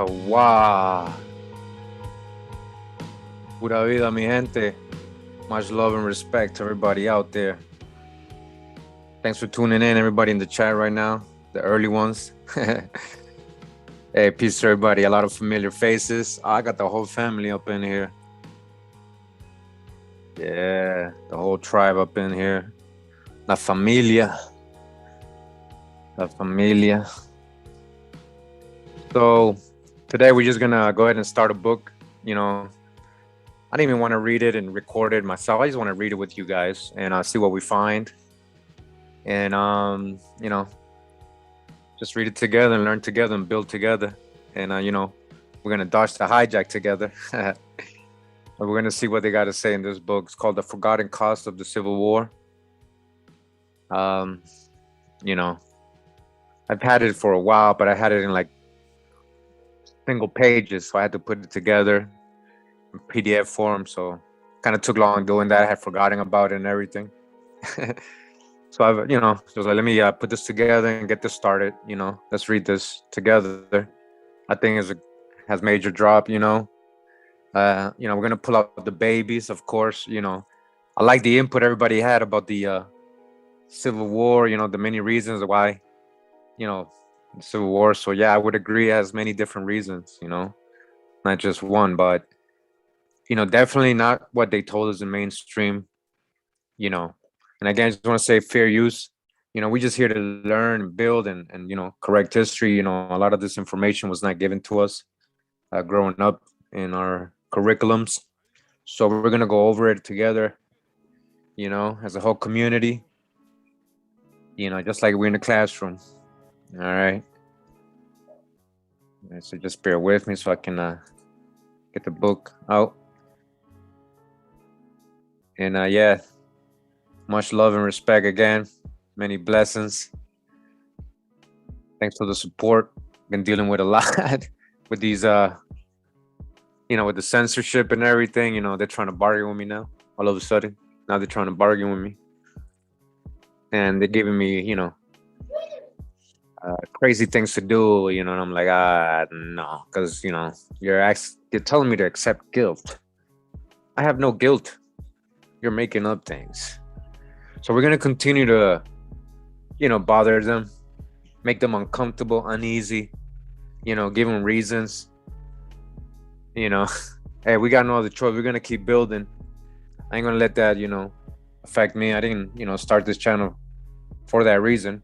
Wow. Pura vida, mi gente. Much love and respect to everybody out there. Thanks for tuning in, everybody in the chat right now, the early ones. Hey, peace to everybody. A lot of familiar faces. I got the whole family up in here. Yeah, the whole tribe up in here. La familia. La familia. So today we're just gonna go ahead and start a book. I didn't even want to read it and record it myself. I just want to read it with you guys and see what we find. And just read it together and learn together and build together. And we're gonna dodge the hijack together. We're gonna see what they got to say in this book. It's called "The Forgotten Cost of the Civil War." I've had it for a while, but I had it in like single pages, so I had to put it together in PDF form. So kind of took long doing that. I had forgotten about it and everything. So I've, just like, let me put this together and get this started. Let's read this together. I think has major drop. We're gonna pull out the babies, of course. I like the input everybody had about the Civil War. The many reasons why, the Civil War. So yeah, I would agree it has many different reasons. Not just one, but definitely not what they told us in mainstream. And again, I just want to say fair use. We just here to learn and build and correct history. A lot of this information was not given to us growing up in our curriculums. So we're going to go over it together, as a whole community, just like we're in the classroom. All right. So just bear with me so I can get the book out. And yeah, much love and respect again. Many blessings. Thanks for the support. Been dealing with a lot with these, with the censorship and everything. They're trying to bargain with me now. All of a sudden, now they're trying to bargain with me, and they're giving me, crazy things to do. And I'm like, no, because you're telling me to accept guilt. I have no guilt. You're making up things. So we're gonna continue to, bother them, make them uncomfortable, uneasy, give them reasons. Hey, we got no other choice. We're gonna keep building. I ain't gonna let that, affect me. I didn't, start this channel for that reason.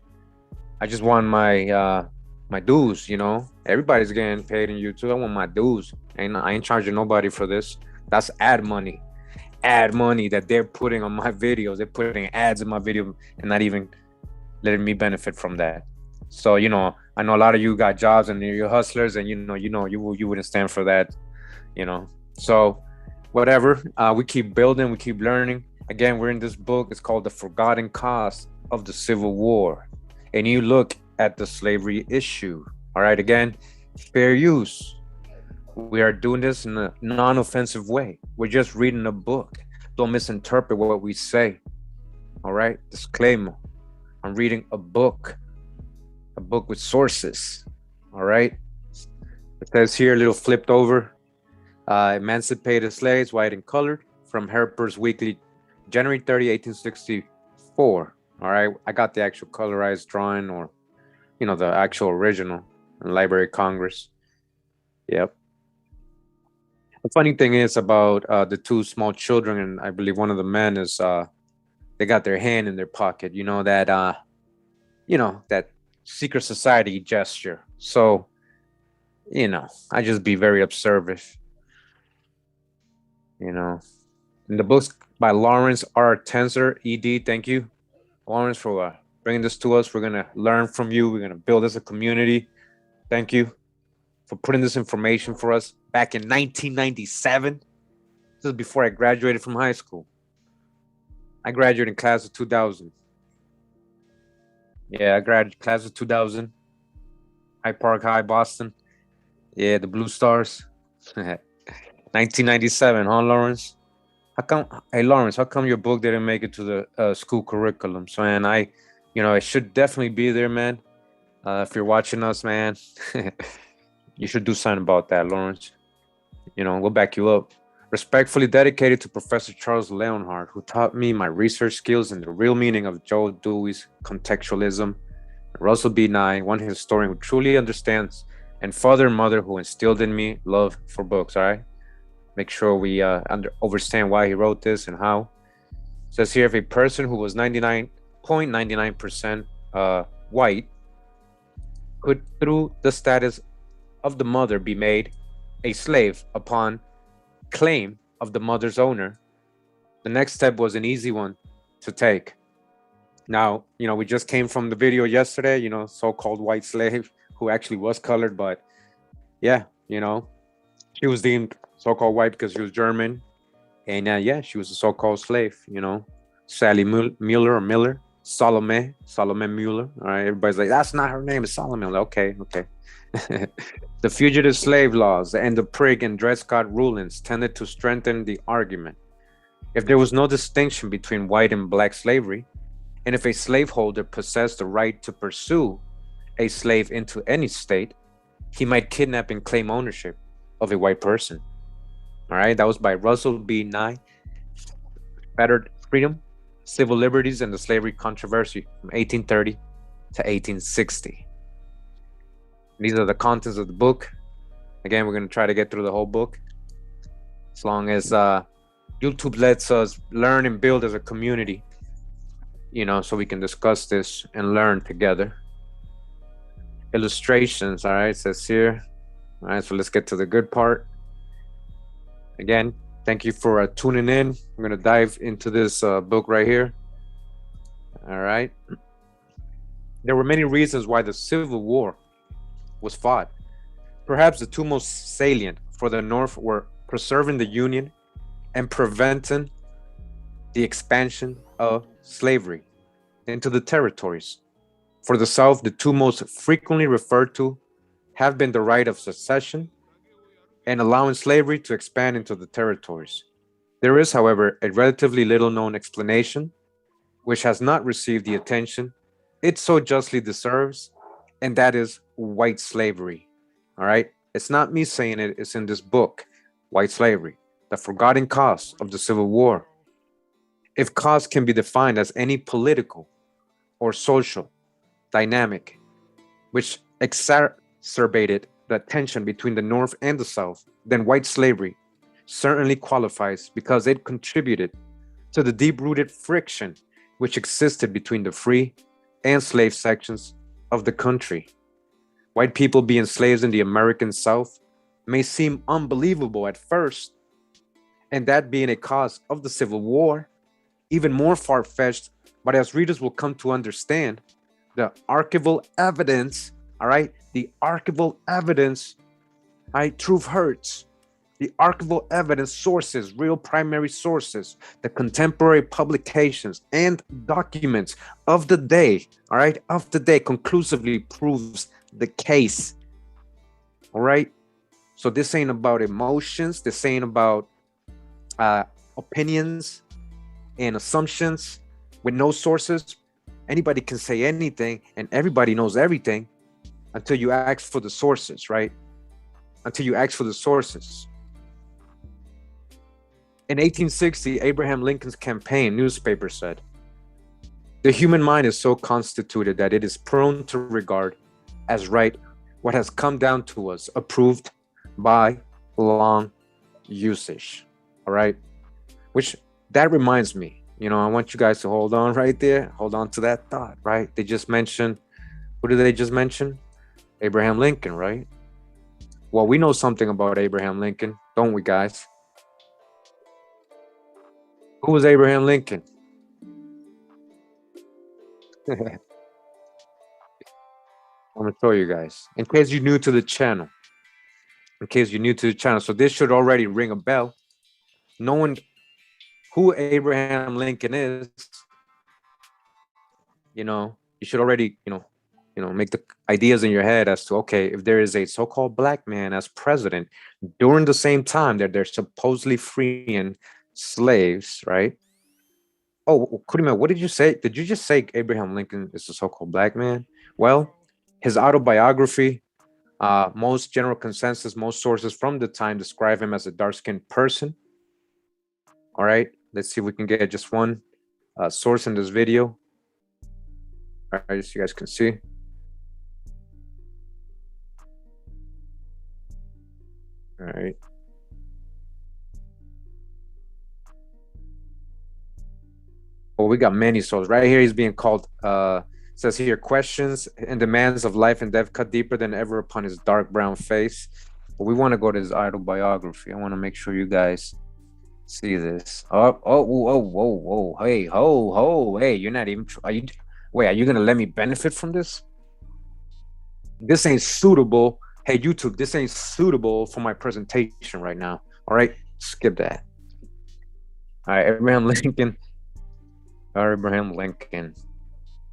I just want my my dues. Everybody's getting paid in YouTube. I want my dues. I ain't charging nobody for this. That's ad money that they're putting on my videos. They're putting ads in my video and not even letting me benefit from that. So I know a lot of you got jobs and you're hustlers, and you wouldn't stand for that. So whatever. We keep building, we keep learning. Again, we're in this book. It's called "The Forgotten Cost of the Civil War," and you look at the slavery issue. All right, again, fair use. We are doing this in a non-offensive way. We're just reading a book. Don't misinterpret what we say. All right, disclaimer. I'm reading a book with sources. All right. It says here, a little flipped over, Emancipated Slaves, White and Colored, from Harper's Weekly, January 30, 1864. All right. I got the actual colorized drawing, or, the actual original in Library of Congress. Yep. The funny thing is about the two small children, and I believe one of the men is, they got their hand in their pocket, that, that secret society gesture. So, I just be very observant, In the books by Lawrence R. Tenzer, ED, thank you, Lawrence, for bringing this to us. We're going to learn from you. We're going to build as a community. Thank you for putting this information for us back in 1997. This is before I graduated from high school. I graduated in class of 2000. Yeah, I graduated class of 2000. Hyde Park High, Boston. Yeah, the Blue Stars. 1997, huh, Lawrence? Hey, Lawrence, how come your book didn't make it to the school curriculum? So, man, it should definitely be there, man. If you're watching us, man, You should do something about that, Lawrence. We'll back you up. Respectfully dedicated to Professor Charles Leonhardt, who taught me my research skills and the real meaning of Joe Dewey's contextualism. Russell B. Nye, one historian who truly understands, and father and mother who instilled in me love for books. All right, make sure we understand why he wrote this and how. It says here, if a person who was 99.99% white could, through the status of the mother, be made a slave upon claim of the mother's owner, the next step was an easy one to take. Now, we just came from the video yesterday, so-called white slave who actually was colored, but yeah, she was deemed so-called white because she was German. And yeah, she was a so-called slave, Sally Mueller or Miller, Salome Mueller. All right, everybody's like, that's not her name, it's Salome. Okay. The fugitive slave laws and the Prigg and Dred Scott rulings tended to strengthen the argument. If there was no distinction between white and black slavery, and if a slaveholder possessed the right to pursue a slave into any state, he might kidnap and claim ownership of a white person. All right, that was by Russell B. Nye, Fettered Freedom, Civil Liberties, and the Slavery Controversy from 1830 to 1860. These are the contents of the book. Again, we're going to try to get through the whole book as long as YouTube lets us learn and build as a community, so we can discuss this and learn together. Illustrations, all right, it says here. All right, so let's get to the good part. Again, thank you for tuning in. I'm going to dive into this book right here. All right. There were many reasons why the Civil War was fought. Perhaps the two most salient for the North were preserving the Union and preventing the expansion of slavery into the territories. For the South, the two most frequently referred to have been the right of secession and allowing slavery to expand into the territories. There is, however, a relatively little known explanation which has not received the attention it so justly deserves, and that is white slavery. All right? It's not me saying it, it's in this book, White Slavery, The Forgotten Cause of the Civil War. If cause can be defined as any political or social dynamic which exacerbated the tension between the North and the South, then white slavery certainly qualifies because it contributed to the deep-rooted friction which existed between the free and slave sections of the country. White people being slaves in the American South may seem unbelievable at first, and that being a cause of the Civil War, even more far-fetched, but as readers will come to understand, the archival evidence, all right, the archival evidence, all right, truth hurts. The archival evidence sources, real primary sources, the contemporary publications and documents of the day, all right, of the day conclusively proves the case, all right? So this ain't about emotions, this ain't about opinions and assumptions with no sources. Anybody can say anything and everybody knows everything until you ask for the sources, right? Until you ask for the sources. In 1860, Abraham Lincoln's campaign newspaper said, "The human mind is so constituted that it is prone to regard as right what has come down to us, approved by long usage." All right? Which, that reminds me, I want you guys to hold on right there. Hold on to that thought, right? They just mentioned, who did they just mention? Abraham Lincoln, right? Well, we know something about Abraham Lincoln, don't we, guys? Who was Abraham Lincoln? I'm going to show you guys. In case you're new to the channel. So this should already ring a bell. Knowing who Abraham Lincoln is, you should already, make the ideas in your head as to, okay, if there is a so-called black man as president during the same time that they're supposedly freeing slaves, right? Oh, Kurimeo, what did you say? Did you just say Abraham Lincoln is a so-called black man? Well, his autobiography, Most general consensus, most sources from the time describe him as a dark-skinned person. All right, let's see if we can get just one source in this video. All right, so you guys can see. All right. Well, we got many sources. Right here, he's being called, says here, questions and demands of life and death cut deeper than ever upon his dark brown face. But we want to go to his autobiography. I want to make sure you guys see this. Whoa. Hey, hey, you're not even, wait, are you going to let me benefit from this? This ain't suitable. Hey, YouTube, this ain't suitable for my presentation right now. All right, skip that. All right, Abraham Lincoln. Abraham Lincoln.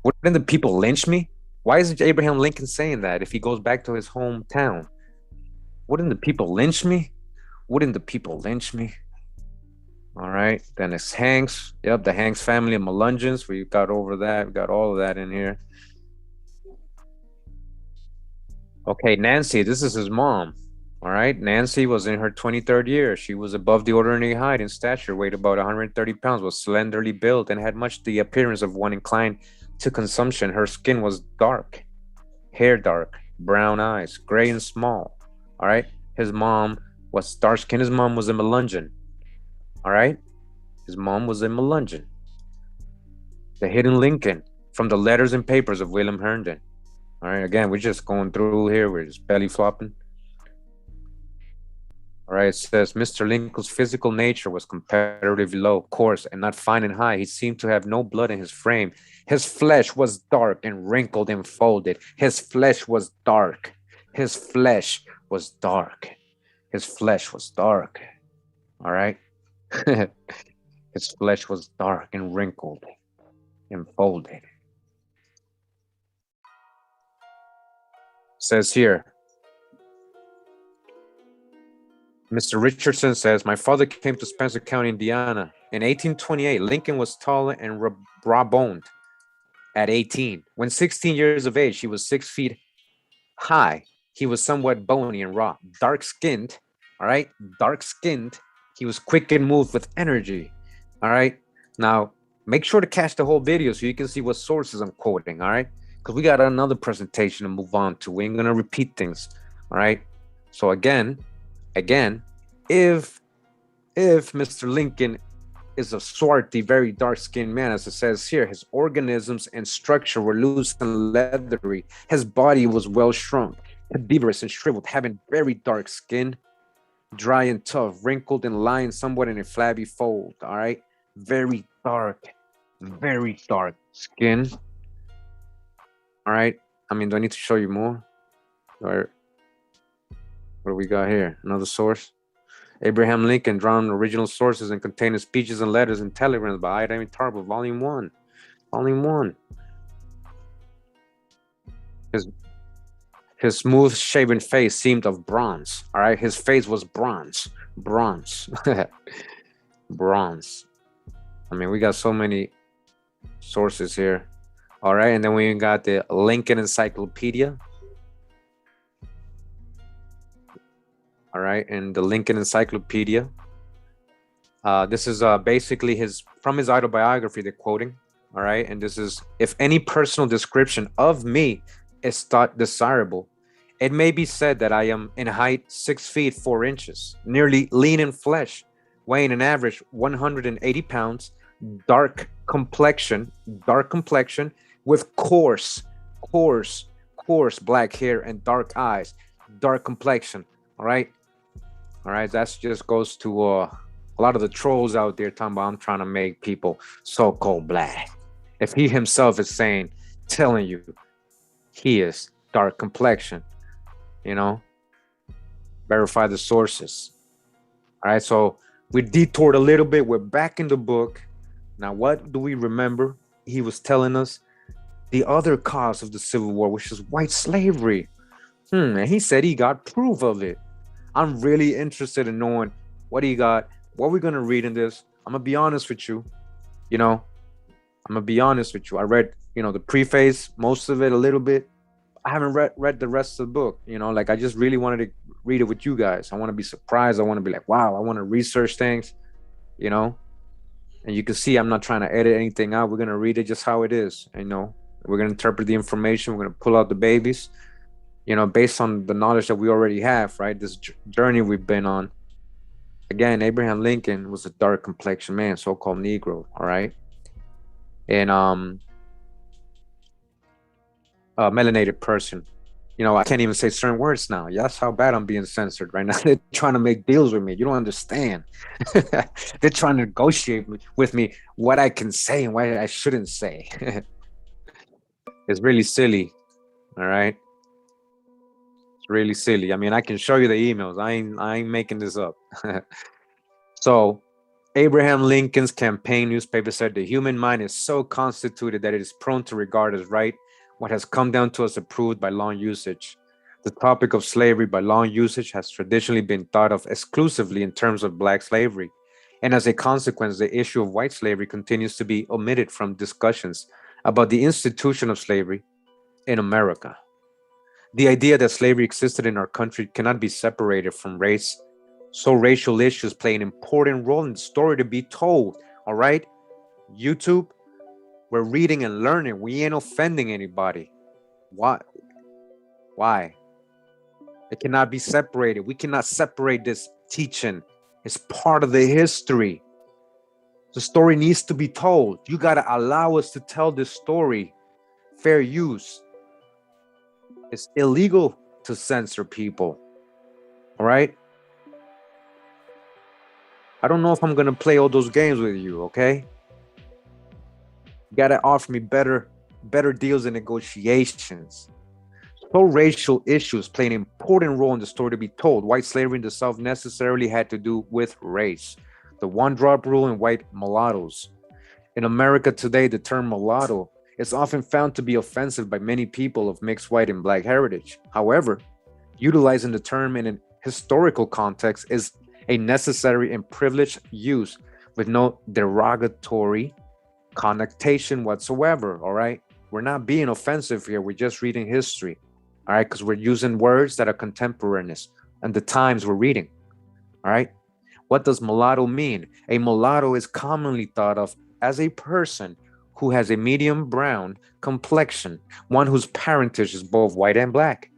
Wouldn't the people lynch me? Why isn't Abraham Lincoln saying that if he goes back to his hometown? Wouldn't the people lynch me? Wouldn't the people lynch me? All right, then it's Hanks. Yep, the Hanks family of Melungeons. We got over that. We got all of that in here. Okay, Nancy, this is his mom. All right, Nancy was in her 23rd year. She was above the ordinary height and stature, weighed about 130 pounds, was slenderly built, and had much the appearance of one inclined to consumption. Her skin was dark, hair dark, brown eyes, gray and small. All right, his mom was dark skinned. His mom was a Melungeon. All right, his mom was a Melungeon. The hidden Lincoln from the letters and papers of William Herndon. All right, again, we're just going through here. We're just belly flopping. All right, it says Mr. Lincoln's physical nature was comparatively low, coarse, and not fine and high. He seemed to have no blood in his frame. His flesh was dark and wrinkled and folded. His flesh was dark. His flesh was dark. His flesh was dark. All right. His flesh was dark and wrinkled and folded. It says here, Mr. Richardson says, my father came to Spencer County, Indiana. In 1828, Lincoln was tall and raw-boned at 18. When 16 years of age, he was 6 feet high. He was somewhat bony and raw, dark-skinned, all right? Dark-skinned. He was quick and moved with energy, all right? Now, make sure to catch the whole video so you can see what sources I'm quoting, all right? Because we got another presentation to move on to. We ain't going to repeat things, all right? So again, if Mr. Lincoln is a swarthy, very dark-skinned man, as it says here, his organisms and structure were loose and leathery. His body was well shrunk, cadaverous and shriveled, having very dark skin, dry and tough, wrinkled and lying somewhat in a flabby fold. All right, very dark skin. All right, I mean, do I need to show you more? Or what do we got here? Another source. Abraham Lincoln, drawn original sources and containing speeches and letters and telegrams by Ida Tarbo, Volume 1. Volume 1. His smooth shaven face seemed of bronze. All right, his face was bronze. Bronze. Bronze. I mean, we got so many sources here. All right, and then we got the Lincoln Encyclopedia. All right, and the Lincoln Encyclopedia. This is basically from his autobiography, they're quoting. All right, and this is, if any personal description of me is thought desirable, it may be said that I am in height 6 feet 4 inches, nearly lean in flesh, weighing an average 180 pounds, dark complexion, with coarse black hair and dark eyes, dark complexion. All right, that just goes to a lot of the trolls out there talking about I'm trying to make people so cold black. If he himself is telling you he is dark complexion, verify the sources. All right, so we detoured a little bit. We're back in the book. Now, what do we remember? He was telling us the other cause of the Civil War, which is white slavery. And he said he got proof of it. I'm really interested in knowing what he got, what we're going to read in this. I'm going to be honest with you. I read, the preface, most of it, a little bit. I haven't read the rest of the book. You know, like I just really wanted to read it with you guys. I want to be surprised. I want to be like, wow. I want to research things. You know, and you can see I'm not trying to edit anything out. We're gonna read it just how it is. You know, we're gonna interpret the information. We're gonna pull out the babies. You know, based on the knowledge that we already have. Right, this journey we've been on. Again, Abraham Lincoln was a dark complexion man, so-called Negro. All right, and a melanated person. You know, I can't even say certain words now. Yeah, that's how bad I'm being censored right now. They're trying to make deals with me. You don't understand. They're trying to negotiate with me what I can say and what I shouldn't say. It's really silly. All right. It's really silly. I mean, I can show you the emails. I ain't making this up. So Abraham Lincoln's campaign newspaper said the human mind is so constituted that it is prone to regard as right what has come down to us approved by long usage. The topic of slavery by long usage has traditionally been thought of exclusively in terms of black slavery, and as a consequence, the issue of white slavery continues to be omitted from discussions about the institution of slavery in America. The idea that slavery existed in our country cannot be separated from race, so racial issues play an important role in the story to be told. All right, YouTube, we're reading and learning. We ain't offending anybody. Why? Why? It cannot be separated. We cannot separate this teaching. It's part of the history. The story needs to be told. You got to allow us to tell this story. Fair use. It's illegal to censor people. All right? I don't know if I'm going to play all those games with you, okay? You got to offer me better deals and negotiations. So racial issues play an important role in the story to be told. White slavery in the South necessarily had to do with race. The one-drop rule in white mulattoes. In America today, the term mulatto is often found to be offensive by many people of mixed white and black heritage. However, utilizing the term in an historical context is a necessary and privileged use with no derogatory connotation whatsoever, all right? We're not being offensive here. We're just reading history, all right? Because we're using words that are contemporaneous and the times we're reading, all right? What does mulatto mean? A mulatto is commonly thought of as a person who has a medium brown complexion, one whose parentage is both white and black,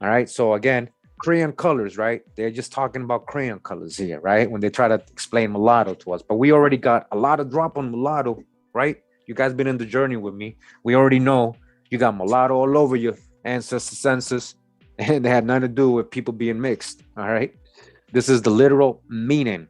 all right? So again, crayon colors, right? They're just talking about crayon colors here, right? When they try to explain mulatto to us. But we already got a lot of drop on mulatto, right? You guys been in the journey with me. We already know you got mulatto all over your ancestor census, and they had nothing to do with people being mixed, all right? This is the literal meaning,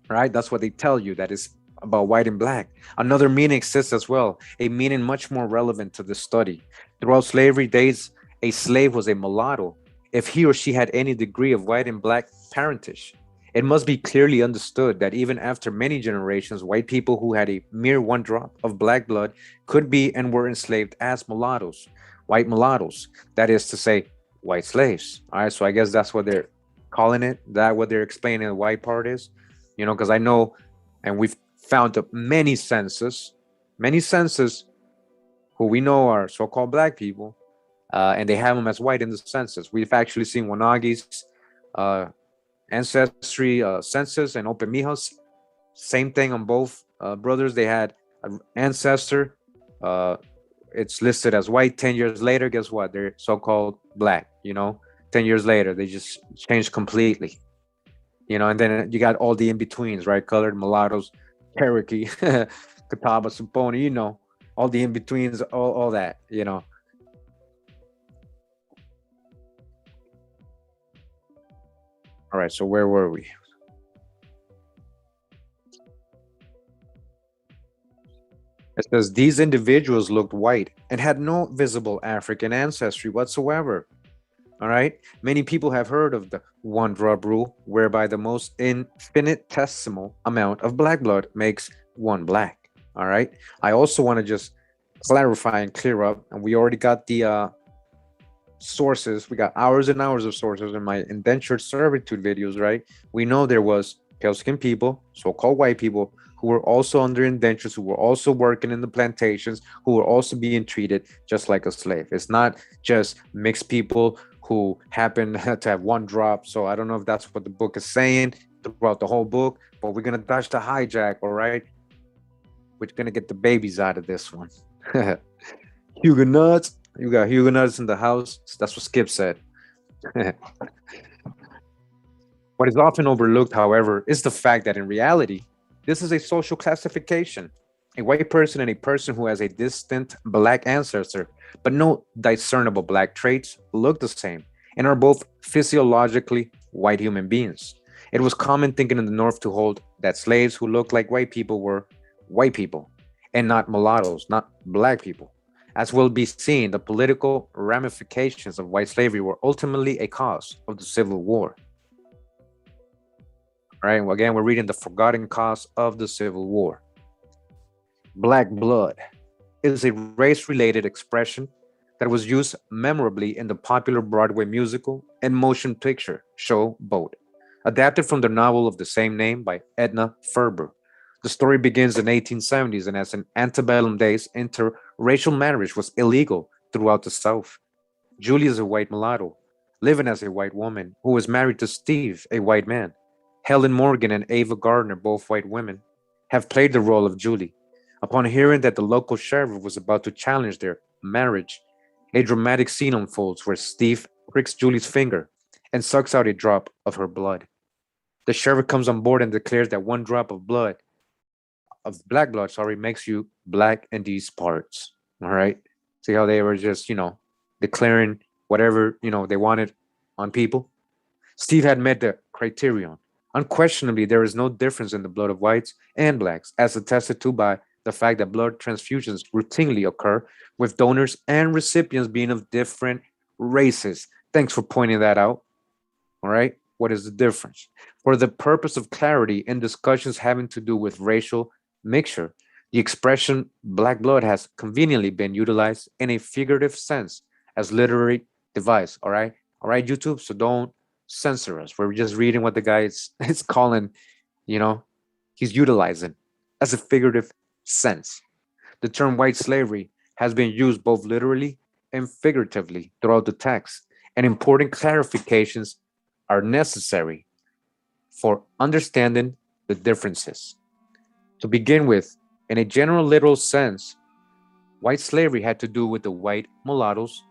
right? That's what they tell you, that is about white and black. Another meaning exists as well, a meaning much more relevant to the study. Throughout slavery days, a slave was a mulatto if he or she had any degree of white and black parentage. It must be clearly understood that even after many generations, white people who had a mere one drop of black blood could be and were enslaved as mulattoes, white mulattoes, that is to say, white slaves. All right, so I guess that's what they're calling it, that what they're explaining the white part is, you know, because I know, and we've found many census who we know are so-called black people, and they have them as white in the census. We've actually seen Wanagi's ancestry census and Opemijos. Same thing on both brothers. They had an ancestor. It's listed as white. 10 years later, guess what? They're so-called black, you know? 10 years later, they just changed completely. You know, and then you got all the in-betweens, right? Colored mulattoes, Cherokee, Catawba, Saponi, you know, all the in-betweens, all that, you know. All right, so where were we? It says these individuals looked white and had no visible African ancestry whatsoever. All right. Many people have heard of the one drop rule, whereby the most infinitesimal amount of black blood makes one black. All right. I also want to just clarify and clear up, and we already got the sources. We got hours and hours of sources in my indentured servitude videos, right? We know there was pale skinned people, so called white people, who were also under indentures, who were also working in the plantations, who were also being treated just like a slave. It's not just mixed people who happen to have one drop. So I don't know if that's what the book is saying throughout the whole book, but we're gonna dodge the hijack, all right? We're gonna get the babies out of this one. Huguenots, you got Huguenots in the house. That's what Skip said. What is often overlooked, however, is the fact that in reality, this is a social classification. A white person and a person who has a distinct black ancestor, but no discernible black traits, look the same and are both physiologically white human beings. It was common thinking in the North to hold that slaves who looked like white people were white people and not mulattoes, not black people. As will be seen, the political ramifications of white slavery were ultimately a cause of the Civil War. Right? Well, again, we're reading the forgotten cause of the Civil War. Black blood is a race related expression that was used memorably in the popular Broadway musical and motion picture show Boat, adapted from the novel of the same name by Edna Ferber. The story begins in 1870s, and as in antebellum days, interracial marriage was illegal throughout the South. Julie is a white mulatto, living as a white woman, who was married to Steve, a white man. Helen Morgan and Ava Gardner, both white women, have played the role of Julie. Upon hearing that the local sheriff was about to challenge their marriage, a dramatic scene unfolds where Steve pricks Julie's finger and sucks out a drop of her blood. The sheriff comes on board and declares that one drop of black blood, sorry, makes you black in these parts. All right. See how they were just, declaring whatever, they wanted on people? Steve had met the criterion. Unquestionably, there is no difference in the blood of whites and blacks, as attested to by the fact that blood transfusions routinely occur with donors and recipients being of different races. Thanks for pointing that out. All right. What is the difference? For the purpose of clarity in discussions having to do with racial mixture, the expression black blood has conveniently been utilized in a figurative sense as literary device. All right. All right, YouTube. So don't censor us. We're just reading what the guy is calling, you know, he's utilizing as a figurative sense. The term white slavery has been used both literally and figuratively throughout the text, and important clarifications are necessary for understanding the differences. To begin with, in a general literal sense, white slavery had to do with the white mulattoes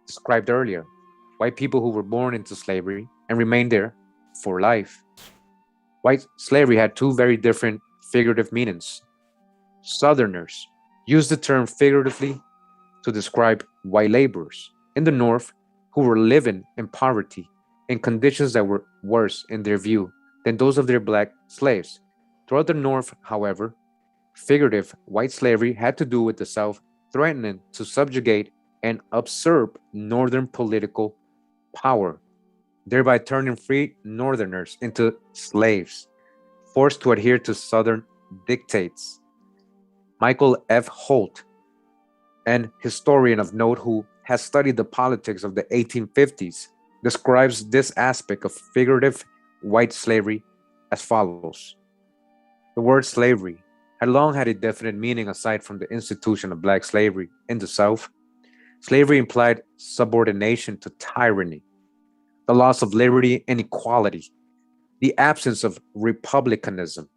described earlier, white people who were born into slavery and remained there for life. White slavery had two very different figurative meanings. Southerners used the term figuratively to describe white laborers in the North who were living in poverty in conditions that were worse in their view than those of their black slaves. Throughout the North, however, figurative white slavery had to do with the South threatening to subjugate and usurp Northern political power, thereby turning free Northerners into slaves, forced to adhere to Southern dictates. Michael F. Holt, an historian of note who has studied the politics of the 1850s, describes this aspect of figurative white slavery as follows. The word slavery had long had a definite meaning aside from the institution of black slavery in the South. Slavery implied subordination to tyranny, the loss of liberty and equality, the absence of republicanism.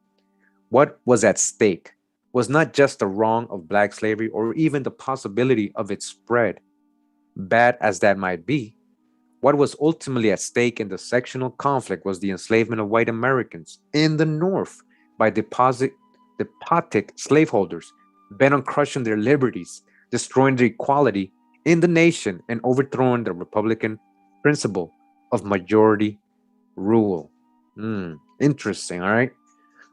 What was at stake was not just the wrong of black slavery or even the possibility of its spread, bad as that might be. What was ultimately at stake in the sectional conflict was the enslavement of white Americans in the North by despotic slaveholders bent on crushing their liberties, destroying the equality in the nation, and overthrowing the Republican principle of majority rule. Interesting. All right.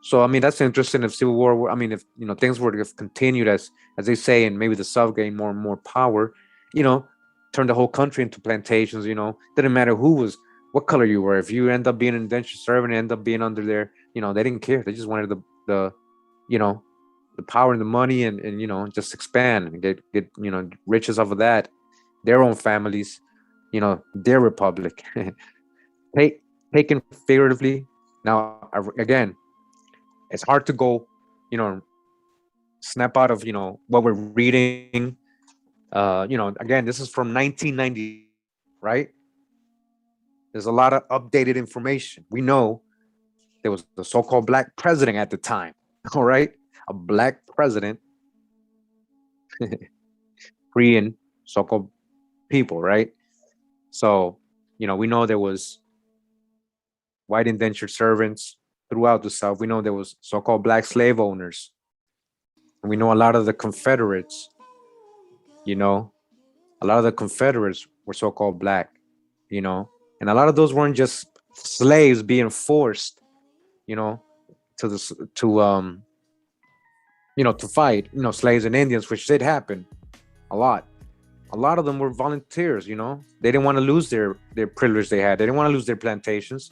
So I mean that's interesting. If Civil War, I mean if things were to have continued as they say, and maybe the South gained more and more power, you know, turn the whole country into plantations. Didn't matter who was what color you were. If you end up being an indentured servant, end up being under there, they didn't care. They just wanted the you know the power and the money and just expand and get riches off of that, their own families, their republic. Take, taken figuratively, Now, again, it's hard to go, snap out of, what we're reading. Again, this is from 1990, right? There's a lot of updated information. We know there was the so-called black president at the time, all right? A black president freeing so-called people, right? So, we know there was white indentured servants throughout the South. We know there was so-called black slave owners. And we know a lot of the Confederates, you know, a lot of the Confederates were so-called black, you know, and a lot of those weren't just slaves being forced, you know, to fight, slaves and Indians, which did happen a lot. A lot of them were volunteers, They didn't want to lose their privilege they had. They didn't want to lose their plantations,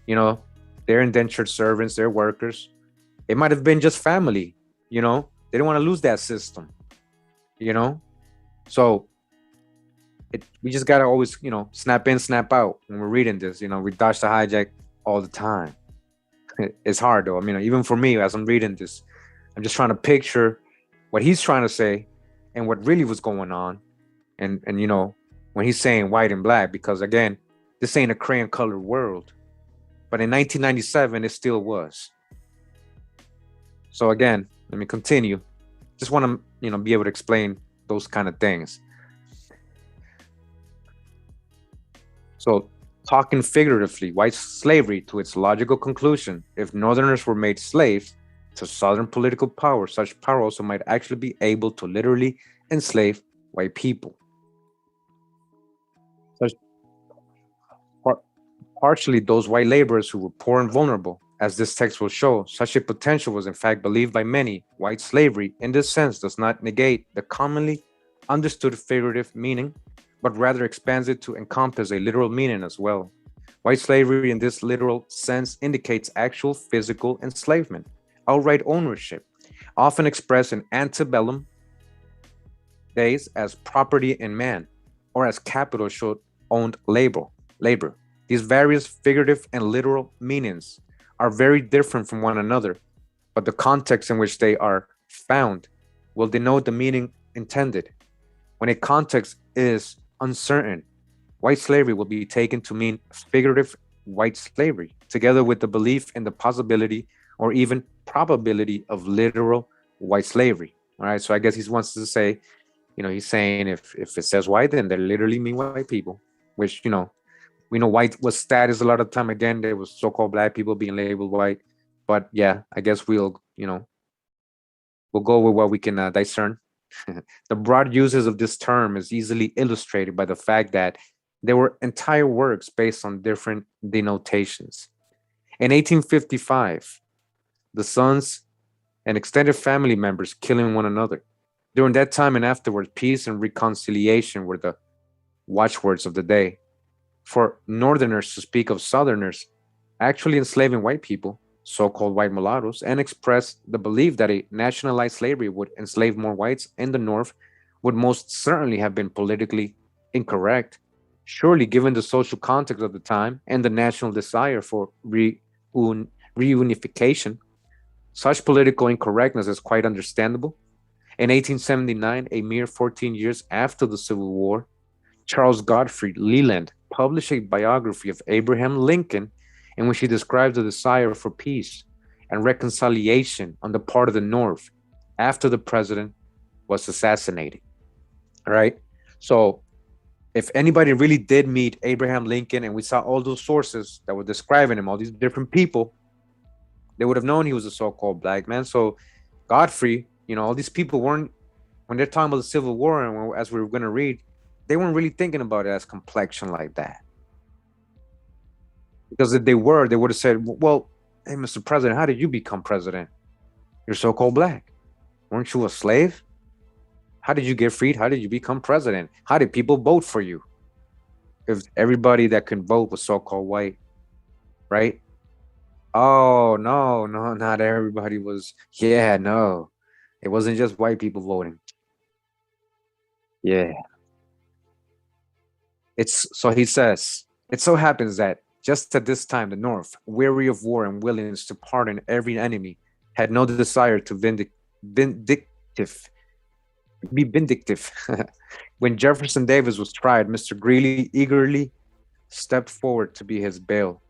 you know. They're indentured servants, they're workers. It might have been just family, They didn't want to lose that system, you know. So we just gotta always, snap in, snap out when we're reading this. We dodge the hijack all the time. It's hard though. I mean, even for me, as I'm reading this, I'm just trying to picture what he's trying to say and what really was going on. And when he's saying white and black, because again, this ain't a crayon colored world. But in 1997, it still was. So again, let me continue. Just want to, be able to explain those kind of things. So, talking figuratively, white slavery to its logical conclusion, if Northerners were made slaves to Southern political power, such power also might actually be able to literally enslave white people. Such, par- Partially those white laborers who were poor and vulnerable. As this text will show, such a potential was in fact believed by many. White slavery, in this sense, does not negate the commonly understood figurative meaning, but rather expands it to encompass a literal meaning as well. White slavery, in this literal sense, indicates actual physical enslavement, outright ownership, often expressed in antebellum days as property in man, or as capital showed owned labor. These various figurative and literal meanings are very different from one another, but the context in which they are found will denote the meaning intended. When a context is uncertain, white slavery will be taken to mean figurative white slavery, together with the belief in the possibility or even probability of literal white slavery. All right, so I guess he wants to say, he's saying if it says white, then they literally mean white people, which we know white was status a lot of time. Again, there was so-called black people being labeled white, but yeah, I guess we'll go with what we can discern. The broad uses of this term is easily illustrated by the fact that there were entire works based on different denotations. In 1855, the sons and extended family members killing one another. During that time and afterwards, peace and reconciliation were the watchwords of the day. For Northerners to speak of Southerners actually enslaving white people, so-called white mulattoes, and express the belief that a nationalized slavery would enslave more whites in the North would most certainly have been politically incorrect. Surely, given the social context of the time and the national desire for reunification, such political incorrectness is quite understandable. In 1879, a mere 14 years after the Civil War, Charles Godfrey Leland published a biography of Abraham Lincoln in which he describes the desire for peace and reconciliation on the part of the North after the president was assassinated. All right. So if anybody really did meet Abraham Lincoln and we saw all those sources that were describing him, all these different people, they would have known he was a so-called black man. So Godfrey, all these people weren't, when they're talking about the Civil War, and as we were going to read, they weren't really thinking about it as complexion like that. Because if they were, they would have said, well, hey, Mr. President, how did you become president? You're so-called black. Weren't you a slave? How did you get freed? How did you become president? How did people vote for you? If everybody that can vote was so-called white, right? Oh, no, not everybody was. Yeah, no. It wasn't just white people voting. Yeah. So he says, it so happens that Just at this time, the North, weary of war and willing to pardon every enemy, had no desire to vindictive, be vindictive. When Jefferson Davis was tried, Mr. Greeley eagerly stepped forward to be his bail,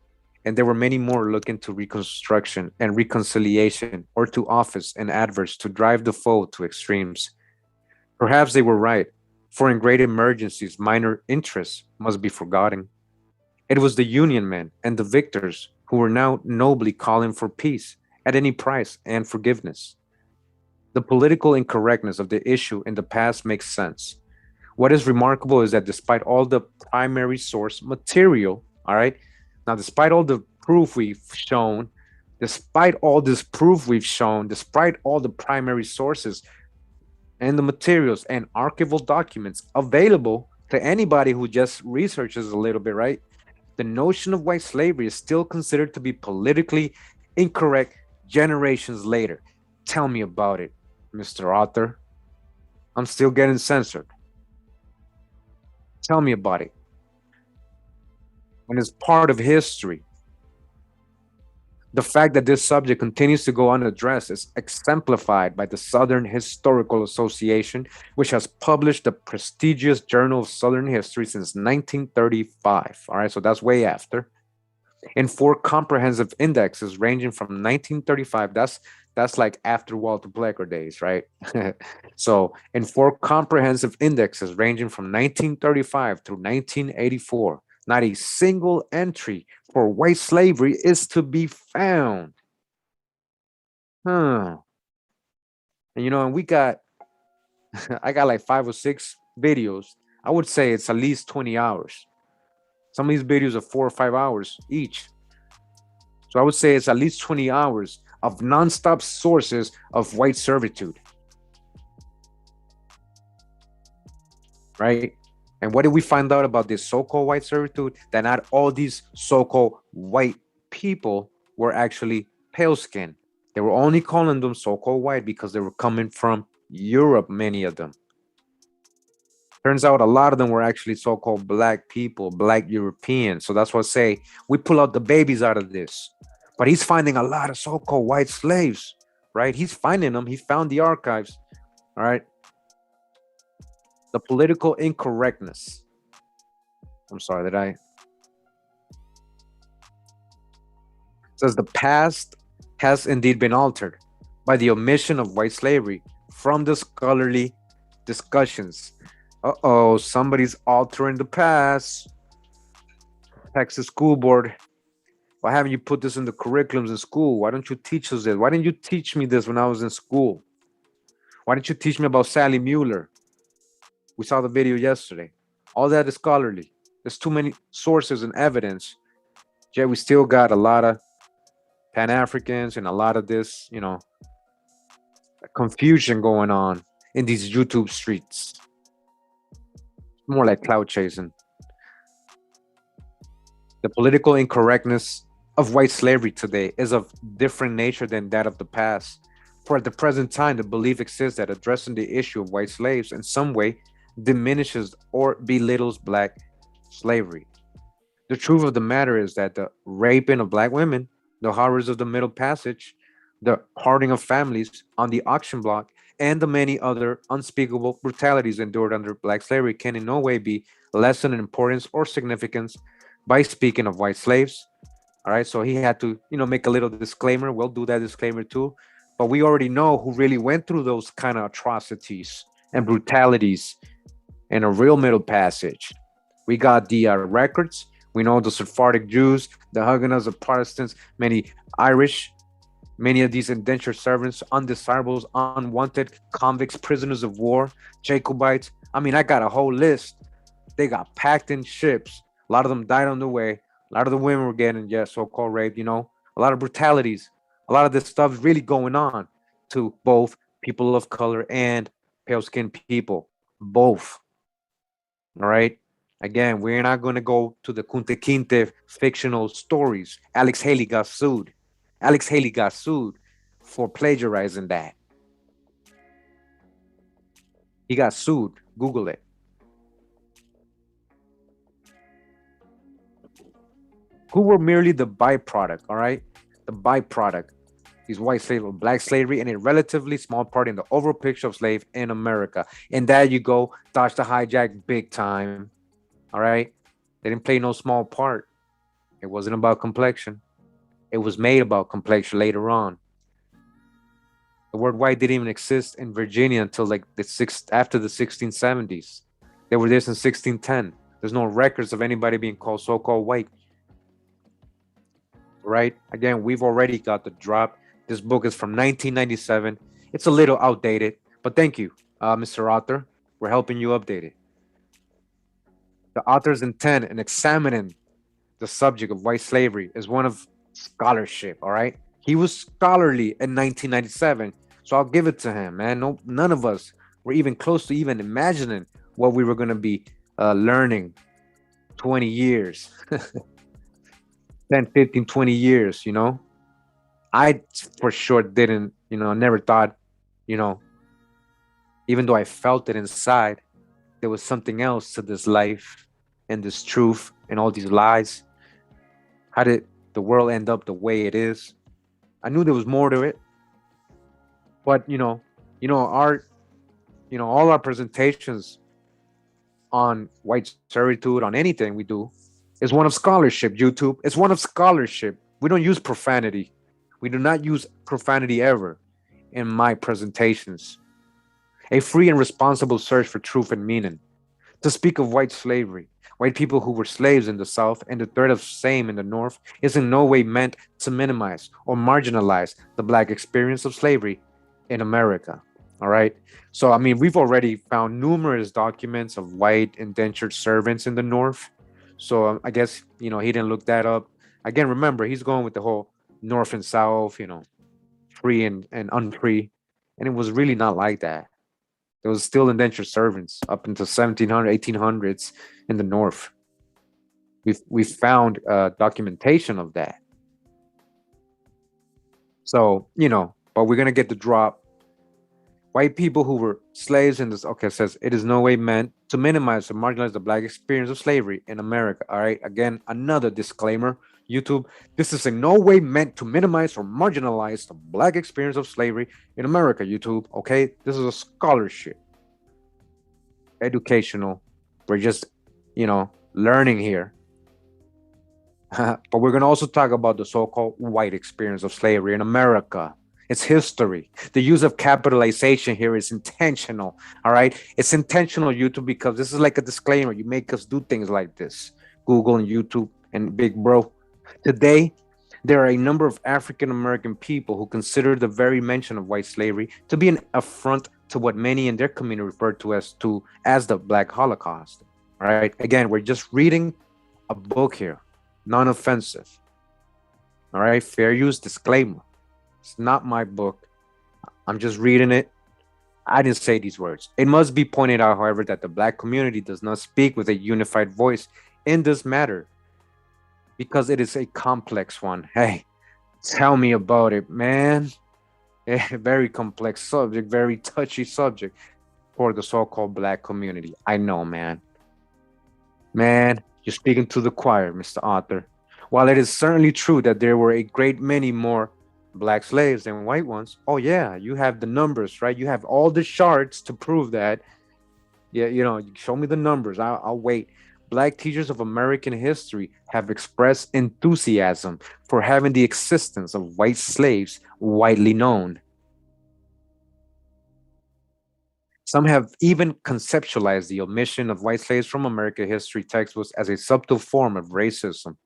and there were many more looking to reconstruction and reconciliation, or to office and adverse to drive the foe to extremes. Perhaps they were right, for in great emergencies, minor interests must be forgotten. It was the Union men and the victors who were now nobly calling for peace at any price and forgiveness. The political incorrectness of the issue in the past makes sense. What is remarkable is that despite all the primary source material, all right, now despite all the proof we've shown, despite all this proof we've shown, despite all the primary sources and the materials and archival documents available to anybody who just researches a little bit, right? The notion of white slavery is still considered to be politically incorrect generations later. Tell me about it, Mr. Author. I'm still getting censored. Tell me about it. When it's part of history, the fact that this subject continues to go unaddressed is exemplified by the Southern Historical Association, which has published the prestigious Journal of Southern History since 1935. All right, so that's way after. In four comprehensive indexes ranging from 1935, that's like after Walter Plecker days, right? So in four comprehensive indexes ranging from 1935 through 1984, not a single entry for white slavery is to be found. Huh. And and we got I got like 5 or 6 videos. I would say it's at least 20 hours. Some of these videos are 4 or 5 hours each. So I would say it's at least 20 hours of nonstop sources of white servitude, right? And what did we find out about this so-called white servitude? That not all these so-called white people were actually pale skinned. They were only calling them so-called white because they were coming from Europe, many of them. Turns out a lot of them were actually so-called black people, black Europeans. So that's what I say we pull out the babies out of this. But he's finding a lot of so-called white slaves, right? He's finding them. He found the archives, all right? The political incorrectness. I'm sorry, that I says the past has indeed been altered by the omission of white slavery from the scholarly discussions. Uh-oh, somebody's altering the past. Texas School Board, why haven't you put this in the curriculums in school? Why don't you teach us this? Why didn't you teach me this when I was in school? Why didn't you teach me about Sally Mueller? We saw the video yesterday. All that is scholarly. There's too many sources and evidence. Yet we still got a lot of Pan Africans and a lot of this, confusion going on in these YouTube streets. More like cloud chasing. The political incorrectness of white slavery today is of different nature than that of the past. For at the present time, the belief exists that addressing the issue of white slaves in some way diminishes or belittles black slavery. The truth of the matter is that the raping of black women, the horrors of the Middle Passage, the parting of families on the auction block, and the many other unspeakable brutalities endured under black slavery can in no way be lessened in importance or significance by speaking of white slaves. All right, so he had to, make a little disclaimer. We'll do that disclaimer too, but we already know who really went through those kind of atrocities and brutalities in a real Middle Passage. We got the records. We know the Sephardic Jews, the Huguenots, the Protestants, many Irish, many of these indentured servants, undesirables, unwanted convicts, prisoners of war, Jacobites. I mean, I got a whole list. They got packed in ships. A lot of them died on the way. A lot of the women were getting, so-called raped, a lot of brutalities. A lot of this stuff is really going on to both people of color and pale-skinned people. Both. All right? Again, we're not going to go to the Kunte Kinte fictional stories. Alex Haley got sued. Alex Haley got sued for plagiarizing that. He got sued. Google it. who were merely the byproduct, all right? The byproduct. These white slave or black slavery and a relatively small part in the overall picture of slave in America. And there you go, dodge the hijack big time. All right. They didn't play no small part. It wasn't about complexion. It was made about complexion later on. The word white didn't even exist in Virginia until like after the 1670s. They were there since 1610. There's no records of anybody being called so-called white, right? Again, we've already got the drop. This book is from 1997. It's a little outdated, but thank you, Mr. Author. We're helping you update it. The author's intent in examining the subject of white slavery is one of scholarship, all right? He was scholarly in 1997, so I'll give it to him, man. No, none of us were even close to even imagining what we were going to be learning 20 years, 10, 15, 20 years, you know? I for sure didn't, never thought, you know, even though I felt it inside, there was something else to this life and this truth and all these lies. How did the world end up the way it is? I knew there was more to it, but our, all our presentations on white servitude, on anything we do, is one of scholarship. YouTube, it's one of scholarship. We don't use profanity. We do not use profanity ever in my presentations. A free and responsible search for truth and meaning. To speak of white slavery, white people who were slaves in the South and the threat of same in the North is in no way meant to minimize or marginalize the Black experience of slavery in America. All right. So, I mean, we've already found numerous documents of white indentured servants in the North. So I guess, he didn't look that up. Again, remember, he's going with the whole North and South, free and unfree. And it was really not like that. There was still indentured servants up until 1700, 1800s in the North. We found documentation of that. So, but we're going to get the drop. White people who were slaves in this, okay, says it is no way meant to minimize or marginalize the Black experience of slavery in America. All right. Again, another disclaimer. YouTube, this is in no way meant to minimize or marginalize the Black experience of slavery in America. YouTube, okay? This is a scholarship, educational. We're just, learning here. But we're going to also talk about the so-called white experience of slavery in America. It's history. The use of capitalization here is intentional. All right. It's intentional, YouTube, because this is like a disclaimer. You make us do things like this. Google and YouTube and Big Bro. Today, there are a number of African American people who consider the very mention of white slavery to be an affront to what many in their community refer to as the Black Holocaust. All right. Again, we're just reading a book here, non-offensive. All right. Fair use disclaimer. It's not my book. I'm just reading it. I didn't say these words. It must be pointed out, however, that the Black community does not speak with a unified voice in this matter because it is a complex one. Hey, tell me about it, man. A very complex subject, very touchy subject for the so-called Black community. I know, man. Man, you're speaking to the choir, Mr. Author. While it is certainly true that there were a great many more Black slaves than white ones, oh yeah, you have the numbers, right? You have all the charts to prove that. Yeah, show me the numbers. I'll wait. Black teachers of American history have expressed enthusiasm for having the existence of white slaves widely known. Some have even conceptualized the omission of white slaves from American history textbooks as a subtle form of racism.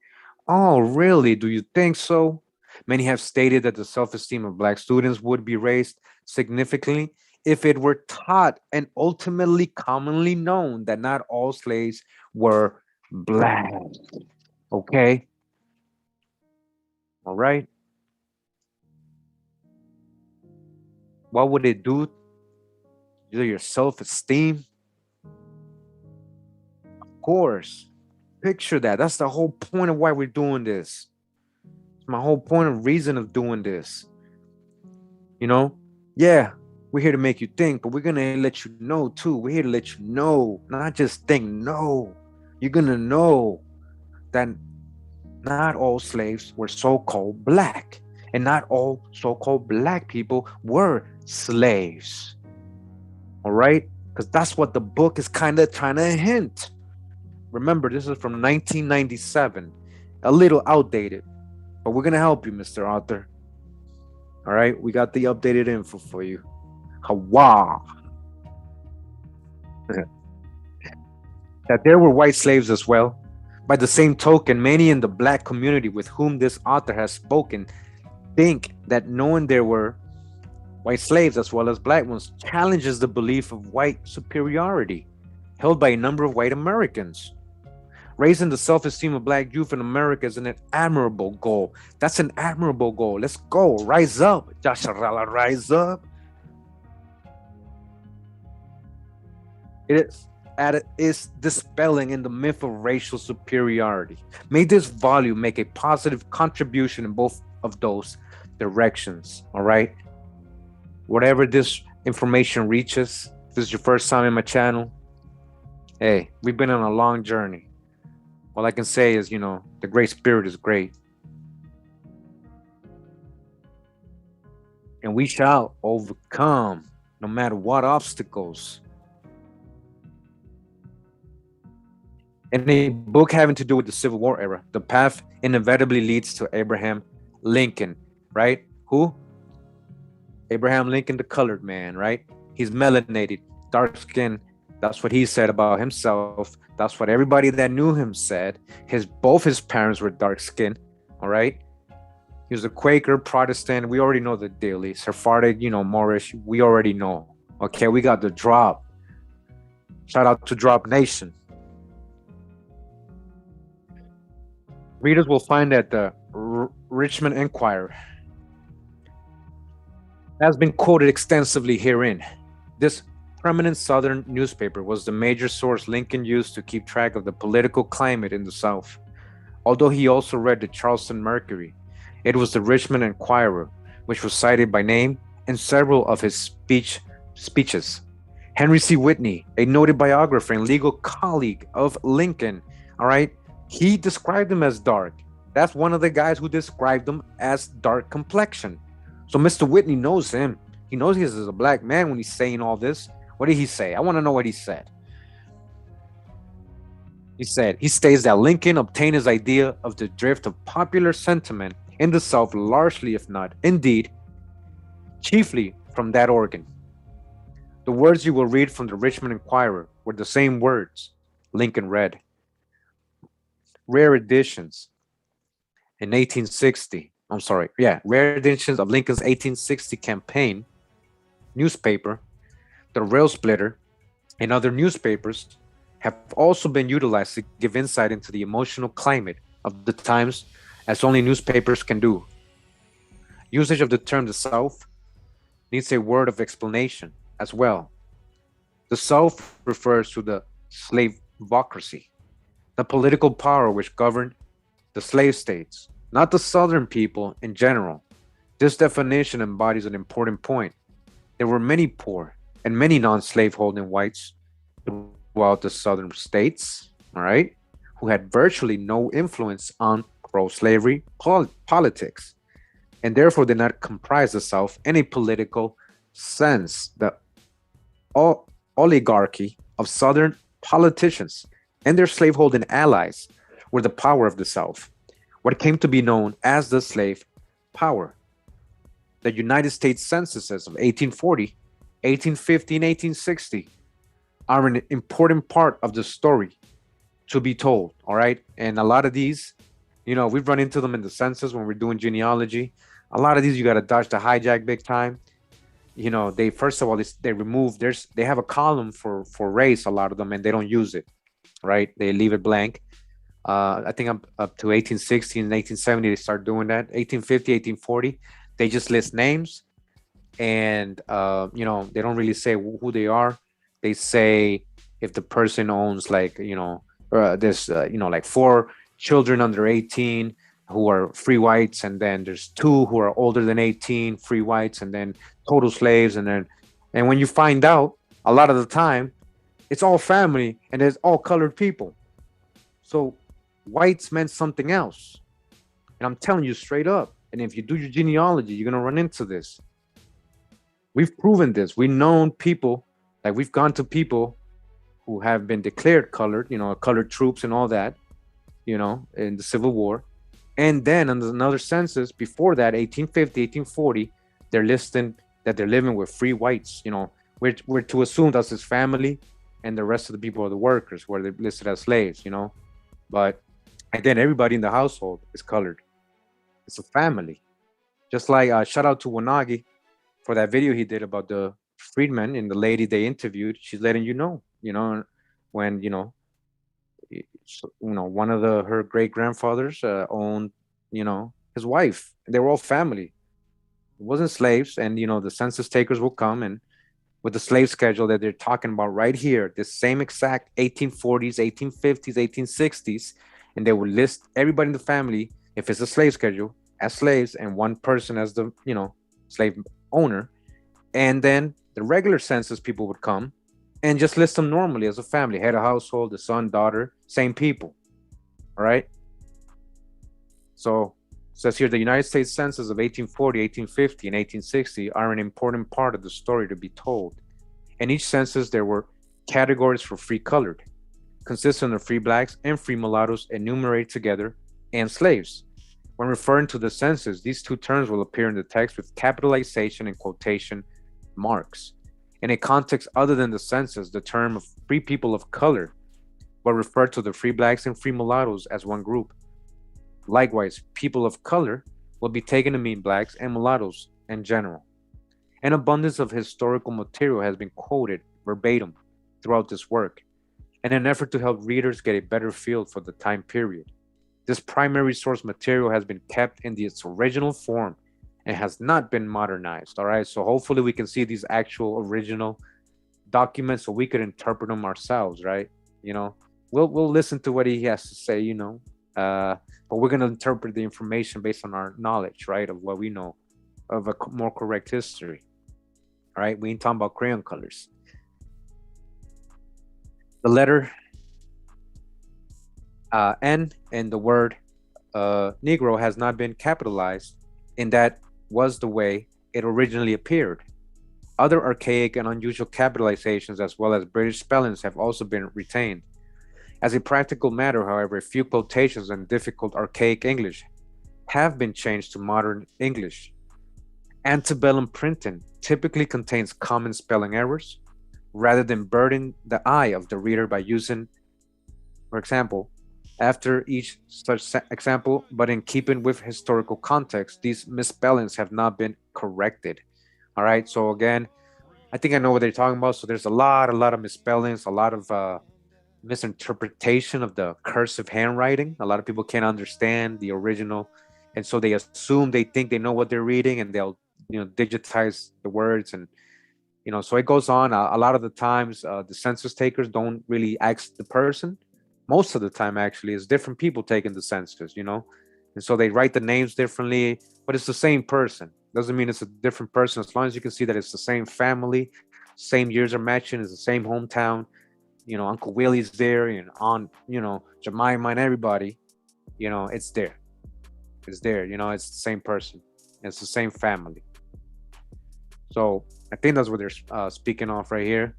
Oh, really? Do you think so? Many have stated that the self-esteem of Black students would be raised significantly if it were taught and ultimately commonly known that not all slaves were Black. Okay? All right? What would it do to your self-esteem? Of course. Picture that. That's the whole point of why we're doing this. It's my whole point of reason of doing this. Yeah, we're here to make you think, but we're going to let you know too. We're here to let you know, not just think, no. You're going to know that Not all slaves were so-called black, and not all so-called black people were slaves. All right? Because that's what the book is kind of trying to hint. Remember, this is from 1997, a little outdated, but we're going to help you, Mr. Author. All right? We got the updated info for you. Hawa. That there were white slaves as well. By the same token, many in the black community with whom this author has spoken think that knowing there were white slaves as well as black ones challenges the belief of white superiority held by a number of white Americans. Raising the self-esteem of black youth in America is an admirable goal. That's an admirable goal. Let's go. Rise up. Joshua, rise up. It is dispelling in the myth of racial superiority. May this volume make a positive contribution in both of those directions. All right. Whatever this information reaches, if this is your first time in my channel, hey, we've been on a long journey. All I can say is, the Great Spirit is great. And we shall overcome no matter what obstacles. In a book having to do with the Civil War era, the path inevitably leads to Abraham Lincoln, right? Who? Abraham Lincoln, the colored man, right? He's melanated, dark skin. That's what he said about himself. That's what everybody that knew him said. Both his parents were dark skinned, all right? He was a Quaker, Protestant. We already know the daily. Sephardic, Moorish. We already know. Okay, we got the drop. Shout out to Drop Nation. Readers will find that the Richmond Enquirer has been quoted extensively herein. This prominent Southern newspaper was the major source Lincoln used to keep track of the political climate in the South. Although he also read the Charleston Mercury, it was the Richmond Enquirer, which was cited by name in several of his speeches. Henry C. Whitney, a noted biographer and legal colleague of Lincoln, all right, he described him as dark. That's one of the guys who described him as dark complexion. So Mr. Whitney knows him. He knows he is a black man when he's saying all this. What did he say? I want to know what he said. He states that Lincoln obtained his idea of the drift of popular sentiment in the South largely, if not indeed, chiefly from that organ. The words you will read from the Richmond Enquirer were the same words Lincoln read. Rare editions in 1860. Rare editions of Lincoln's 1860 campaign newspaper, the Rail Splitter, and other newspapers have also been utilized to give insight into the emotional climate of the times as only newspapers can do. Usage of the term the South needs a word of explanation as well. The South refers to the slaveocracy, the political power which governed the slave states, not the Southern people in general. This definition embodies an important point. There were many poor and many non-slaveholding whites throughout the Southern states, all right, who had virtually no influence on pro-slavery politics, and therefore did not comprise the South in a political sense. The oligarchy of Southern politicians and their slaveholding allies were the power of the South, what came to be known as the slave power. The United States censuses of 1840, 1850, and 1860 are an important part of the story to be told, all right? And a lot of these, we've run into them in the census when we're doing genealogy. A lot of these, you got to dodge the hijack big time. They first of all, they remove, they have a column for race, a lot of them, and they don't use it, right? They leave it blank. I think up to 1860 and 1870, they start doing that. 1850, 1840, they just list names, and they don't really say who they are. They say if the person owns like like 4 children under 18 who are free whites, and then there's 2 who are older than 18 free whites, and then total slaves, and when you find out, a lot of the time it's all family and it's all colored people. So whites meant something else. And I'm telling you straight up. And if you do your genealogy, you're gonna run into this. We've proven this. We've known people, like we've gone to people who have been declared colored, colored troops and all that, in the Civil War. And then on another census before that, 1850, 1840, they're listing that they're living with free whites. We're to assume that's his family, and the rest of the people are the workers, where they're listed as slaves. But again, everybody in the household is colored. It's a family. Just like shout out to Wanagi for that video he did about the freedmen and the lady they interviewed. She's letting when one of her great grandfathers owned his wife. They were all family. It wasn't slaves, and the census takers will come and with the slave schedule that they're talking about right here, the same exact 1840s, 1850s, 1860s, and they will list everybody in the family, if it's a slave schedule, as slaves, and one person as the slave owner. And then the regular census people would come and just list them normally as a family, head of household, the son, daughter, same people. All right. So it says here the United States Census of 1840, 1850, and 1860 are an important part of the story to be told. In each census, there were categories for free colored, consisting of free blacks and free mulattoes enumerated together, and slaves. When referring to the census, these two terms will appear in the text with capitalization and quotation marks. In a context other than the census, the term of free people of color will refer to the free blacks and free mulattoes as one group. Likewise, people of color will be taken to mean blacks and mulattoes in general. An abundance of historical material has been quoted verbatim throughout this work in an effort to help readers get a better feel for the time period. This primary source material has been kept in its original form and has not been modernized. All right, so hopefully we can see these actual original documents so we could interpret them ourselves, right? We'll listen to what he has to say, but we're going to interpret the information based on our knowledge, right, of what we know of a more correct history. All right, we ain't talking about crayon colors. The letter N in the word Negro has not been capitalized, and that was the way it originally appeared. Other archaic and unusual capitalizations, as well as British spellings, have also been retained. As a practical matter, however, a few quotations in difficult archaic English have been changed to modern English. Antebellum printing typically contains common spelling errors, rather than burden the eye of the reader by using, for example, after each such example, but in keeping with historical context, these misspellings have not been corrected. All right, so again, I think I know what they're talking about. So there's a lot of misspellings, a lot of misinterpretation of the cursive handwriting. A lot of people can't understand the original, and so they assume, they think they know what they're reading, and they'll digitize the words, and so it goes on. A lot of the times the census takers don't really ask the person. Most of the time, actually, it's different people taking the census, and so they write the names differently, but it's the same person. Doesn't mean it's a different person, as long as you can see that it's the same family, same years are matching, it's the same hometown. Uncle Willie's there, and Aunt, Jemima and everybody, it's there. It's there, it's the same person. It's the same family. So I think that's what they're speaking of right here.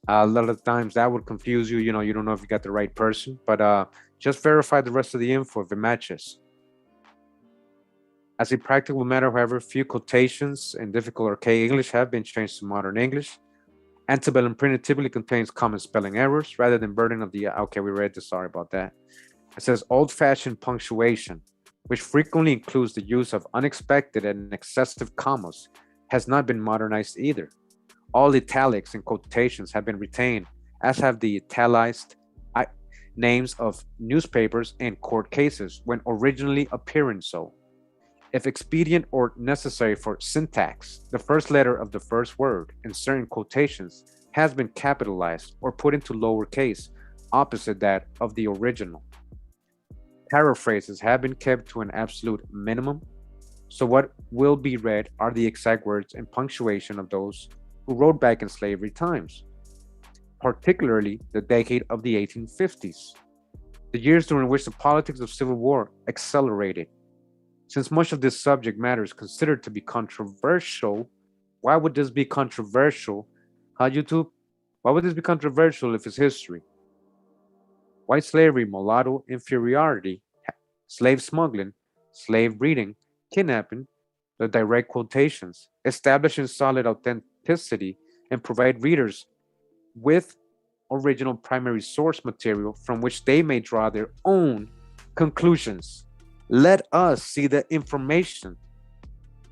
A lot of times that would confuse you. You don't know if you got the right person, but just verify the rest of the info if it matches. As a practical matter, however, few quotations in difficult archaic English have been changed to modern English. Antebellum printed typically contains common spelling errors rather than burden of the. Okay, we read this. Sorry about that. It says old-fashioned punctuation, which frequently includes the use of unexpected and excessive commas, has not been modernized either. All italics and quotations have been retained, as have the italicized names of newspapers and court cases when originally appearing so. If expedient or necessary for syntax, the first letter of the first word in certain quotations has been capitalized or put into lowercase, opposite that of the original. Paraphrases have been kept to an absolute minimum, so what will be read are the exact words and punctuation of those who wrote back in slavery times, particularly the decade of the 1850s, the years during which the politics of civil war accelerated. Since much of this subject matter is considered to be controversial, why would this be controversial? How YouTube? Why would this be controversial if it's history? White slavery, mulatto inferiority, slave smuggling, slave breeding, kidnapping, the direct quotations, establishing solid authenticity, and provide readers with original primary source material from which they may draw their own conclusions. Let us see the information.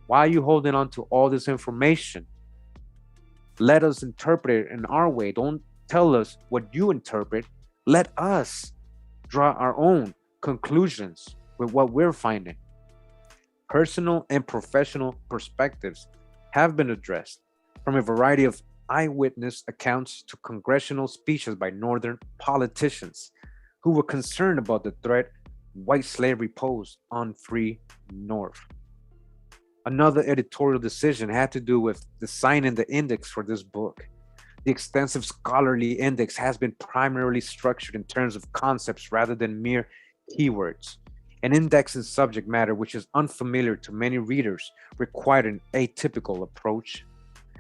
Why are you holding on to all this information? Let us interpret it in our way. Don't tell us what you interpret. Let us draw our own conclusions with what we're finding. Personal and professional perspectives have been addressed, from a variety of eyewitness accounts to congressional speeches by Northern politicians who were concerned about the threat white slavery posed on free North. Another editorial decision had to do with designing the index for this book. The extensive scholarly index has been primarily structured in terms of concepts rather than mere keywords. An index in subject matter which is unfamiliar to many readers required an atypical approach.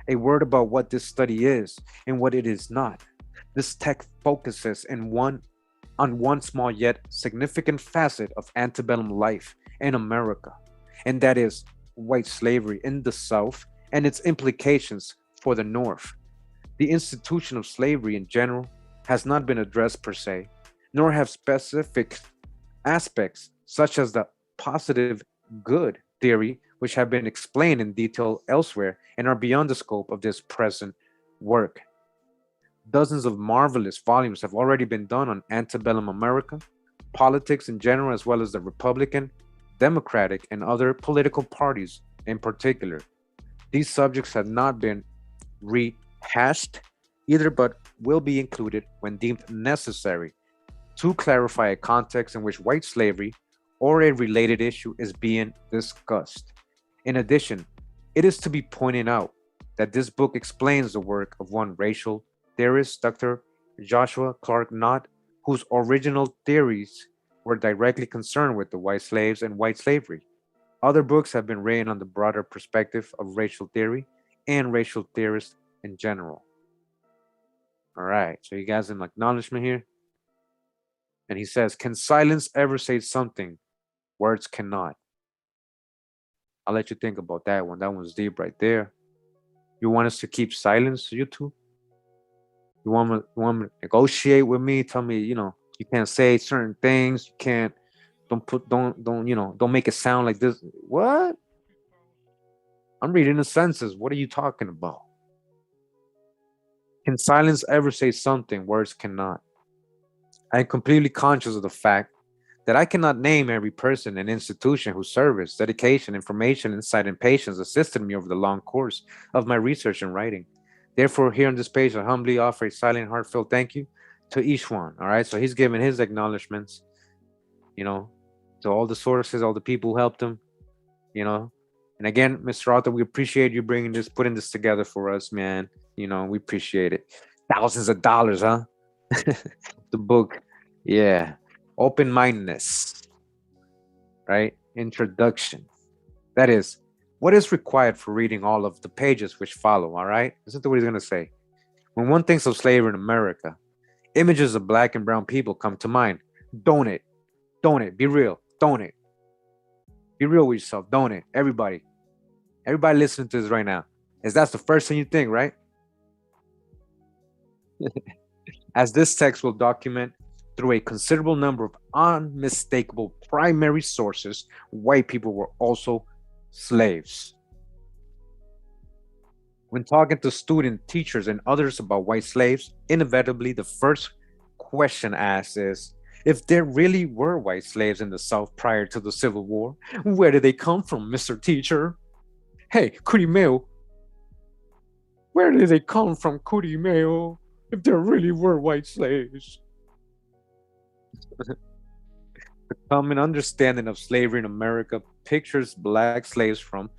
A word about what this study is and what it is not. This text focuses on one small yet significant facet of antebellum life in America, and that is white slavery in the South and its implications for the North. The institution of slavery in general has not been addressed per se, nor have specific aspects such as the positive good theory, which have been explained in detail elsewhere and are beyond the scope of this present work. Dozens of marvelous volumes have already been done on antebellum America, politics in general, as well as the Republican, Democratic, and other political parties in particular. These subjects have not been rehashed either, but will be included when deemed necessary to clarify a context in which white slavery or a related issue is being discussed. In addition, it is to be pointed out that this book explains the work of one racial theorist, Dr. Joshua Clark Knott, whose original theories were directly concerned with the white slaves and white slavery. Other books have been written on the broader perspective of racial theory and racial theorists in general. All right, so you guys an acknowledgement here. And he says, can silence ever say something? Words cannot. I'll let you think about that one. That one's deep right there. You want us to keep silence, you two? You want me to negotiate with me? Tell me, you can't say certain things. You can't. Don't make it sound like this. What? I'm reading the census. What are you talking about? Can silence ever say something? Words cannot. I am completely conscious of the fact that I cannot name every person and institution whose service, dedication, information, insight, and patience assisted me over the long course of my research and writing. Therefore, here on this page, I humbly offer a silent, heartfelt thank you to each one. All right. So he's giving his acknowledgments, you know, to all the sources, all the people who helped him, you know. And again, Mr. Arthur, we appreciate you putting this together for us, man. We appreciate it. Thousands of dollars, huh? The book. Yeah. Open mindedness, right? Introduction. That is, what is required for reading all of the pages which follow, all right? Listen to what he's going to say. When one thinks of slavery in America, images of black and brown people come to mind. Don't it? Don't it? Be real. Don't it? Be real with yourself. Don't it? Everybody. Everybody listening to this right now. Is that's the first thing you think, right? As this text will document through a considerable number of unmistakable primary sources, white people were also slaves. When talking to students, teachers, and others about white slaves, inevitably the first question asked is, if there really were white slaves in the South prior to the Civil War, where did they come from, Mr. Teacher? Hey, Kurimeo, where did they come from, Kurimeo, if there really were white slaves? The common understanding of slavery in America pictures black slaves from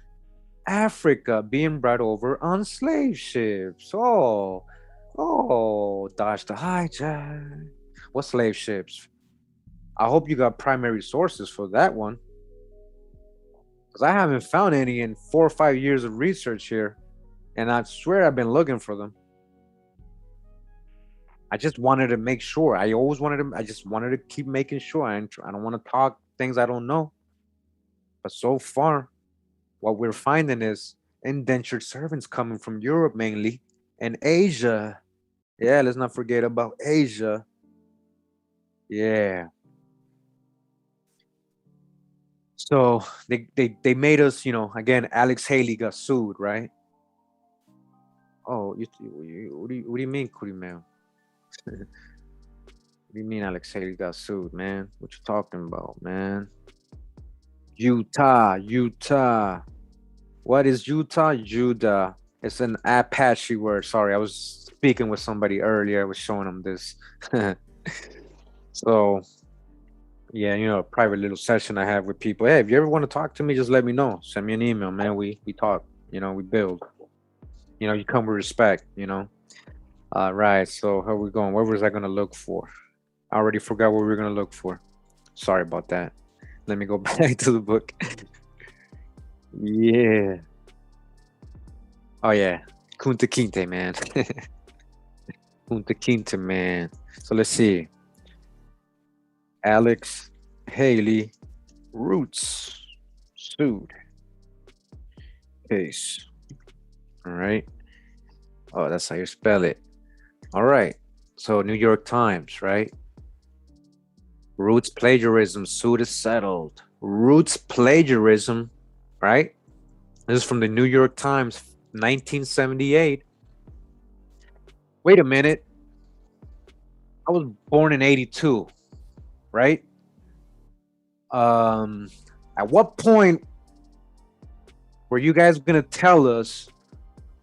Africa being brought over on slave ships. Oh, dodge the hijack. What slave ships? I hope you got primary sources for that one. because I haven't found any in 4 or 5 years of research here, and I swear I've been looking for them. I just wanted to make sure. I always wanted to. I just wanted to keep making sure. I don't want to talk things I don't know. But so far, what we're finding is indentured servants coming from Europe mainly and Asia. Yeah, let's not forget about Asia. Yeah. So they made us, again, Alex Haley got sued, right? Oh, what do you mean, Kurimeo? What do you mean Alex Haley got sued, man? What you talking about, man? Utah, Utah. What is Utah? Judah. It's an Apache word. Sorry, I was speaking with somebody earlier. I was showing them this. So yeah, a private little session I have with people. Hey, if you ever want to talk to me, just let me know. Send me an email, man. We talk. We build. You come with respect. All right. So how we going? What was I gonna look for? I already forgot what we were gonna look for. Sorry about that. Let me go back to the book. Yeah. Oh yeah. Kunta Kinte, man. Kunta Kinte, man. So let's see. Alex Haley Roots sued case. All right. Oh, that's how you spell it. All right. So New York Times, right? Roots plagiarism suit is settled. Roots plagiarism, right? This is from the New York Times, 1978. Wait a minute. I was born in 82, right? Um, at what point were you guys gonna tell us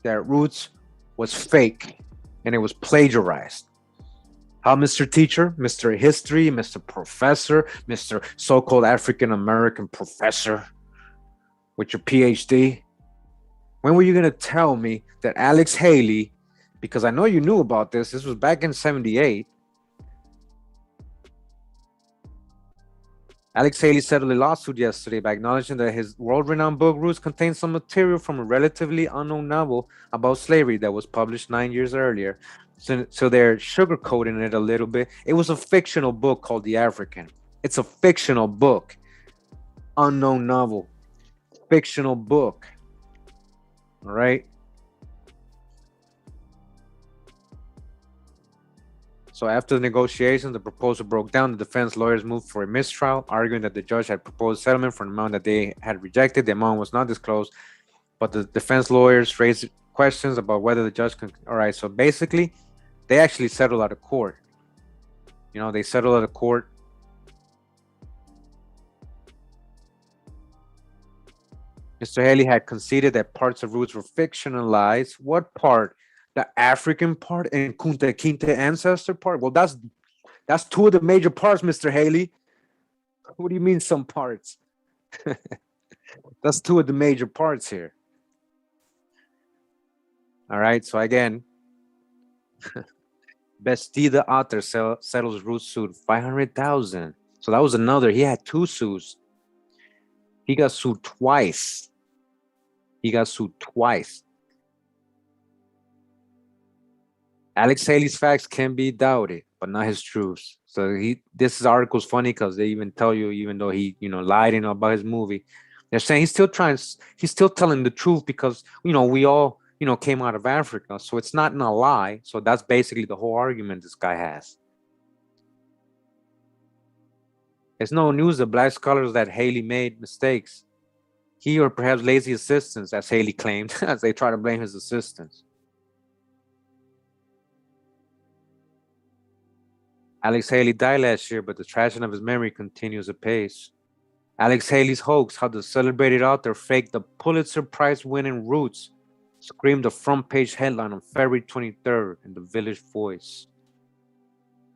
that Roots was fake and it was plagiarized? How, Mr. Teacher, Mr. History, Mr. Professor, Mr. So-called African American professor with your PhD? When were you gonna tell me that Alex Haley, because I know you knew about this, this was back in 78. Alex Haley settled a lawsuit yesterday by acknowledging that his world-renowned book Roots contains some material from a relatively unknown novel about slavery that was published 9 years earlier. So they're sugarcoating it a little bit. It was a fictional book called The African. It's a fictional book. Unknown novel. Fictional book. All right. So after the negotiations, the proposal broke down. The defense lawyers moved for a mistrial, arguing that the judge had proposed settlement for an amount that they had rejected. The amount was not disclosed, but the defense lawyers raised questions about whether the judge can. All right, so basically, they actually settled out of court. They settled out of court. Mr. Haley had conceded that parts of Roots were fictionalized. What part? The African part and Kunta Kinte ancestor part? Well, that's two of the major parts, Mr. Haley. What do you mean some parts? That's two of the major parts here. All right. So again, Bastida author settles Roots suit 500,000. So that was another. He had two suits. He got sued twice. He got sued twice. Alex Haley's facts can be doubted, but not his truths. So this article's funny because they even tell you, even though he, lied about his movie, they're saying he's still telling the truth because we all came out of Africa, so it's not in a lie. So that's basically the whole argument this guy has. It's no news to black scholars that Haley made mistakes. He or perhaps lazy assistants, as Haley claimed, as they try to blame his assistants. Alex Haley died last year, but the tragedy of his memory continues apace. Alex Haley's hoax, how the celebrated author faked the Pulitzer Prize winning Roots, screamed a front page headline on February 23rd in the Village Voice.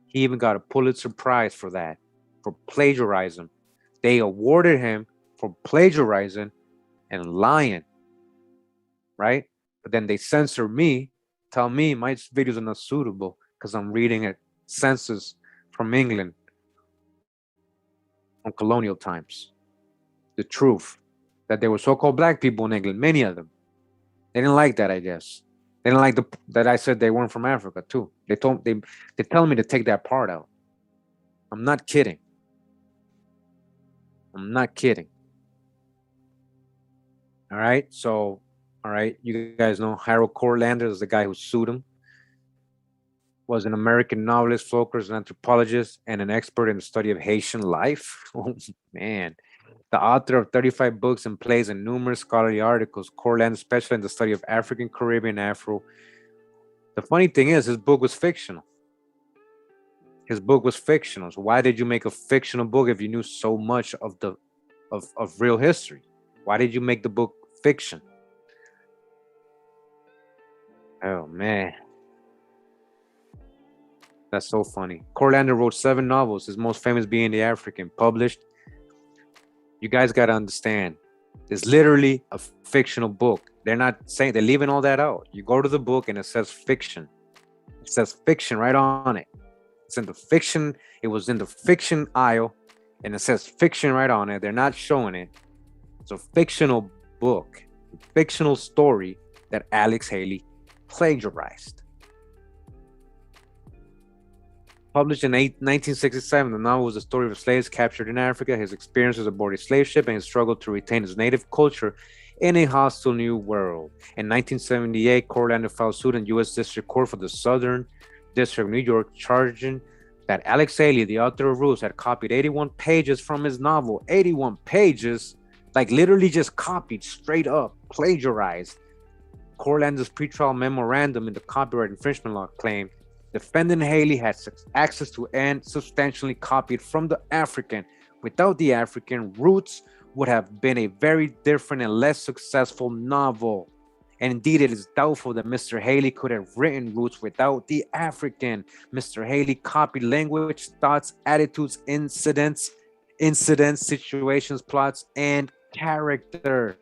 He even got a Pulitzer Prize for that, for plagiarizing. They awarded him for plagiarizing and lying, right? But then they censor me, tell me my videos are not suitable because I'm reading a census from England from colonial times. The truth. that there were so-called black people in England, many of them. They didn't like that, I guess. They didn't like that I said they weren't from Africa too. They tell me to take that part out. I'm not kidding. I'm not kidding. All right. So, all right, you guys know Harold Corlander is the guy who sued him. Was an American novelist, folklorist, and anthropologist, and an expert in the study of Haitian life. Oh man. The author of 35 books and plays and numerous scholarly articles, Corlander specialized in the study of African, Caribbean, Afro. The funny thing is, his book was fictional. His book was fictional. So why did you make a fictional book if you knew so much of the of real history? Why did you make the book fiction? Oh man, that's so funny. Corlander wrote 7 novels, his most famous being The African, published. You guys got to understand, it's literally a fictional book. They're not saying, they're leaving all that out. You go to the book and it says fiction. It says fiction right on it. It's in the fiction. It was in the fiction aisle, and it says fiction right on it. They're not showing it. It's a fictional book, a fictional story that Alex Haley plagiarized. Published in 1967, the novel was the story of slaves captured in Africa, his experiences aboard a slave ship, and his struggle to retain his native culture in a hostile new world. In 1978, Corlander filed suit in U.S. District Court for the Southern District of New York, charging that Alex Haley, the author of Roots, had copied 81 pages from his novel. 81 pages, like literally just copied straight up, plagiarized. Corlander's pretrial memorandum in the copyright infringement law claimed defendant Haley had access to and substantially copied from the African. Without the African, Roots would have been a very different and less successful novel. And indeed, it is doubtful that Mr. Haley could have written Roots without the African. Mr. Haley copied language, thoughts, attitudes, incidents, situations, plots, and character.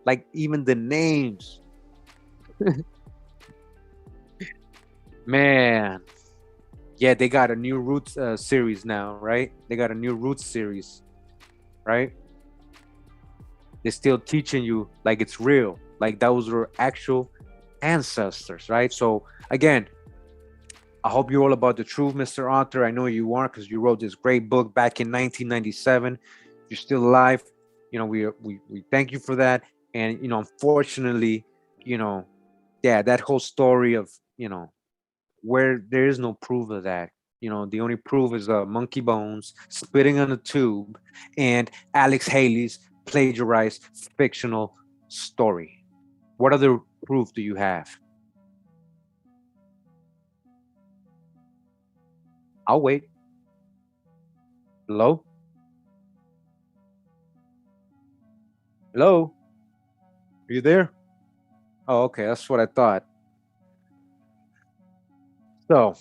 Like even the names. Man. Yeah, they got a new Roots series now, right? They got a new Roots series, right? They're still teaching you like it's real, like those were actual ancestors, right? So again, I hope you're all about the truth, Mr. Author. I know you are, because you wrote this great book back in 1997. You're still alive. You know, we thank you for that. And you know, unfortunately, you know, yeah, that whole story of, you know, where there is no proof of that. You know, the only proof is monkey bones, spitting on a tube, and Alex Haley's plagiarized fictional story. What other proof do you have? I'll wait. Hello? Hello? Are you there? Oh, okay. That's what I thought. So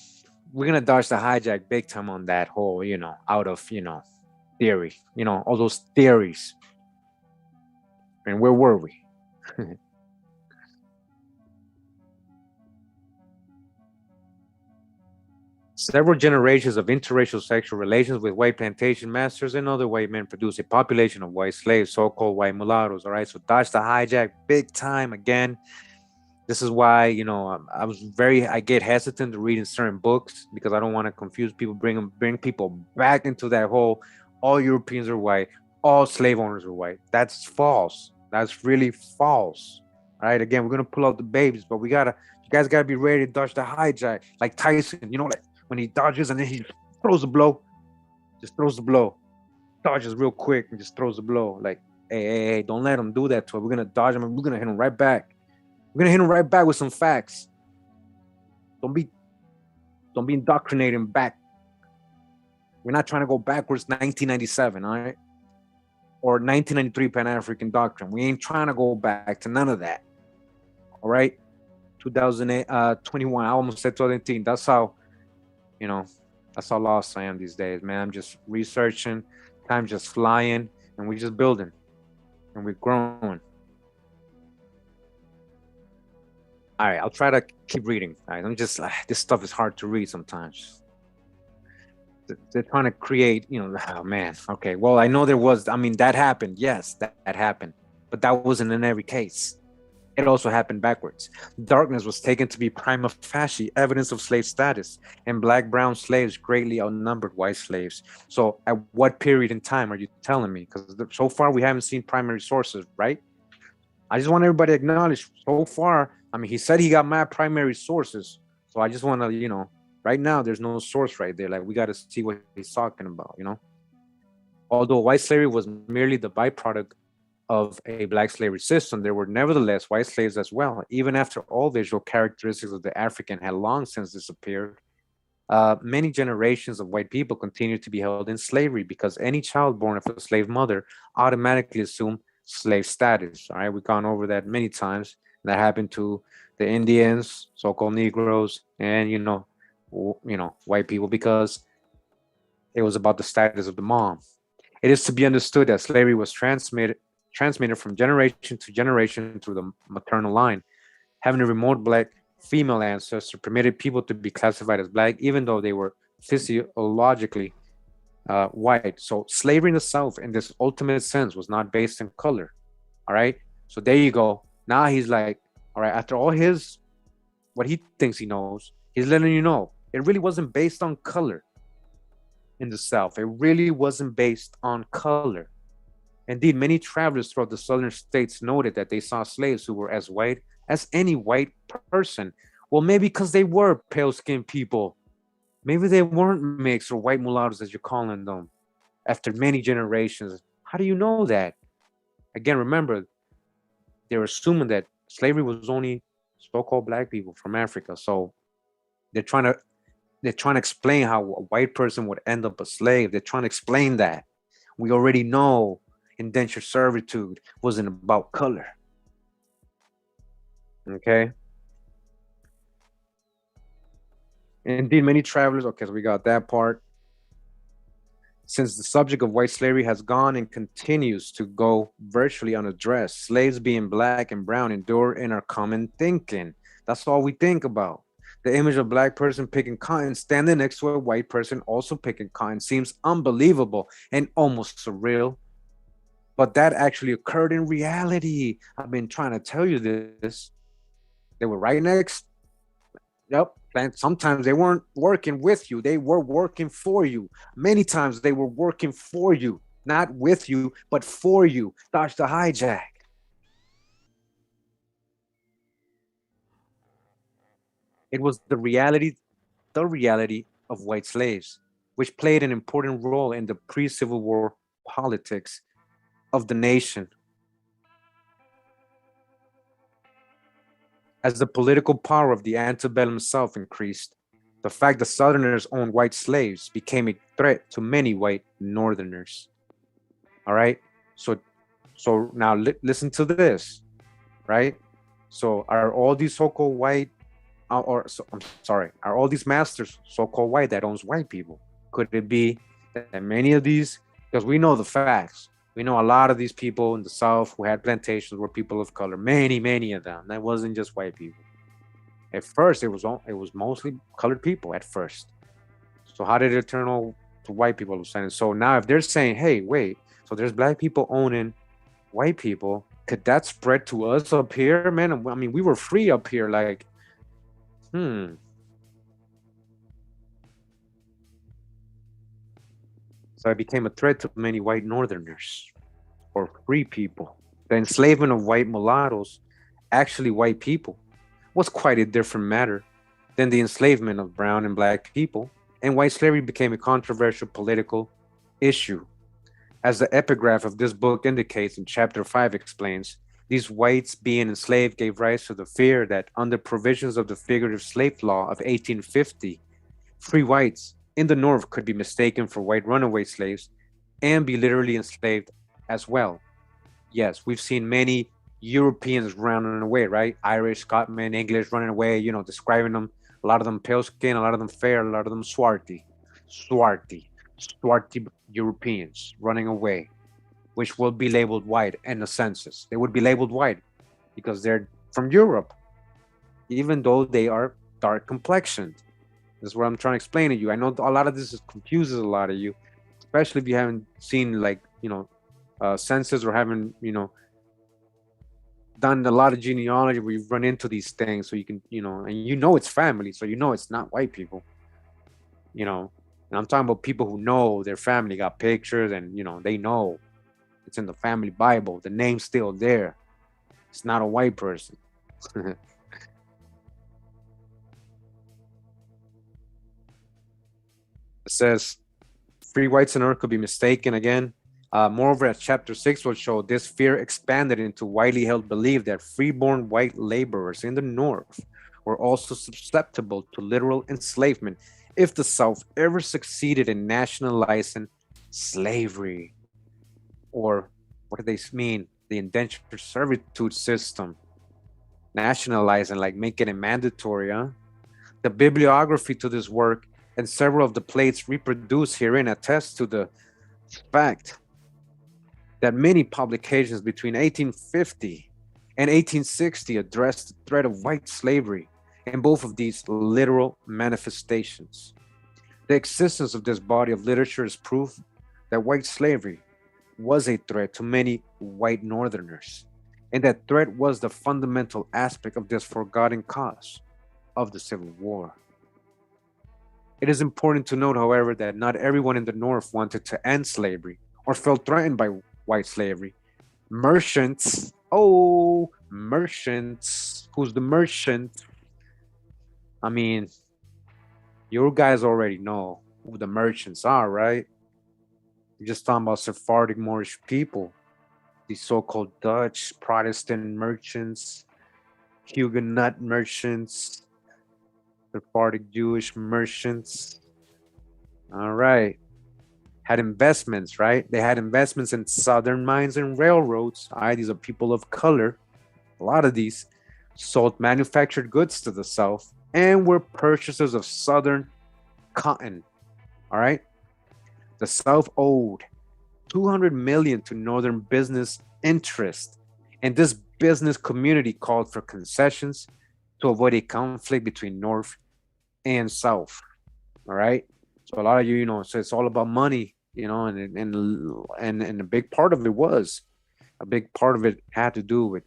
we're gonna dodge the hijack big time on that whole, you know, out of, you know, theory, you know, all those theories. And where were we? Several generations of interracial sexual relations with white plantation masters and other white men produced a population of white slaves, so-called white mulattoes. All right, so dodge the hijack big time again. This is why, you know, I get hesitant to reading certain books because I don't want to confuse people, bring people back into that whole all Europeans are white, all slave owners are white. That's false. That's really false. All right, again, we're gonna pull out the babies, but you guys gotta be ready to dodge the hijack, like Tyson. You know, like when he dodges and then he throws the blow, just throws the blow, dodges real quick and just throws the blow. Like, hey, don't let him do that to us. We're gonna dodge him and we're gonna hit him right back. We're gonna hit him right back with some facts. Don't be don't be indoctrinating back. We're not trying to go backwards 1997, all right? Or 1993 Pan-African Doctrine. We ain't trying to go back to none of that. All right? 2008, 21. I almost said 2018. That's how, you know, that's how lost I am these days, man. I'm just researching, time just flying, and we're just building and we're growing. All right, I'll try to keep reading. All right, I'm just this stuff is hard to read sometimes. They're trying to create, you know. Oh man. Okay. Well, I know there was. I mean, that happened. Yes, that happened. But that wasn't in every case. It also happened backwards. Darkness was taken to be prima facie evidence of slave status, and black brown slaves greatly outnumbered white slaves. So, at what period in time are you telling me? Because so far we haven't seen primary sources, right? I just want everybody to acknowledge so far. I mean, he said he got mad primary sources. So I just want to, right now there's no source right there. Like, we got to see what he's talking about. Although white slavery was merely the byproduct of a black slavery system, there were nevertheless white slaves as well. Even after all visual characteristics of the African had long since disappeared, many generations of white people continued to be held in slavery because any child born of a slave mother automatically assumed slave status. All right, we've gone over that many times. That happened to the Indians, so-called Negroes, and white people, because it was about the status of the mom. It is to be understood that slavery was transmitted from generation to generation through the maternal line. Having a remote black female ancestor permitted people to be classified as black, even though they were physiologically white. So slavery in the South, in this ultimate sense, was not based in color. All right. So there you go. Now he's like, all right, after all what he thinks he knows, he's letting you know it really wasn't based on color in the South. It really wasn't based on color. Indeed, many travelers throughout the southern states noted that they saw slaves who were as white as any white person. Well, maybe because they were pale-skinned people. Maybe they weren't mixed or white mulattoes, as you're calling them, after many generations. How do you know that? Again, remember, they're assuming that slavery was only so-called black people from Africa. So they're trying to explain how a white person would end up a slave. They're trying to explain that. We already know indentured servitude wasn't about color. Okay. Indeed, many travelers, okay, so we got that part. Since the subject of white slavery has gone and continues to go virtually unaddressed, slaves being black and brown endure in our common thinking. That's all we think about. The image of a black person picking cotton standing next to a white person also picking cotton seems unbelievable and almost surreal. But that actually occurred in reality. I've been trying to tell you this. They were right next. Yep. And sometimes they weren't working with you. They were working for you. Many times they were working for you, not with you, but for you. Dodge the hijack. It was the reality of white slaves, which played an important role in the pre-Civil War politics of the nation. As the political power of the antebellum South increased, the fact that Southerners owned white slaves became a threat to many white Northerners. All right. So now listen to this, right? So are all these so-called white, I'm sorry, are all these masters so-called white that owns white people? Could it be that many of these, because we know the facts, we know a lot of these people in the South who had plantations were people of color, many of them. That wasn't just white people. At first, it was mostly colored people at first. So how did it turn all to white people? So now if they're saying, hey, wait, so there's black people owning white people, could that spread to us up here, man? I mean, we were free up here, like, So it became a threat to many white Northerners or free people. The enslavement of white mulattoes, actually white people, was quite a different matter than the enslavement of brown and black people, and white slavery became a controversial political issue. As the epigraph of this book indicates, and chapter 5 explains, these whites being enslaved gave rise to the fear that under provisions of the figurative slave law of 1850, free whites in the North could be mistaken for white runaway slaves and be literally enslaved as well. Yes, we've seen many Europeans running away, right? Irish, Scotsman, English running away, describing them. A lot of them pale skin, a lot of them fair, a lot of them swarthy Europeans running away, which will be labeled white in the census. They would be labeled white because they're from Europe, even though they are dark complexioned. This is what I'm trying to explain to you. I know a lot of this confuses a lot of you, especially if you haven't seen census or haven't done a lot of genealogy where you've run into these things, so you can, and you know it's family, so you know it's not white people, you know. And I'm talking about people who know their family got pictures, and they know it's in the family Bible. The name's still there. It's not a white person. It says free whites on earth could be mistaken again. Moreover, as chapter 6 will show, this fear expanded into widely held belief that freeborn white laborers in the North were also susceptible to literal enslavement if the South ever succeeded in nationalizing slavery, or what do they mean? The indentured servitude system. Nationalizing, like making it mandatory, huh? The bibliography to this work and several of the plates reproduced herein attest to the fact that many publications between 1850 and 1860 addressed the threat of white slavery in both of these literal manifestations. The existence of this body of literature is proof that white slavery was a threat to many white Northerners, and that threat was the fundamental aspect of this forgotten cause of the Civil War. It is important to note, however, that not everyone in the North wanted to end slavery or felt threatened by white slavery. Merchants, oh, merchants, who's the merchant? I mean, you guys already know who the merchants are, right? You're just talking about Sephardic Moorish people, these so-called Dutch Protestant merchants, Huguenot merchants, Sephardic Jewish merchants. All right. Had investments, right? They had investments in southern mines and railroads. All right. These are people of color. A lot of these sold manufactured goods to the South and were purchasers of southern cotton. All right. The South owed 200 million to northern business interest, and this business community called for concessions to avoid a conflict between North and South. All right. So a lot of you, so it's all about money, and a big part of it was a big part of it had to do with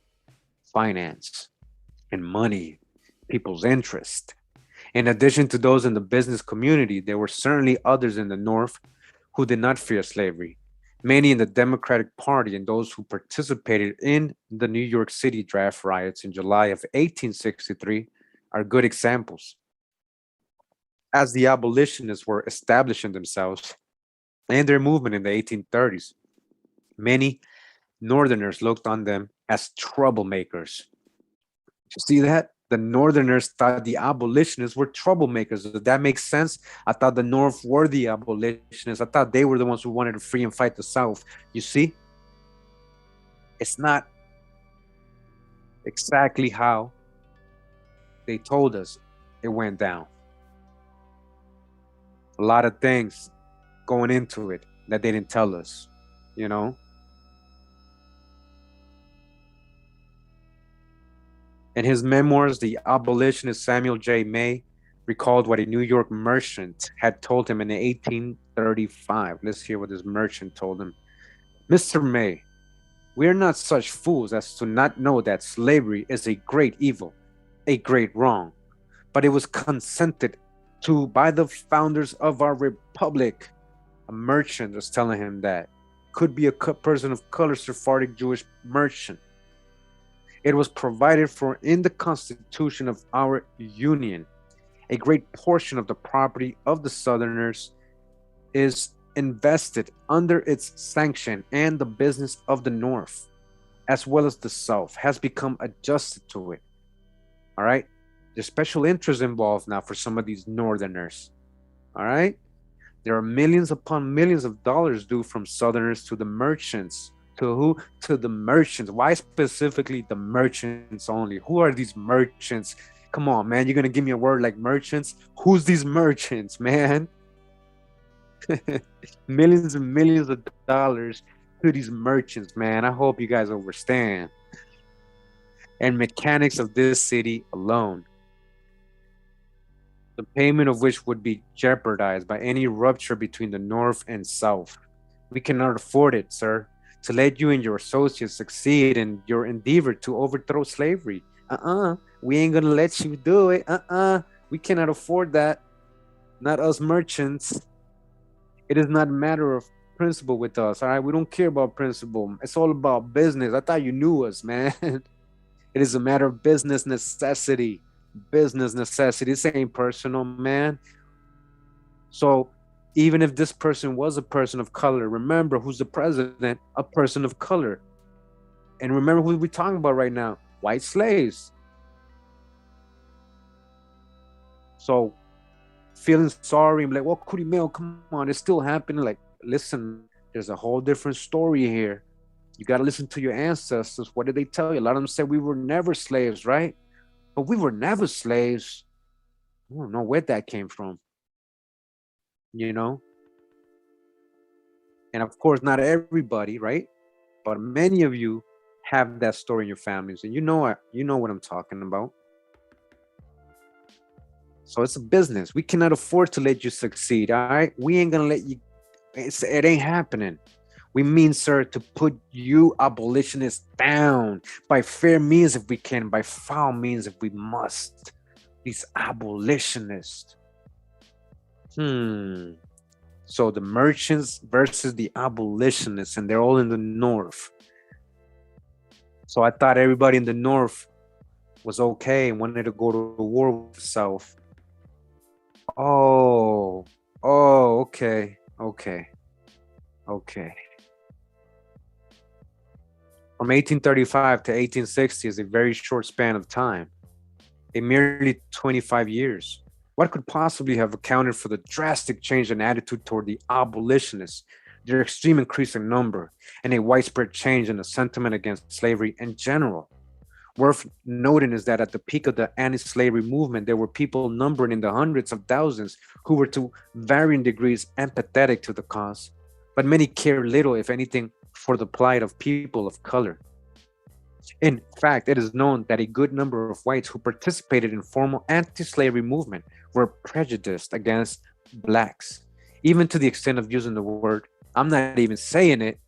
finance and money, people's interest. In addition to those in the business community, there were certainly others in the North who did not fear slavery. Many in the Democratic Party and those who participated in the New York City draft riots in July of 1863 are good examples. As the abolitionists were establishing themselves and their movement in the 1830s, many Northerners looked on them as troublemakers. You see that? The Northerners thought the abolitionists were troublemakers. Does that make sense? I thought the North were the abolitionists. I thought they were the ones who wanted to free and fight the South. You see? It's not exactly how they told us it went down. A lot of things going into it that they didn't tell us, you know? In his memoirs, the abolitionist Samuel J. May recalled what a New York merchant had told him in 1835. Let's hear what this merchant told him. Mr. May, we are not such fools as to not know that slavery is a great evil, a great wrong, but it was consented to by the founders of our republic. A merchant was telling him that. Could be a person of color, Sephardic Jewish merchant. It was provided for in the Constitution of our Union. A great portion of the property of the Southerners is invested under its sanction, and the business of the North, as well as the South, has become adjusted to it. All right? There's special interest involved now for some of these Northerners. All right? There are millions upon millions of dollars due from Southerners to the merchants. To who? To the merchants. Why specifically the merchants only? Who are these merchants? Come on, man. You're going to give me a word like merchants? Who's these merchants, man? Millions and millions of dollars to these merchants, man. I hope you guys understand. And mechanics of this city alone, the payment of which would be jeopardized by any rupture between the North and South. We cannot afford it, sir. to let you and your associates succeed in your endeavor to overthrow slavery. We ain't gonna let you do it. We cannot afford that. Not us merchants. It is not a matter of principle with us. All right, we don't care about principle. It's all about business. I thought you knew us, man. It is a matter of business necessity. Business necessity. This ain't personal, man. So even if this person was a person of color, remember who's the president? A person of color. And remember who we're talking about right now? White slaves. So feeling sorry and like, well, Kurimeo, come on, it's still happening. Like, listen, there's a whole different story here. You got to listen to your ancestors. What did they tell you? A lot of them said we were never slaves, right? But we were never slaves. I don't know where that came from, you know? And of course, not everybody, right? But many of you have that story in your families, and you know what I'm talking about. So it's a business. We cannot afford to let you succeed. All right, we ain't gonna let you. It ain't happening. We mean, sir, to put you abolitionists down by fair means if we can, by foul means if we must. These abolitionists. So the merchants versus the abolitionists, and they're all in the North. So I thought everybody in the North was okay and wanted to go to war with the South. Oh, okay. From 1835 to 1860 is a very short span of time, a merely 25 years. What could possibly have accounted for the drastic change in attitude toward the abolitionists, their extreme increase in number, and a widespread change in the sentiment against slavery in general? Worth noting is that at the peak of the anti-slavery movement, there were people numbering in the hundreds of thousands who were to varying degrees empathetic to the cause, but many cared little, if anything, for the plight of people of color. In fact, it is known that a good number of whites who participated in formal anti-slavery movement were prejudiced against blacks, even to the extent of using the word, I'm not even saying it.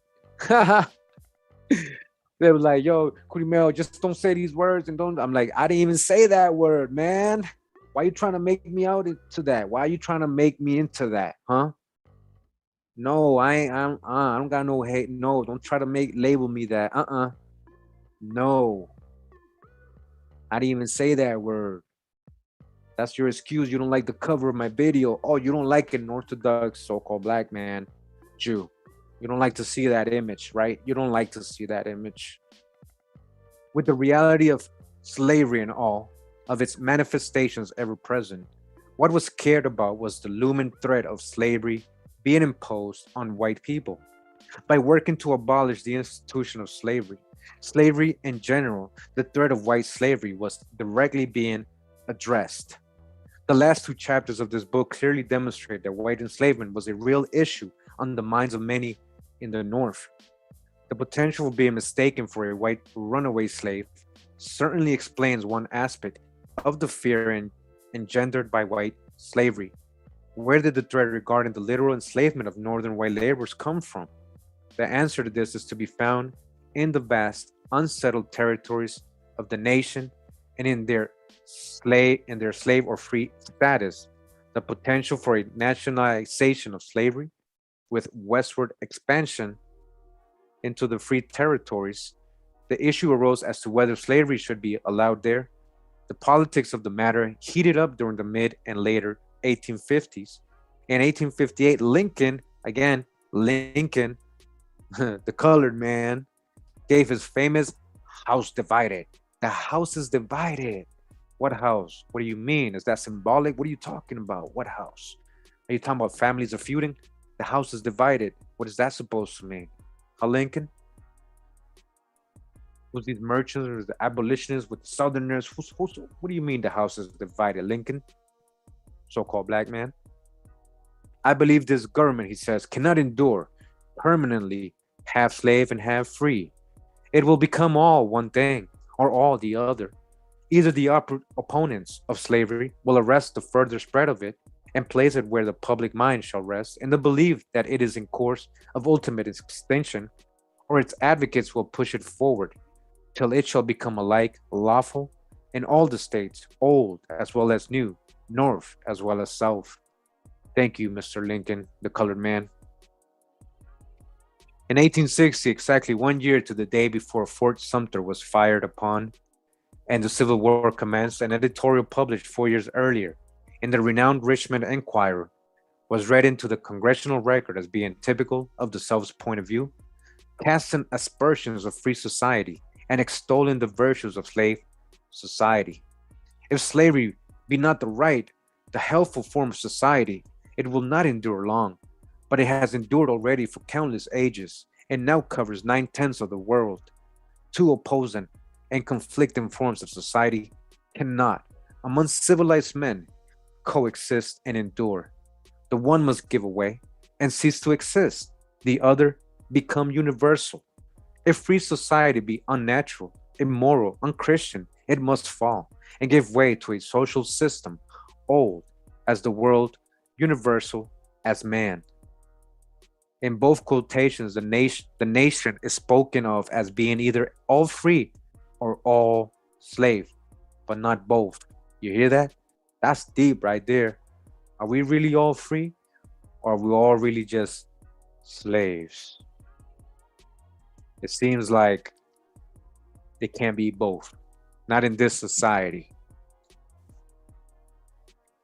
They were like, yo, Kurimeo, just don't say these words and don't. I'm like, I didn't even say that word, man. Why are you trying to make me out into that? Why are you trying to make me into that, huh? No, I don't got no hate. No, don't try to label me that. No, I didn't even say that word. That's your excuse. You don't like the cover of my video. Oh, you don't like an Orthodox so-called black man, Jew. You don't like to see that image, right? You don't like to see that image. With the reality of slavery and all of its manifestations ever present, what was cared about was the looming threat of slavery being imposed on white people. By working to abolish the institution of slavery in general, the threat of white slavery was directly being addressed. The last two chapters of this book clearly demonstrate that white enslavement was a real issue on the minds of many in the North. The potential of being mistaken for a white runaway slave certainly explains one aspect of the fear engendered by white slavery. Where did the threat regarding the literal enslavement of northern white laborers come from? The answer to this is to be found in the vast, unsettled territories of the nation and in their slave or free status. The potential for a nationalization of slavery with westward expansion into the free territories. The issue arose as to whether slavery should be allowed there. The politics of the matter heated up during the mid and later 1850s. In 1858, Lincoln, the colored man, gave his famous house divided. The house is divided. What house? What do you mean? Is that symbolic? What are you talking about? What house? Are you talking about families are feuding? The house is divided. What is that supposed to mean? Huh, Lincoln? Who's these merchants or the abolitionists with the southerners? What do you mean the house is divided, Lincoln? So-called black man. I believe this government, he says, cannot endure permanently half slave and half free. It will become all one thing or all the other. Either the opponents of slavery will arrest the further spread of it and place it where the public mind shall rest in the belief that it is in course of ultimate extinction, or its advocates will push it forward till it shall become alike lawful in all the states, old as well as new, north as well as south. Thank you, Mr. Lincoln, the colored man. In 1860, exactly 1 year to the day before Fort Sumter was fired upon and the Civil War commenced, an editorial published 4 years earlier in the renowned Richmond Enquirer was read into the congressional record as being typical of the South's point of view, casting aspersions of free society and extolling the virtues of slave society. If slavery be not the right, the healthful form of society, it will not endure long, but it has endured already for countless ages and now covers 9/10 of the world. Two opposing and conflicting forms of society cannot, among civilized men, coexist and endure. The one must give away and cease to exist, the other become universal. If free society be unnatural, immoral, unchristian, it must fall and give way to a social system old as the world, universal as man. In both quotations, the nation is spoken of as being either all free or all slave, but not both. You hear that? That's deep right there. Are we really all free, or are we all really just slaves? It seems like it can't be both, not in this society.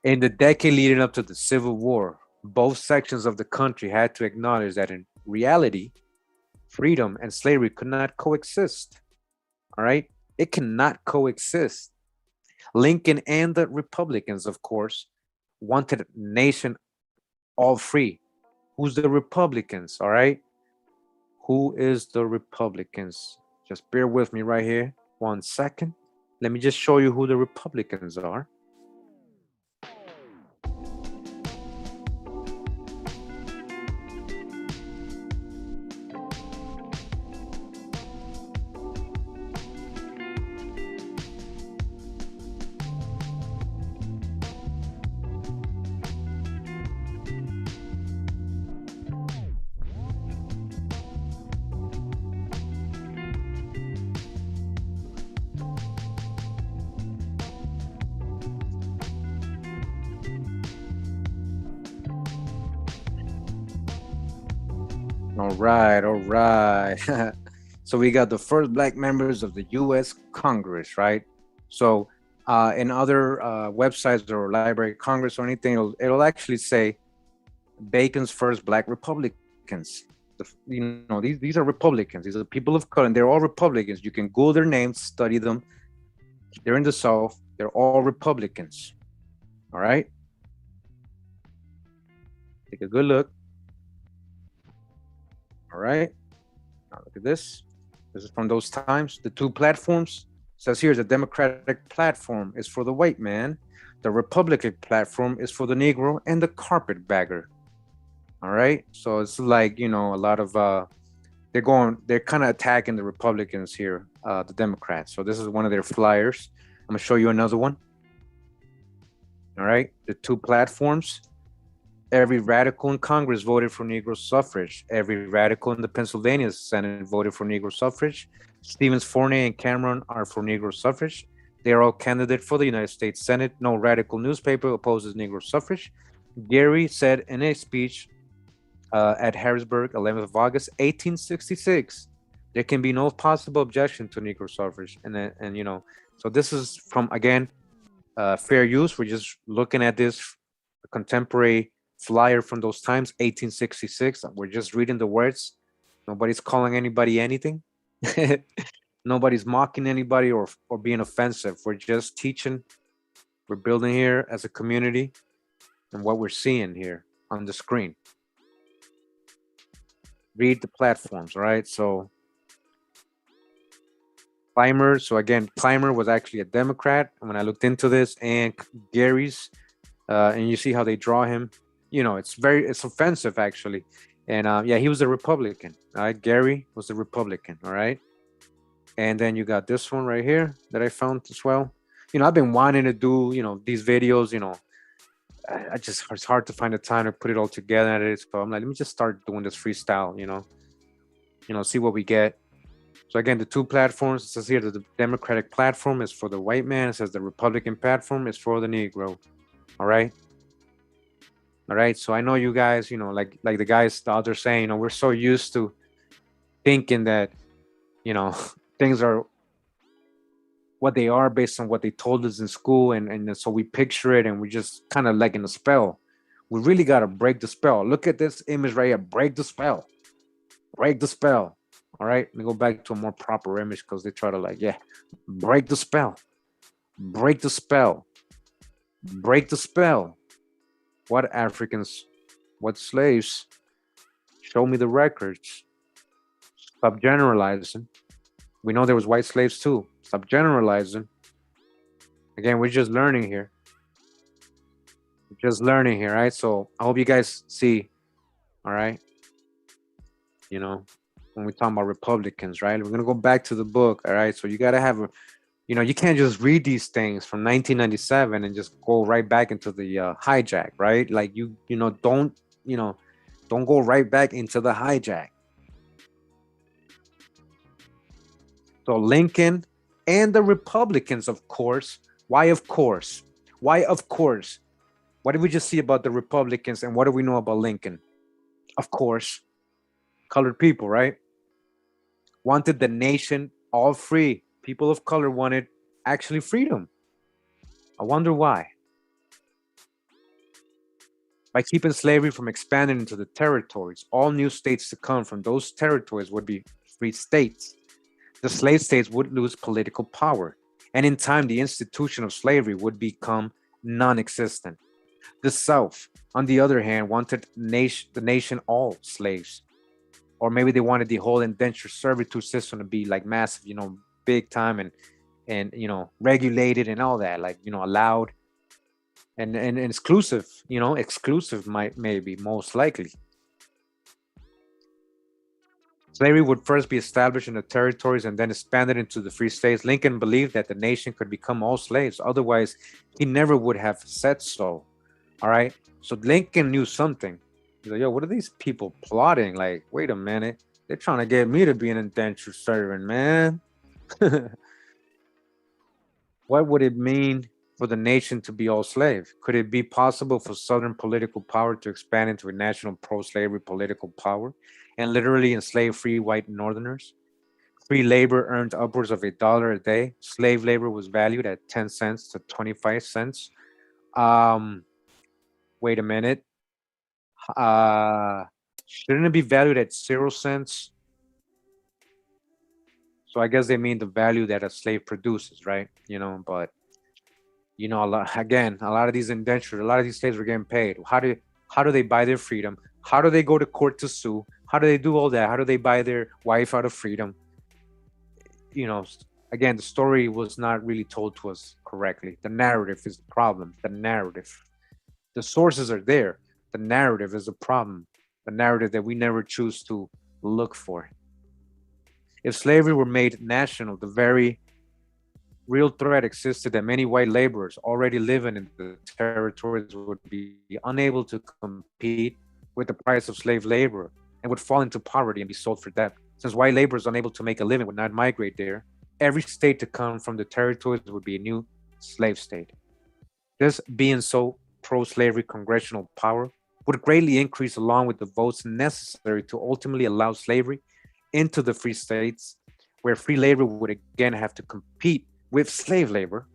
In the decade leading up to the Civil War, both sections of the country had to acknowledge that in reality, freedom and slavery could not coexist. All right? It cannot coexist. Lincoln and the Republicans, of course, wanted a nation all free. Who's the Republicans? All right? Who is the Republicans? Just bear with me right here. 1 second. Let me just show you who the Republicans are. All right, all right. So we got the first black members of the U.S. Congress, right? So in other websites or Library of Congress or anything, it'll actually say Bacon's first black Republicans. These are Republicans. These are people of color, and they're all Republicans. You can Google their names, study them. They're in the South. They're all Republicans. All right. Take a good look. All right. Now look at this. This is from those times. The two platforms. It says here the Democratic platform is for the white man. The Republican platform is for the Negro and the carpetbagger. All right. So it's like, a lot of they're kind of attacking the Republicans here, the Democrats. So this is one of their flyers. I'm gonna show you another one. All right. The two platforms. Every radical in Congress voted for Negro suffrage. Every radical in the Pennsylvania Senate voted for Negro suffrage. Stevens, Fournier, and Cameron are for Negro suffrage. They are all candidates for the United States Senate. No radical newspaper opposes Negro suffrage. Gary said in a speech at Harrisburg, 11th of August, 1866, there can be no possible objection to Negro suffrage. So this is from, again, fair use. We're just looking at this contemporary flyer from those times, 1866. We're just reading the words. Nobody's calling anybody anything. Nobody's mocking anybody or being offensive. We're just teaching. We're building here as a community and what we're seeing here on the screen. Read the platforms, right? So Clymer. So again, Clymer was actually a Democrat when I looked into this, and Gary's, and you see how they draw him. It's offensive actually. And he was a Republican. All right, Gary was a Republican. All right, and then you got this one right here that I found as well. I've been wanting to do these videos. It's hard to find the time to put it all together. So I'm like, let me just start doing this freestyle. see what we get. So again, the two platforms, it says here that the Democratic platform is for the white man. It says the Republican platform is for the Negro. All right. All right. So I know you guys, like the guys the other saying, we're so used to thinking that, you know, things are what they are based on what they told us in school. And so we picture it and we just kind of like in a spell. We really got to break the spell. Look at this image right here. Break the spell. Break the spell. All right. Let me go back to a more proper image because they try to break the spell. Break the spell. Break the spell. What Africans, what slaves? Show me the records. Stop generalizing. We know there was white slaves too. Stop generalizing. Again, we're just learning here. We're just learning here, right? So I hope you guys see, all right? When we talk about Republicans, right? We're gonna go back to the book, all right? So you gotta have you can't just read these things from 1997 and just go right back into the hijack, right? Like don't go right back into the hijack. So Lincoln and the Republicans, of course. Why, of course? Why, of course? What did we just see about the Republicans and what do we know about Lincoln? Of course, colored people, right? Wanted the nation all free. People of color wanted actually freedom. I wonder why. By keeping slavery from expanding into the territories, all new states to come from those territories would be free states. The slave states would lose political power, and in time, the institution of slavery would become non existent. The South, on the other hand, wanted the nation all slaves. Or maybe they wanted the whole indentured servitude system to be like massive, big time and regulated and all that, like allowed and exclusive, exclusive might maybe most likely. Slavery would first be established in the territories and then expanded into the free states. Lincoln believed that the nation could become all slaves. Otherwise, he never would have said so. All right. So Lincoln knew something. He's like, yo, what are these people plotting? Like, wait a minute. They're trying to get me to be an indentured servant, man. What would it mean for the nation to be all slave? Could it be possible for Southern political power to expand into a national pro slavery political power and literally enslave free white Northerners? Free labor earned upwards of $1 a day. Slave labor was valued at 10 cents to 25 cents. Um, Wait a minute. Uh, shouldn't it be valued at 0 cents? So I guess they mean the value that a slave produces, right? But a lot of these indentures, a lot of these slaves were getting paid. How do they buy their freedom? How do they go to court to sue? How do they do all that? How do they buy their wife out of freedom? You know, Again, the story was not really told to us correctly. The narrative is the problem. The narrative. The sources are there. The narrative is the problem. The narrative that we never choose to look for. If slavery were made national, the very real threat existed that many white laborers already living in the territories would be unable to compete with the price of slave labor and would fall into poverty and be sold for debt. Since white laborers unable to make a living would not migrate there, every state to come from the territories would be a new slave state. This being so pro-slavery congressional power would greatly increase along with the votes necessary to ultimately allow slavery into the free states, where free labor would again have to compete with slave labor,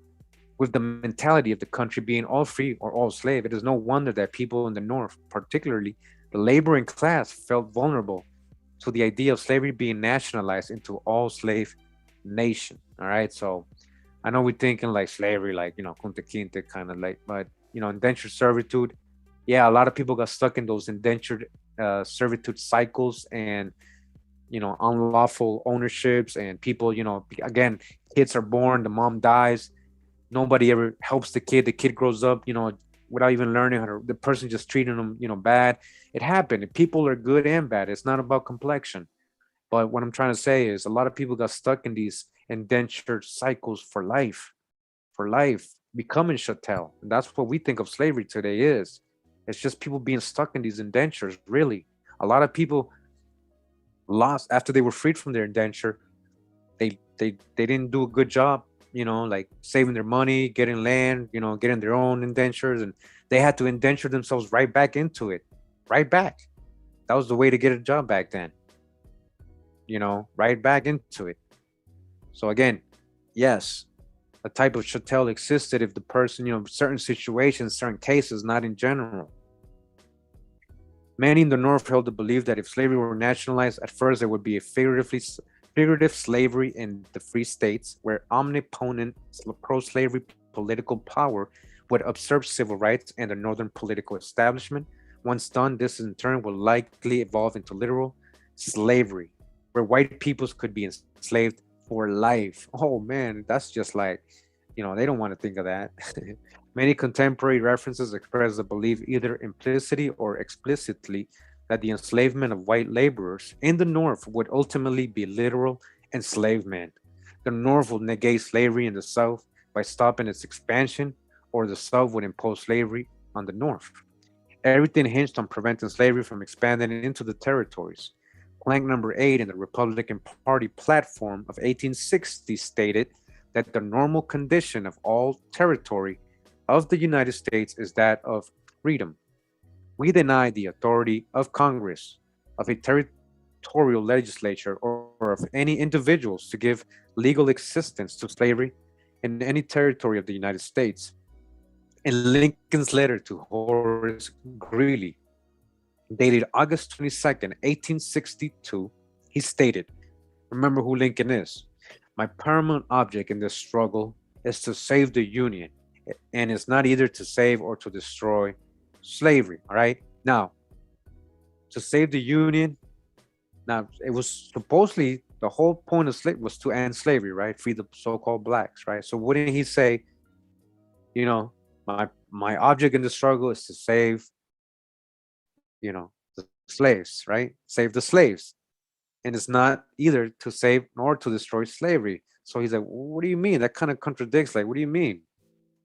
with the mentality of the country being all free or all slave. It is no wonder that people in the North, particularly the laboring class, felt vulnerable to the idea of slavery being nationalized into all slave nation. All right. So I know we're thinking like slavery, like, Kunta Kinte kind of like, but, indentured servitude. Yeah, a lot of people got stuck in those indentured servitude cycles and, unlawful ownerships and people, again, kids are born, the mom dies. Nobody ever helps the kid. The kid grows up, without even learning how to, the person just treating them, bad. It happened. People are good and bad. It's not about complexion. But what I'm trying to say is a lot of people got stuck in these indentured cycles for life, becoming chattel. And that's what we think of slavery today is. It's just people being stuck in these indentures, really. A lot of people lost after they were freed from their indenture. They didn't do a good job, like saving their money, getting land, getting their own indentures, and they had to indenture themselves right back into it, right back. That was the way to get a job back then, right back into it. So again, yes, a type of chattel existed if the person, certain situations, certain cases, not in general. Many in the North held the belief that if slavery were nationalized, at first there would be a figurative slavery in the free states, where omnipotent pro-slavery political power would usurp civil rights and the northern political establishment. Once done, this in turn will likely evolve into literal slavery, where white peoples could be enslaved for life. Oh man, that's just like, they don't want to think of that. Many contemporary references express the belief, either implicitly or explicitly, that the enslavement of white laborers in the North would ultimately be literal enslavement. The North would negate slavery in the South by stopping its expansion, or the South would impose slavery on the North. Everything hinged on preventing slavery from expanding into the territories. Plank number 8 in the Republican Party platform of 1860 stated that the normal condition of all territory of the United States is that of freedom. We deny the authority of Congress, of a territorial legislature, or of any individuals to give legal existence to slavery in any territory of the United States. In Lincoln's letter to Horace Greeley, dated August 22nd, 1862, he stated, remember who Lincoln is. My paramount object in this struggle is to save the Union, and it's not either to save or to destroy slavery. All right. Now, to save the Union, now it was supposedly the whole point of slavery was to end slavery, right? Free the so-called blacks, right? So wouldn't he say, my object in the struggle is to save, the slaves, right? Save the slaves. And it's not either to save nor to destroy slavery. So he's like, what do you mean? That kind of contradicts. Like, what do you mean?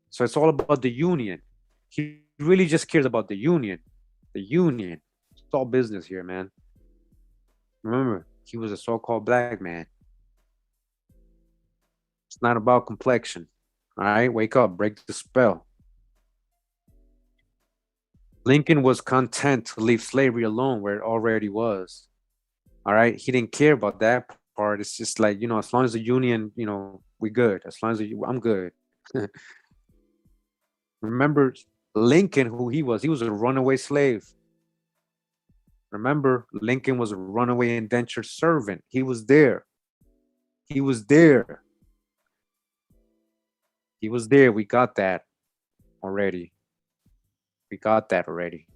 So it's all about the Union. He really just cares about the Union. The Union. It's all business here, man. Remember, he was a so-called black man. It's not about complexion. All right, wake up, break the spell. Lincoln was content to leave slavery alone where it already was. All right, he didn't care about that part. It's just like, as long as the Union, we good. As long as I'm good. Remember Lincoln, who he was a runaway slave. Remember, Lincoln was a runaway indentured servant. He was there. He was there. He was there. We got that already. We got that already.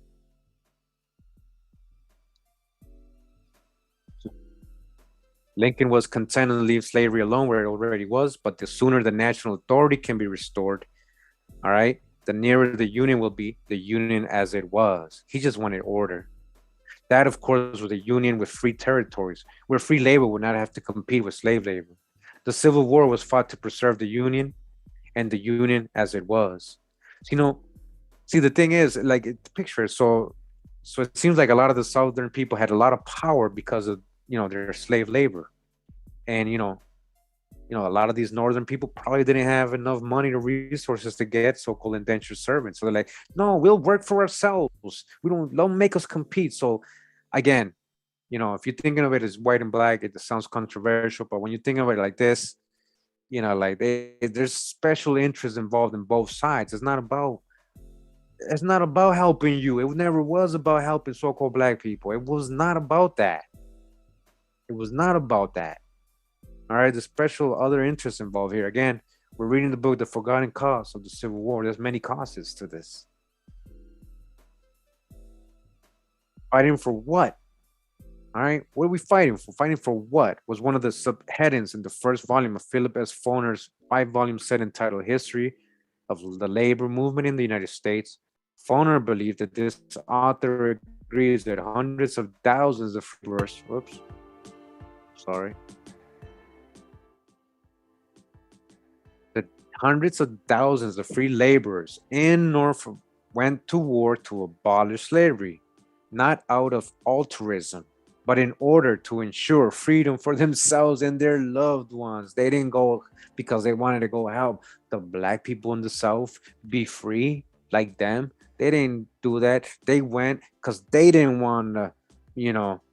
Lincoln was content to leave slavery alone where it already was, but the sooner the national authority can be restored, all right, the nearer the Union will be, the Union as it was. He just wanted order. That, of course, was a Union with free territories, where free labor would not have to compete with slave labor. The Civil War was fought to preserve the Union and the Union as it was. So, see, the thing is, like, picture it. So it seems like a lot of the Southern people had a lot of power because of, their slave labor. And, a lot of these Northern people probably didn't have enough money or resources to get so-called indentured servants. So they're like, no, we'll work for ourselves. Don't make us compete. So again, if you're thinking of it as white and black, it sounds controversial. But when you think of it like this, like there's special interest involved in both sides. It's not about helping you. It never was about helping so-called black people. It was not about that. It was not about that. All right, the special other interests involved here. Again, we're reading the book, The Forgotten Cause of the Civil War. There's many causes to this. Fighting for what? All right, what are we fighting for? Fighting for what was one of the subheadings in the first volume of Philip S. Foner's 5-volume set entitled History of the Labor Movement in the United States. Foner believed that this author agrees that hundreds of thousands of laborers, that hundreds of thousands of free laborers in Norfolk went to war to abolish slavery, not out of altruism, but in order to ensure freedom for themselves and their loved ones. They didn't go because they wanted to go help the black people in the South be free like them. They didn't do that. They went because they didn't want to,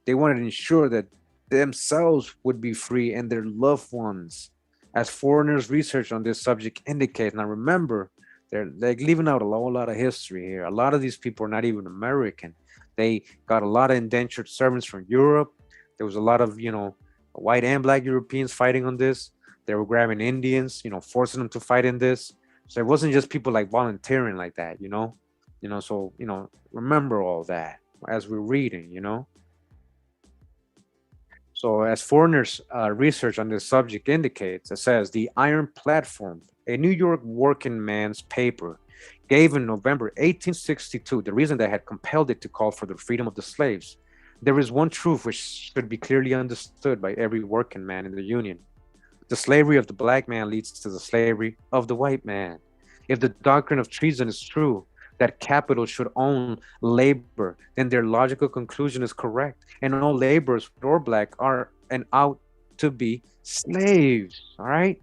they wanted to ensure that themselves would be free and their loved ones. As foreigners' research on this subject indicates, now remember, they're like leaving out a whole lot of history here. A lot of these people are not even American. They got a lot of indentured servants from Europe. There was a lot of, white and black Europeans fighting on this. They were grabbing Indians, forcing them to fight in this. So it wasn't just people like volunteering like that, so, remember all that as we're reading. So, as foreigners' research on this subject indicates, it says the Iron Platform, a New York working man's paper, gave in November 1862 the reason that had compelled it to call for the freedom of the slaves. There is one truth which should be clearly understood by every working man in the Union. The slavery of the black man leads to the slavery of the white man. If the doctrine of treason is true, that capital should own labor, then their logical conclusion is correct. And all laborers, or black, are and out to be slaves. All right.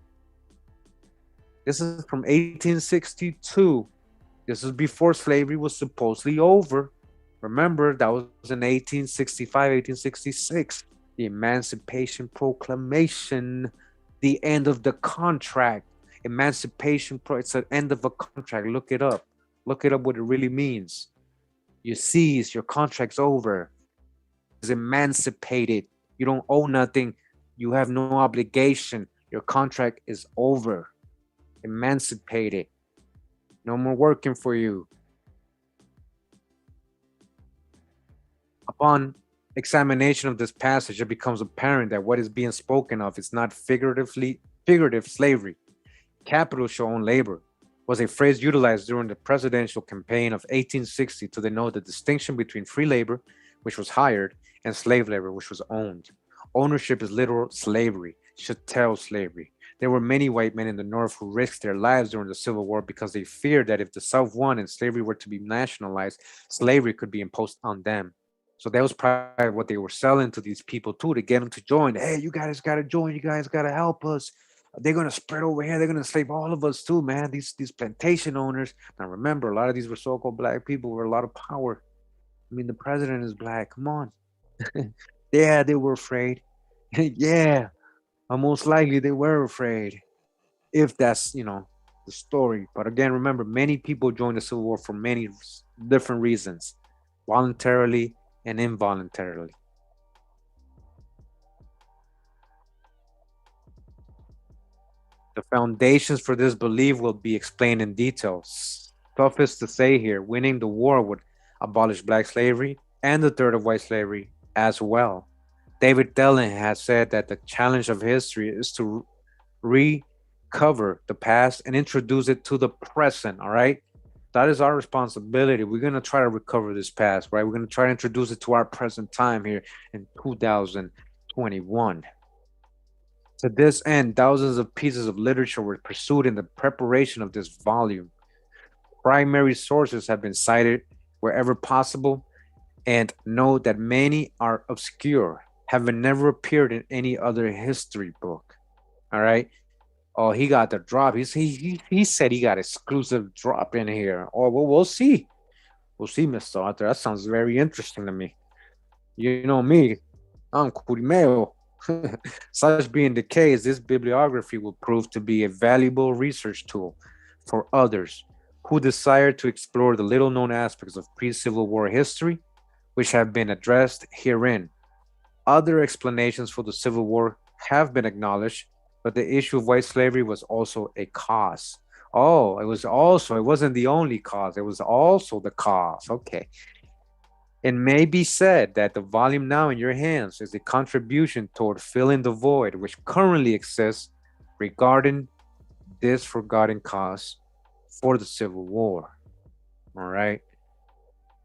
This is from 1862. This is before slavery was supposedly over. Remember, that was in 1865, 1866. The Emancipation Proclamation, the end of the contract. It's the end of a contract. Look it up. Look it up what it really means. You cease, your contract's over. It's emancipated. You don't owe nothing. You have no obligation. Your contract is over. Emancipated. No more working for you. Upon examination of this passage, it becomes apparent that what is being spoken of is not figurative slavery. Capital shall own labor was a phrase utilized during the presidential campaign of 1860 to denote the distinction between free labor, which was hired, and slave labor, which was owned. Ownership is literal slavery, chattel slavery. There were many white men in the North who risked their lives during the Civil War because they feared that if the South won and slavery were to be nationalized, slavery could be imposed on them. So that was probably what they were selling to these people too, to get them to join. Hey, you guys got to join. You guys got to help us. They're gonna spread over here. They're gonna enslave all of us too, man. These plantation owners. Now remember, a lot of these were so-called black people with a lot of power. I mean, the president is black. Come on. Yeah, they were afraid. Yeah, most likely they were afraid. If that's the story. But again, remember, many people joined the Civil War for many different reasons, voluntarily and involuntarily. The foundations for this belief will be explained in detail. Toughest to say here, winning the war would abolish black slavery and the third of white slavery as well. David Dellen has said that the challenge of history is to recover the past and introduce it to the present. All right. That is our responsibility. We're going to try to recover this past, right? We're going to try to introduce it to our present time here in 2021. To this end, thousands of pieces of literature were pursued in the preparation of this volume. Primary sources have been cited wherever possible, and note that many are obscure, having never appeared in any other history book. All right. Oh, he got the drop. He said he got exclusive drop in here. Oh, well, we'll see. We'll see, Mr. Arthur. That sounds very interesting to me. You know me, I'm Kurimeo. Such being the case, this bibliography will prove to be a valuable research tool for others who desire to explore the little known aspects of pre Civil War history, which have been addressed herein. Other explanations for the Civil War have been acknowledged, but the issue of white slavery was also a cause. Oh, it wasn't the only cause, it was also the cause. Okay. It may be said that the volume now in your hands is a contribution toward filling the void which currently exists regarding this forgotten cause for the Civil War. All right.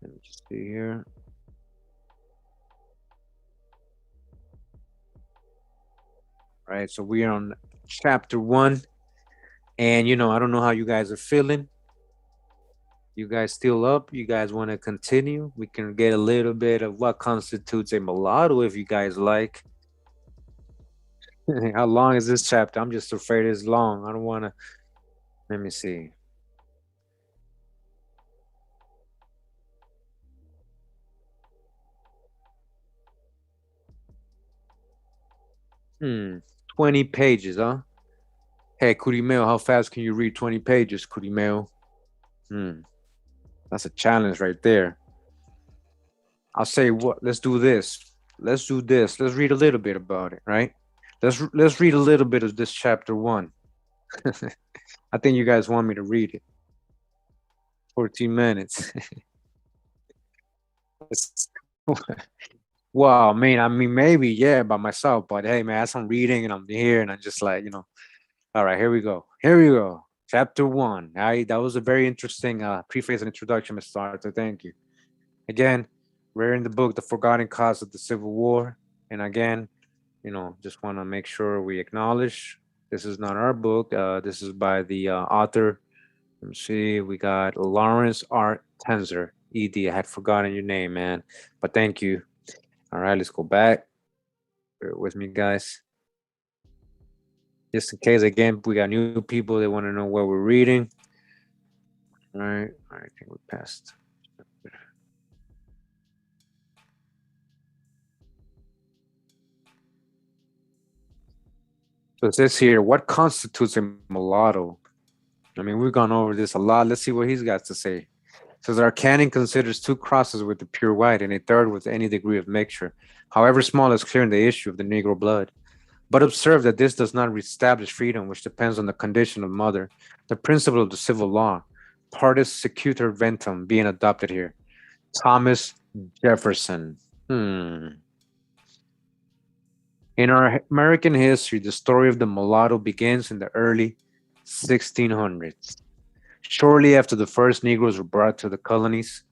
Let me just see here. All right. So we are on chapter 1. And, I don't know how you guys are feeling. You guys still up? You guys want to continue? We can get a little bit of what constitutes a mulatto if you guys like. How long is this chapter? I'm just afraid it's long. I don't want to. Let me see. Hmm. 20 pages, huh? Hey, Kurimeo, how fast can you read 20 pages, Kurimeo? Hmm. That's a challenge right there. I'll say what. Let's do this. Let's do this. Let's read a little bit about it, right? Let's read a little bit of this chapter one. I think you guys want me to read it. 14 minutes. Well, I mean, maybe, yeah, by myself, but hey, man, as I'm reading and I'm here and I'm just like, all right, here we go. Here we go. Chapter one. That was a very interesting preface and introduction, Mr. Arthur. Thank you. Again, we're in the book, The Forgotten Cause of the Civil War. And again, just want to make sure we acknowledge this is not our book. This is by the author. Let me see. We got Lawrence R. Tenzer. ED. I had forgotten your name, man, but thank you. All right, let's go back. Bear with me, guys. Just in case, again, we got new people. They want to know what we're reading. All right. I think we passed. So it says here, what constitutes a mulatto? I mean, we've gone over this a lot. Let's see what he's got to say. It says our canon considers two crosses with the pure white and a third with any degree of mixture, however small is clear in the issue of the Negro blood. But observe that this does not establish freedom, which depends on the condition of mother, the principle of the civil law, partis secutor ventum being adopted here. Thomas Jefferson. In our American history, the story of the mulatto begins in the early 1600s. Shortly after the first Negroes were brought to the colonies,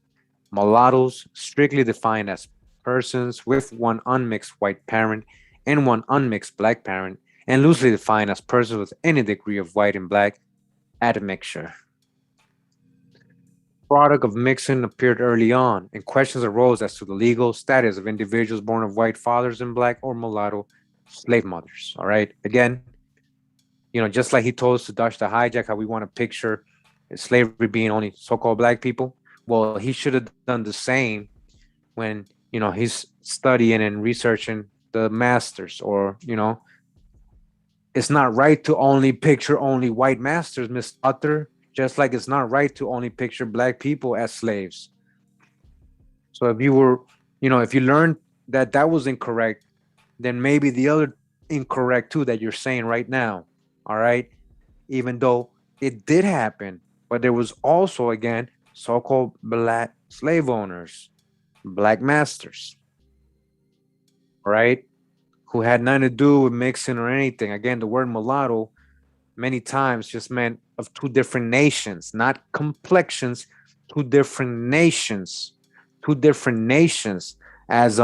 mulattoes, strictly defined as persons with one unmixed white parent and one unmixed black parent, and loosely defined as persons with any degree of white and black admixture. Product of mixing appeared early on, and questions arose as to the legal status of individuals born of white fathers and black or mulatto slave mothers. All right. Again, just like he told us to dodge the hijack, how we want to picture slavery being only so-called black people. Well, he should have done the same when he's studying and researching the masters, or it's not right to only picture only white masters, Mr. Author, just like it's not right to only picture black people as slaves. So if you learned that that was incorrect, then maybe the other incorrect too that you're saying right now. All right. Even though it did happen, but there was also, again, so-called black slave owners, black masters, right? Who had nothing to do with mixing or anything. Again, the word mulatto many times just meant of two different nations, not complexions, two different nations, as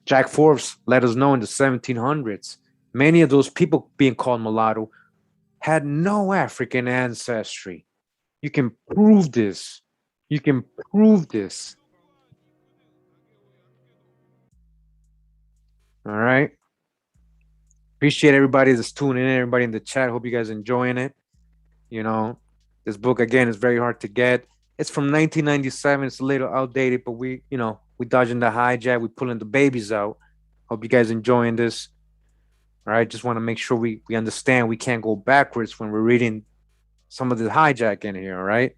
Jack Forbes let us know in the 1700s. Many of those people being called mulatto had no African ancestry. You can prove this. You can prove this. All right. Appreciate everybody that's tuning in, everybody in the chat. Hope you guys enjoying it. You know, this book again is very hard to get. It's from 1997. It's a little outdated, but we dodging the hijack. We pulling the babies out. Hope you guys enjoying this. All right. Just want to make sure we understand we can't go backwards when we're reading some of the hijack in here. All right.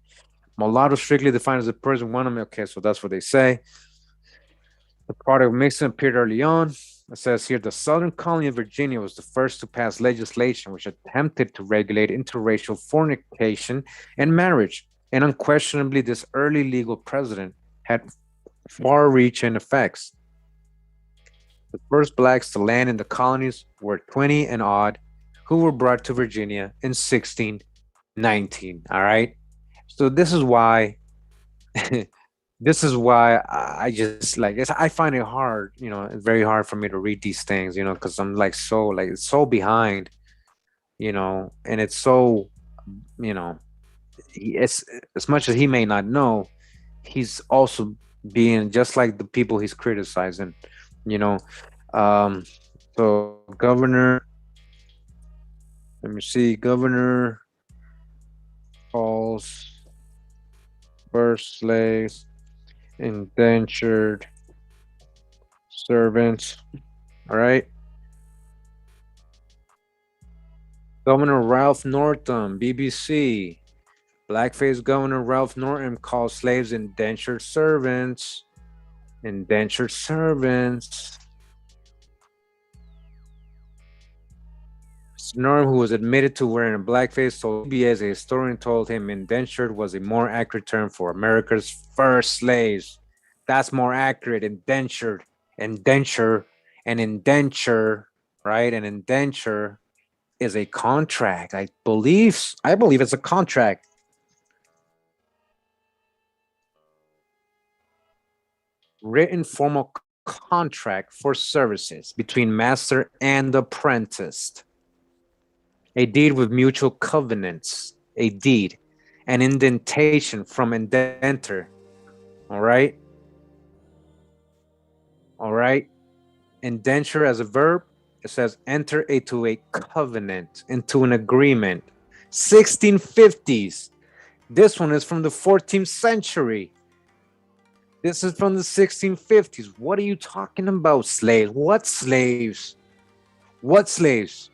Mulatto strictly defined as a person, one of them. Okay, so that's what they say. The product of mixing appeared early on. It says here the Southern colony of Virginia was the first to pass legislation which attempted to regulate interracial fornication and marriage. And unquestionably, this early legal precedent had far reaching effects. The first blacks to land in the colonies were 20 and odd, who were brought to Virginia in 1619. All right. So this is why I just like this. I find it hard, it's very hard for me to read these things, because I'm it's so behind, and it's so, you know, as much as he may not know, he's also being just like the people he's criticizing, you know. Um, so governor, let me see, governor calls first slaves indentured servants. All right. Governor Ralph Northam, BBC. Blackface Governor Ralph Northam calls slaves indentured servants. Indentured servants. Northam, who was admitted to wearing a blackface, told PBS a historian told him indentured was a more accurate term for America's first slaves. That's more accurate. Indentured, indenture, an indenture, right? An indenture is a contract. I believe it's a contract. Written formal contract for services between master and apprentice. A deed with mutual covenants. A deed. An indentation from indenter. All right. All right. Indenture as a verb. It says enter into a covenant, into an agreement. 1650s. This one is from the 14th century. This is from the 1650s. What are you talking about, slaves? What slaves? What slaves?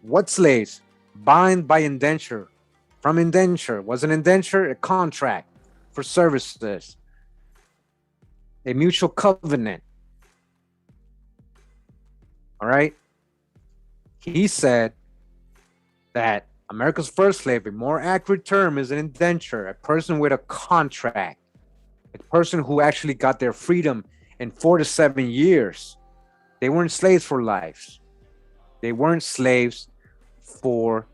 What slaves? Bind by indenture. From indenture. Was an indenture a contract for services? A mutual covenant. All right. He said that America's first slave, a more accurate term, is an indenture, a person with a contract, a person who actually got their freedom in 4 to 7 years. They weren't slaves for life. They weren't slaves for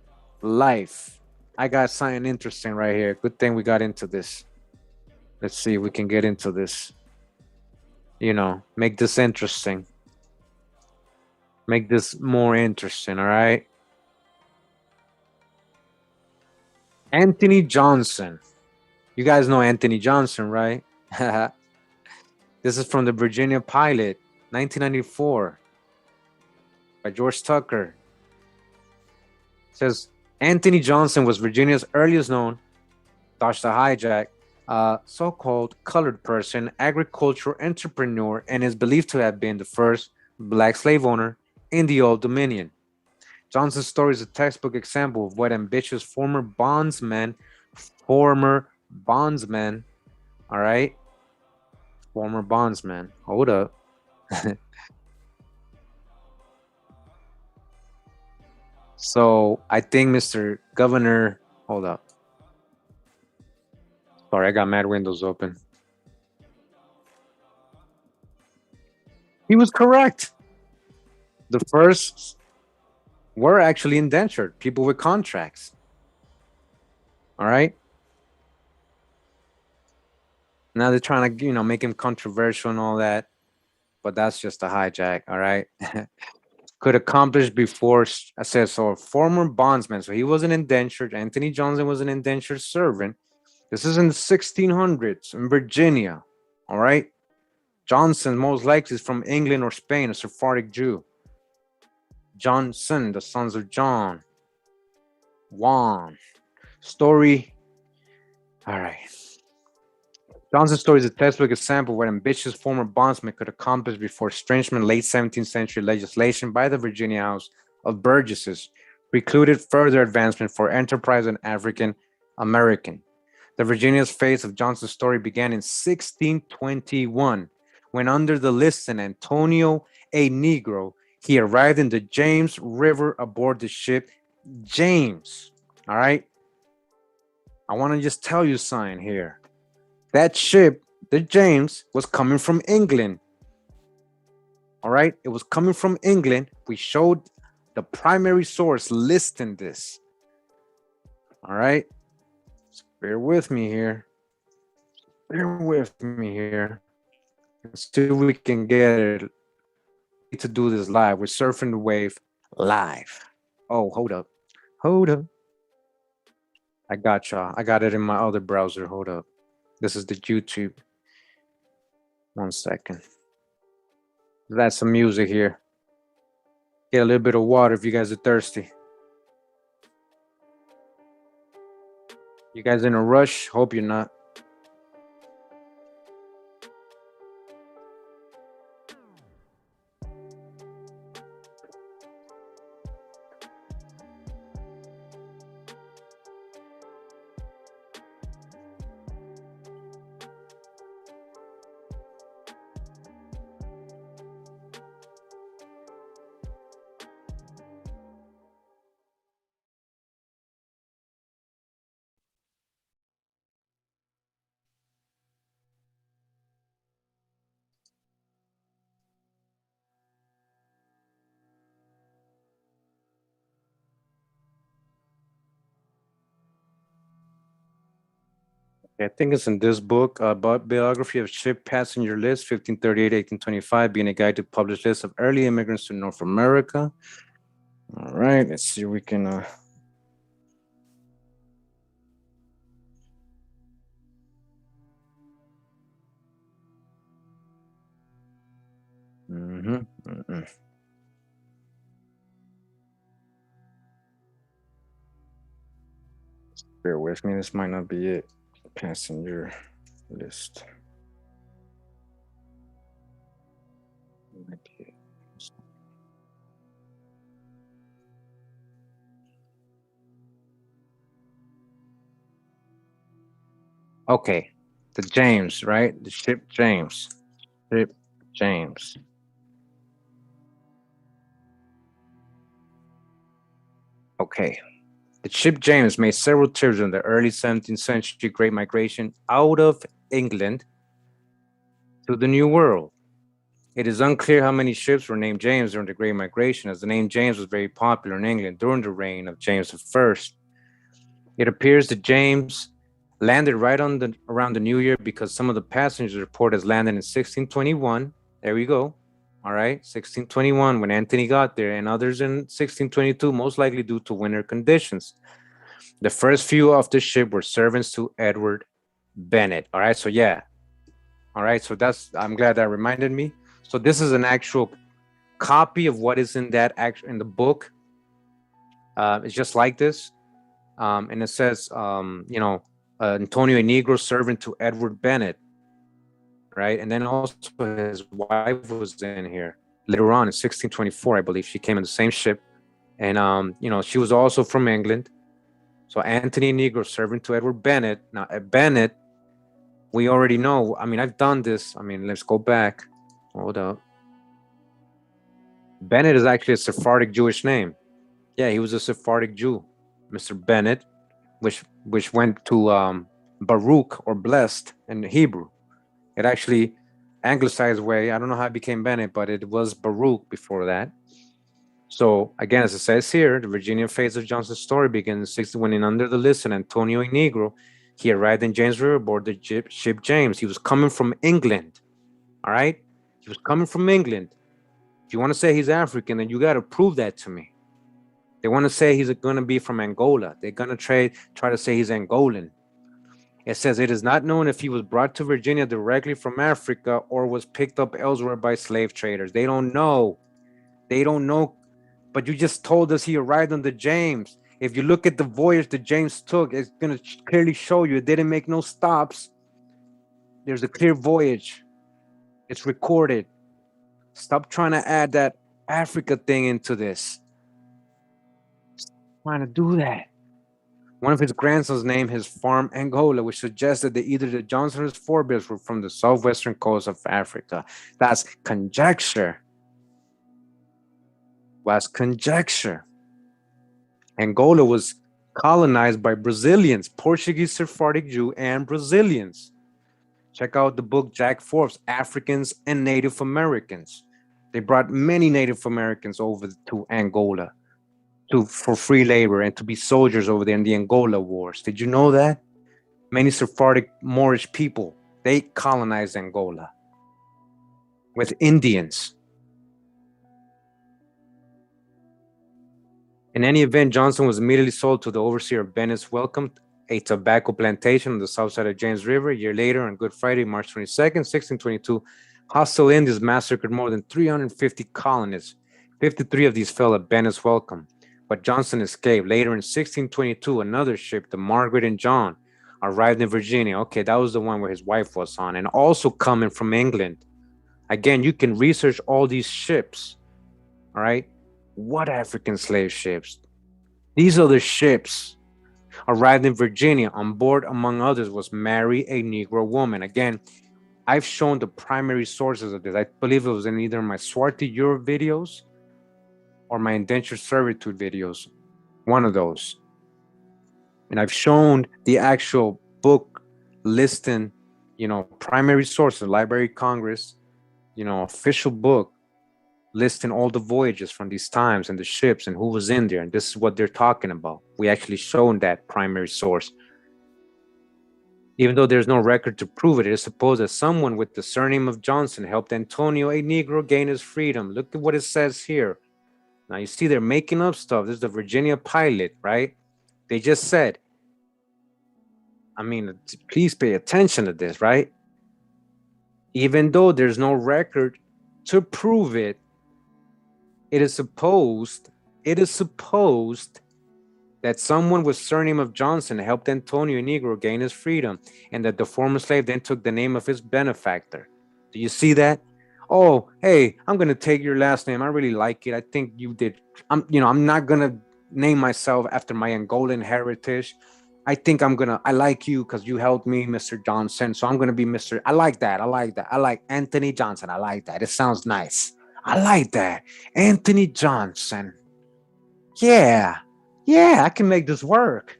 life. I got something interesting right here. Good thing we got into this. Let's see if we can get into this. Make this interesting. Make this more interesting, all right? Anthony Johnson. You guys know Anthony Johnson, right? This is from the Virginia Pilot, 1994, by George Tucker. It says Anthony Johnson was Virginia's earliest known, dodge the hijack, so-called colored person, agricultural entrepreneur, and is believed to have been the first black slave owner in the Old Dominion. Johnson's story is a textbook example of what ambitious former bondsmen, all right? Former bondsman. Hold up. So I think Mr. Governor, hold up. Sorry, I got mad windows open. He was correct. The first were actually indentured, people with contracts. All right. Now they're trying to, make him controversial and all that, but that's just a hijack. All right. Could accomplish before, I said, so a former bondsman. So he was an indentured. Anthony Johnson was an indentured servant. This is in the 1600s in Virginia. All right. Johnson most likely is from England or Spain, a Sephardic Jew. Johnson, the sons of John. Juan. Story. All right. Johnson's story is a textbook example where ambitious former bondsmen could accomplish before estrangement late 17th century legislation by the Virginia House of Burgesses precluded further advancement for enterprise and African American. The Virginia's phase of Johnson's story began in 1621 when, under the listing Antonio a Negro, he arrived in the James River aboard the ship James. All right. I want to just tell you something here. That ship, the James, was coming from England. All right. It was coming from England. We showed the primary source listing this. All right. So bear with me here. Bear with me here. Let's see if we can get it. To do this live. We're surfing the wave live. Oh, hold up. Hold up. I got y'all. I got it in my other browser. Hold up. This is the YouTube. 1 second. That's some music here. Get a little bit of water if you guys are thirsty. You guys in a rush? Hope you're not. I think it's in this book, Biography of Ship Passenger List, 1538-1825, being a guide to published list of early immigrants to North America. All right, let's see if we can. Bear with me, this might not be it. Passenger list. Okay, the James, right? The ship James. Ship James. Okay. The ship James made several trips in the early 17th century Great Migration out of England to the New World. It is unclear how many ships were named James during the Great Migration, as the name James was very popular in England during the reign of James I. It appears that James landed right around the New Year because some of the passengers report as landing in 1621. There we go. All right, 1621 when Anthony got there, and others in 1622, most likely due to winter conditions. The first few of the ship were servants to Edward Bennett. All right, so yeah. All right, so I'm glad that reminded me. So this is an actual copy of what is in the book. It's just like this. And it says, Antonio, a Negro servant to Edward Bennett, right? And then also his wife was in here later on in 1624, I believe. She came in the same ship. And, she was also from England. So Anthony Negro servant to Edward Bennett. Now, Bennett, we already know. I mean, I've done this. I mean, let's go back. Hold up. Bennett is actually a Sephardic Jewish name. Yeah, he was a Sephardic Jew, Mr. Bennett, which went to Baruch or blessed in Hebrew. It actually anglicized way. I don't know how it became Bennett, but it was Baruch before that. So again, as it says here, the Virginian phase of Johnson's story begins in 60 when in under the list and Antonio Negro. He arrived in James River aboard the ship James. He was coming from England. All right? He was coming from England. If you want to say he's African, then you got to prove that to me. They want to say he's going to be from Angola. They're going to try to say he's Angolan. It says it is not known if he was brought to Virginia directly from Africa or was picked up elsewhere by slave traders. They don't know. They don't know. But you just told us he arrived on the James. If you look at the voyage that James took, it's going to clearly show you it didn't make no stops. There's a clear voyage. It's recorded. Stop trying to add that Africa thing into this. Stop trying to do that. One of his grandsons named his farm Angola, which suggested that either the Johnson or his forebears were from the southwestern coast of Africa. That's conjecture. Was conjecture. Angola was colonized by Brazilians, Portuguese, Sephardic Jew, and Brazilians. Check out the book Jack Forbes, Africans and Native Americans. They brought many Native Americans over to Angola for free labor and to be soldiers over there in the Angola Wars. Did you know that? Many Sephardic Moorish people, they colonized Angola with Indians. In any event, Johnson was immediately sold to the overseer of Bennett's welcome a tobacco plantation on the south side of James River. A year later, on Good Friday, March 22nd, 1622, hostile Indians massacred more than 350 colonists. 53 of these fell at Bennett's Welcome, but Johnson escaped. Later in 1622, another ship, the Margaret and John, arrived in Virginia. Okay, that was the one where his wife was on, and also coming from England. Again, you can research all these ships. All right. What African slave ships? These are the ships arrived in Virginia. On board, among others, was Mary, a Negro woman. Again, I've shown the primary sources of this. I believe it was in either my Swarthy Europe videos or my indentured servitude videos, one of those. And I've shown the actual book listing, primary sources, Library of Congress, official book listing all the voyages from these times and the ships and who was in there. And this is what they're talking about. We actually shown that primary source. Even though there's no record to prove it, it is supposed that someone with the surname of Johnson helped Antonio, a Negro, gain his freedom. Look at what it says here. Now you see they're making up stuff. This is the Virginia pilot, right? They just said, please pay attention to this, right? Even though there's no record to prove it, it is supposed that someone with surname of Johnson helped Antonio Negro gain his freedom, and that the former slave then took the name of his benefactor. Do you see that? Oh, hey, I'm gonna take your last name. I really like it. I think you did. I'm not gonna name myself after my Angolan heritage. I think I like you because you helped me, Mr. Johnson. So I'm gonna be Mr. I like that. I like Anthony Johnson. I like that. It sounds nice. I like that. Anthony Johnson. Yeah, I can make this work.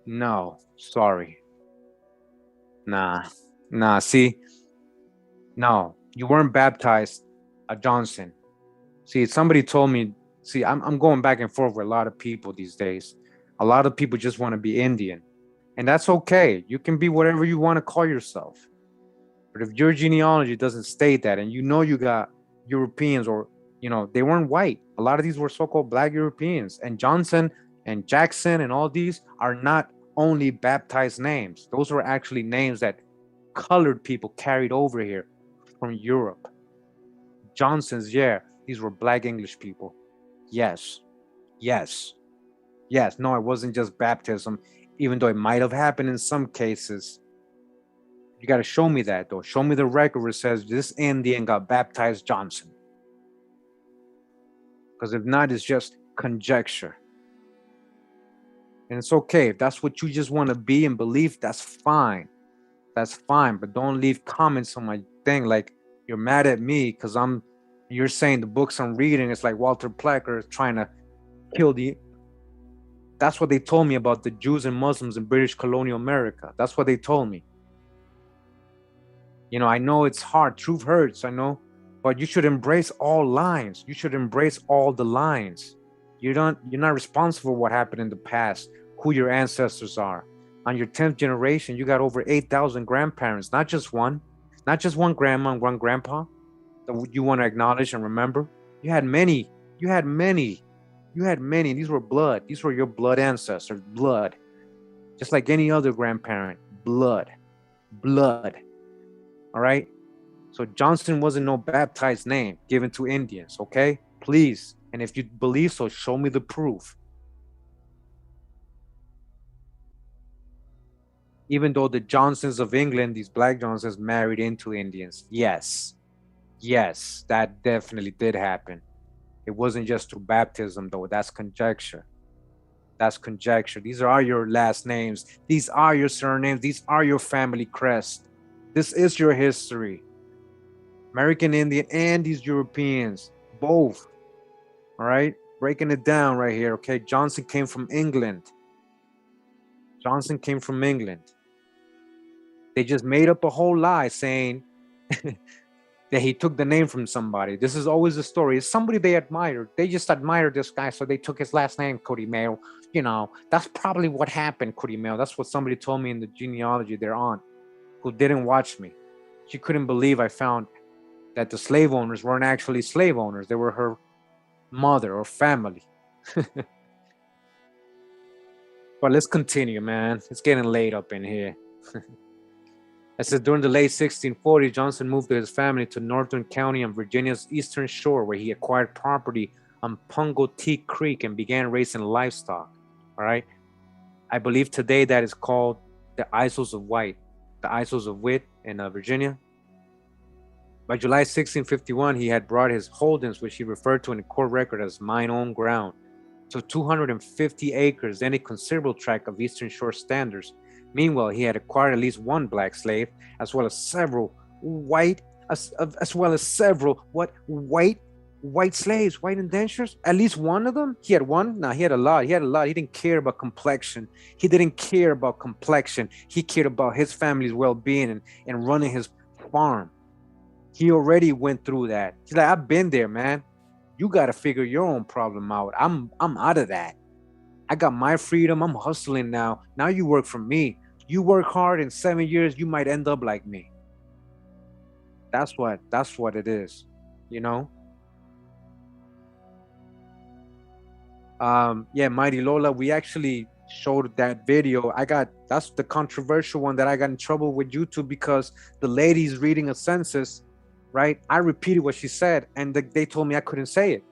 No, sorry. Nah, see, no, you weren't baptized a Johnson. See, somebody told me, I'm going back and forth with a lot of people these days. A lot of people just want to be Indian, and that's okay. You can be whatever you want to call yourself. But if your genealogy doesn't state that, and you got Europeans, or they weren't white. A lot of these were so-called black Europeans, and Johnson and Jackson and all these are not only baptized names. Those were actually names that colored people carried over here from Europe. Johnsons, yeah, these were black English people. Yes. No, it wasn't just baptism, even though it might have happened in some cases. You got to show me that, though. Show me the record where it says this Indian got baptized Johnson. Because if not, it's just conjecture. And it's okay. If that's what you just want to be and believe, that's fine. But don't leave comments on my thing like you're mad at me because you're saying the books I'm reading is like Walter Plecker trying to kill that's what they told me about the Jews and Muslims in British colonial America. That's what they told me. I know it's hard. Truth hurts, I know. But you should embrace all lines. You should embrace all the lines. You're not responsible for what happened in the past, who your ancestors are. On your 10th generation, you got over 8,000 grandparents, not just one grandma and one grandpa that you want to acknowledge and remember. You had many. These were blood. These were your blood ancestors, blood. Just like any other grandparent, blood. All right? So Johnson wasn't no baptized name given to Indians, okay? Please. And if you believe so, show me the proof. Even though the Johnsons of England, these black Johnsons, married into Indians. Yes, that definitely did happen. It wasn't just through baptism, though. That's conjecture. These are your last names. These are your surnames. These are your family crest. This is your history. American Indian and these Europeans, both. All right? Breaking it down right here, okay? Johnson came from England. They just made up a whole lie saying that he took the name from somebody. This is always the story. It's somebody they admired. They just admired this guy, so they took his last name, Kurimeo. That's probably what happened, Kurimeo. That's what somebody told me in the genealogy, their aunt, who didn't watch me. She couldn't believe I found that the slave owners weren't actually slave owners. They were her mother or family. But let's continue, man. It's getting late up in here. It says during the late 1640s, Johnson moved with his family to Northern County on Virginia's eastern shore, where he acquired property on Pungo Creek and began raising livestock. All right. I believe today that is called the Isles of Wight, the Isles of Wight in Virginia. By July 1651, he had brought his holdings, which he referred to in the court record as mine own ground, to 250 acres and a considerable tract of Eastern Shore standards. Meanwhile, he had acquired at least one black slave, as well as several white, as well as several white slaves, white indentures. At least one of them. He had one. No, he had a lot. He had a lot. He didn't care about complexion. He didn't care about complexion. He cared about his family's well-being and running his farm. He already went through that. He's like, I've been there, man. You got to figure your own problem out. I'm out of that. I got my freedom. I'm hustling now. Now you work for me. You work hard. In 7 years, you might end up like me. That's what it is, you know. Yeah, Mighty Lola, we actually showed that video. That's the controversial one that I got in trouble with YouTube because the lady's reading a census, right? I repeated what she said and they told me I couldn't say it.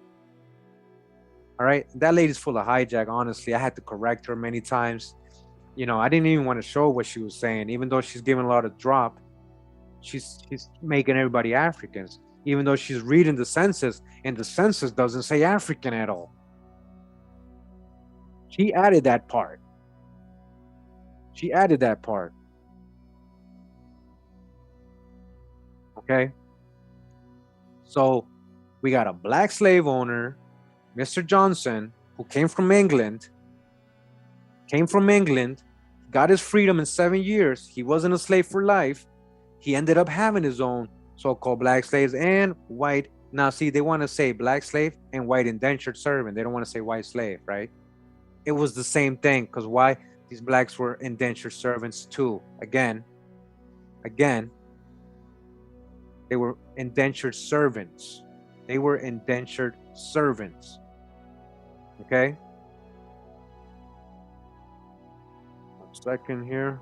All right, that lady's full of hijack. Honestly, I had to correct her many times. You know, I didn't even want to show what she was saying, even though she's giving a lot of drop. She's making everybody Africans, even though she's reading the census and the census doesn't say African at all. She added that part. She added that part. Okay. So we got a black slave owner, Mr. Johnson, who came from England, got his freedom in 7 years. He wasn't a slave for life. He ended up having his own so-called black slaves and white. Now, see, they want to say black slave and white indentured servant. They don't want to say white slave, right? It was the same thing, because why? These blacks were indentured servants too. Again, they were indentured servants. They were indentured servants. Okay? 1 second here.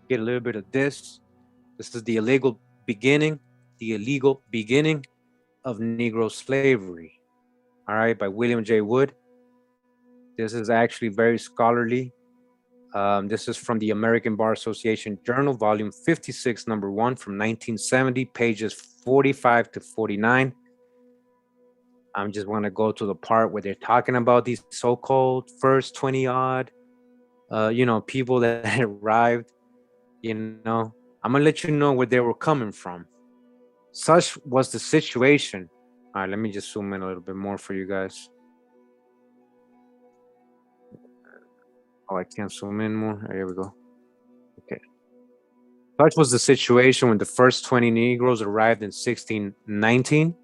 Get a little bit of this. This is the illegal beginning of Negro slavery. All right, by William J. Wood. This is actually very scholarly. This is from the American Bar Association Journal, volume 56, number 1, from 1970, pages 45 to 49. I just want to go to the part where they're talking about these so-called first 20 odd, people that arrived. I'm gonna let you know where they were coming from. Such was the situation. All right, let me just zoom in a little bit more for you guys. Oh, I can't zoom in more. Here we go. Okay. Such was the situation when the first 20 Negroes arrived in 1619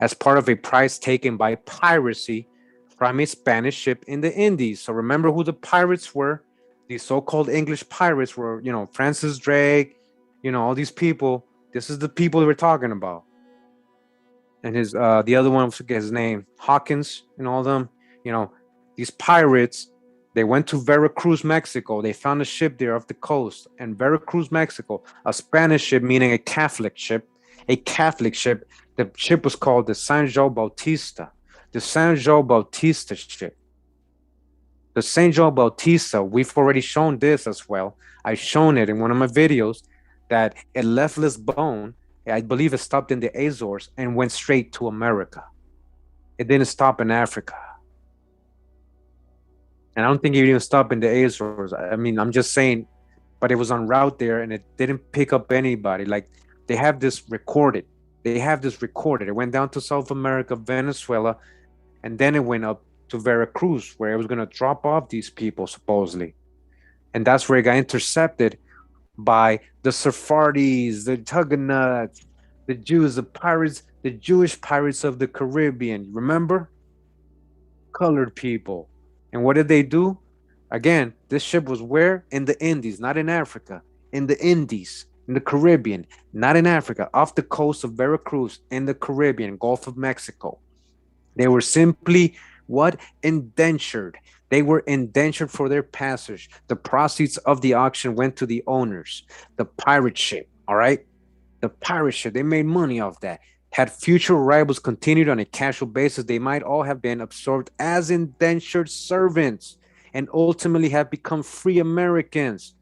as part of a prize taken by piracy from a Spanish ship in the Indies. So remember who the pirates were? These so-called English pirates were, Francis Drake, all these people. This is the people we're talking about. And his the other one, I forget his name, Hawkins and all them. These pirates, they went to Veracruz, Mexico. They found a ship there off the coast. And Veracruz, Mexico, a Spanish ship, meaning a Catholic ship. The ship was called the San João Bautista. The San João Bautista ship. The San João Bautista, we've already shown this as well. I've shown it in one of my videos that it left Lisbon. I believe it stopped in the Azores and went straight to America. It didn't stop in Africa. And I don't think it even stopped in the Azores. I mean, I'm just saying, but it was en route there and it didn't pick up anybody. Like, they have this recorded. It went down to South America, Venezuela, and then it went up to Veracruz, where it was going to drop off these people, supposedly. And that's where it got intercepted by the Sephardi's, the Huguenots, the Jews, the pirates, the Jewish pirates of the Caribbean. Remember? Colored people. And what did they do? Again, this ship was where? In the Indies, not in Africa. in the Indies, in the Caribbean, not in Africa, off the coast of Veracruz, in the Caribbean, Gulf of Mexico. They were simply what? Indentured. They were indentured for their passage. The proceeds of the auction went to the owners. The pirate ship, all right? The pirate ship, they made money off that. Had future arrivals continued on a casual basis, they might all have been absorbed as indentured servants and ultimately have become free Americans.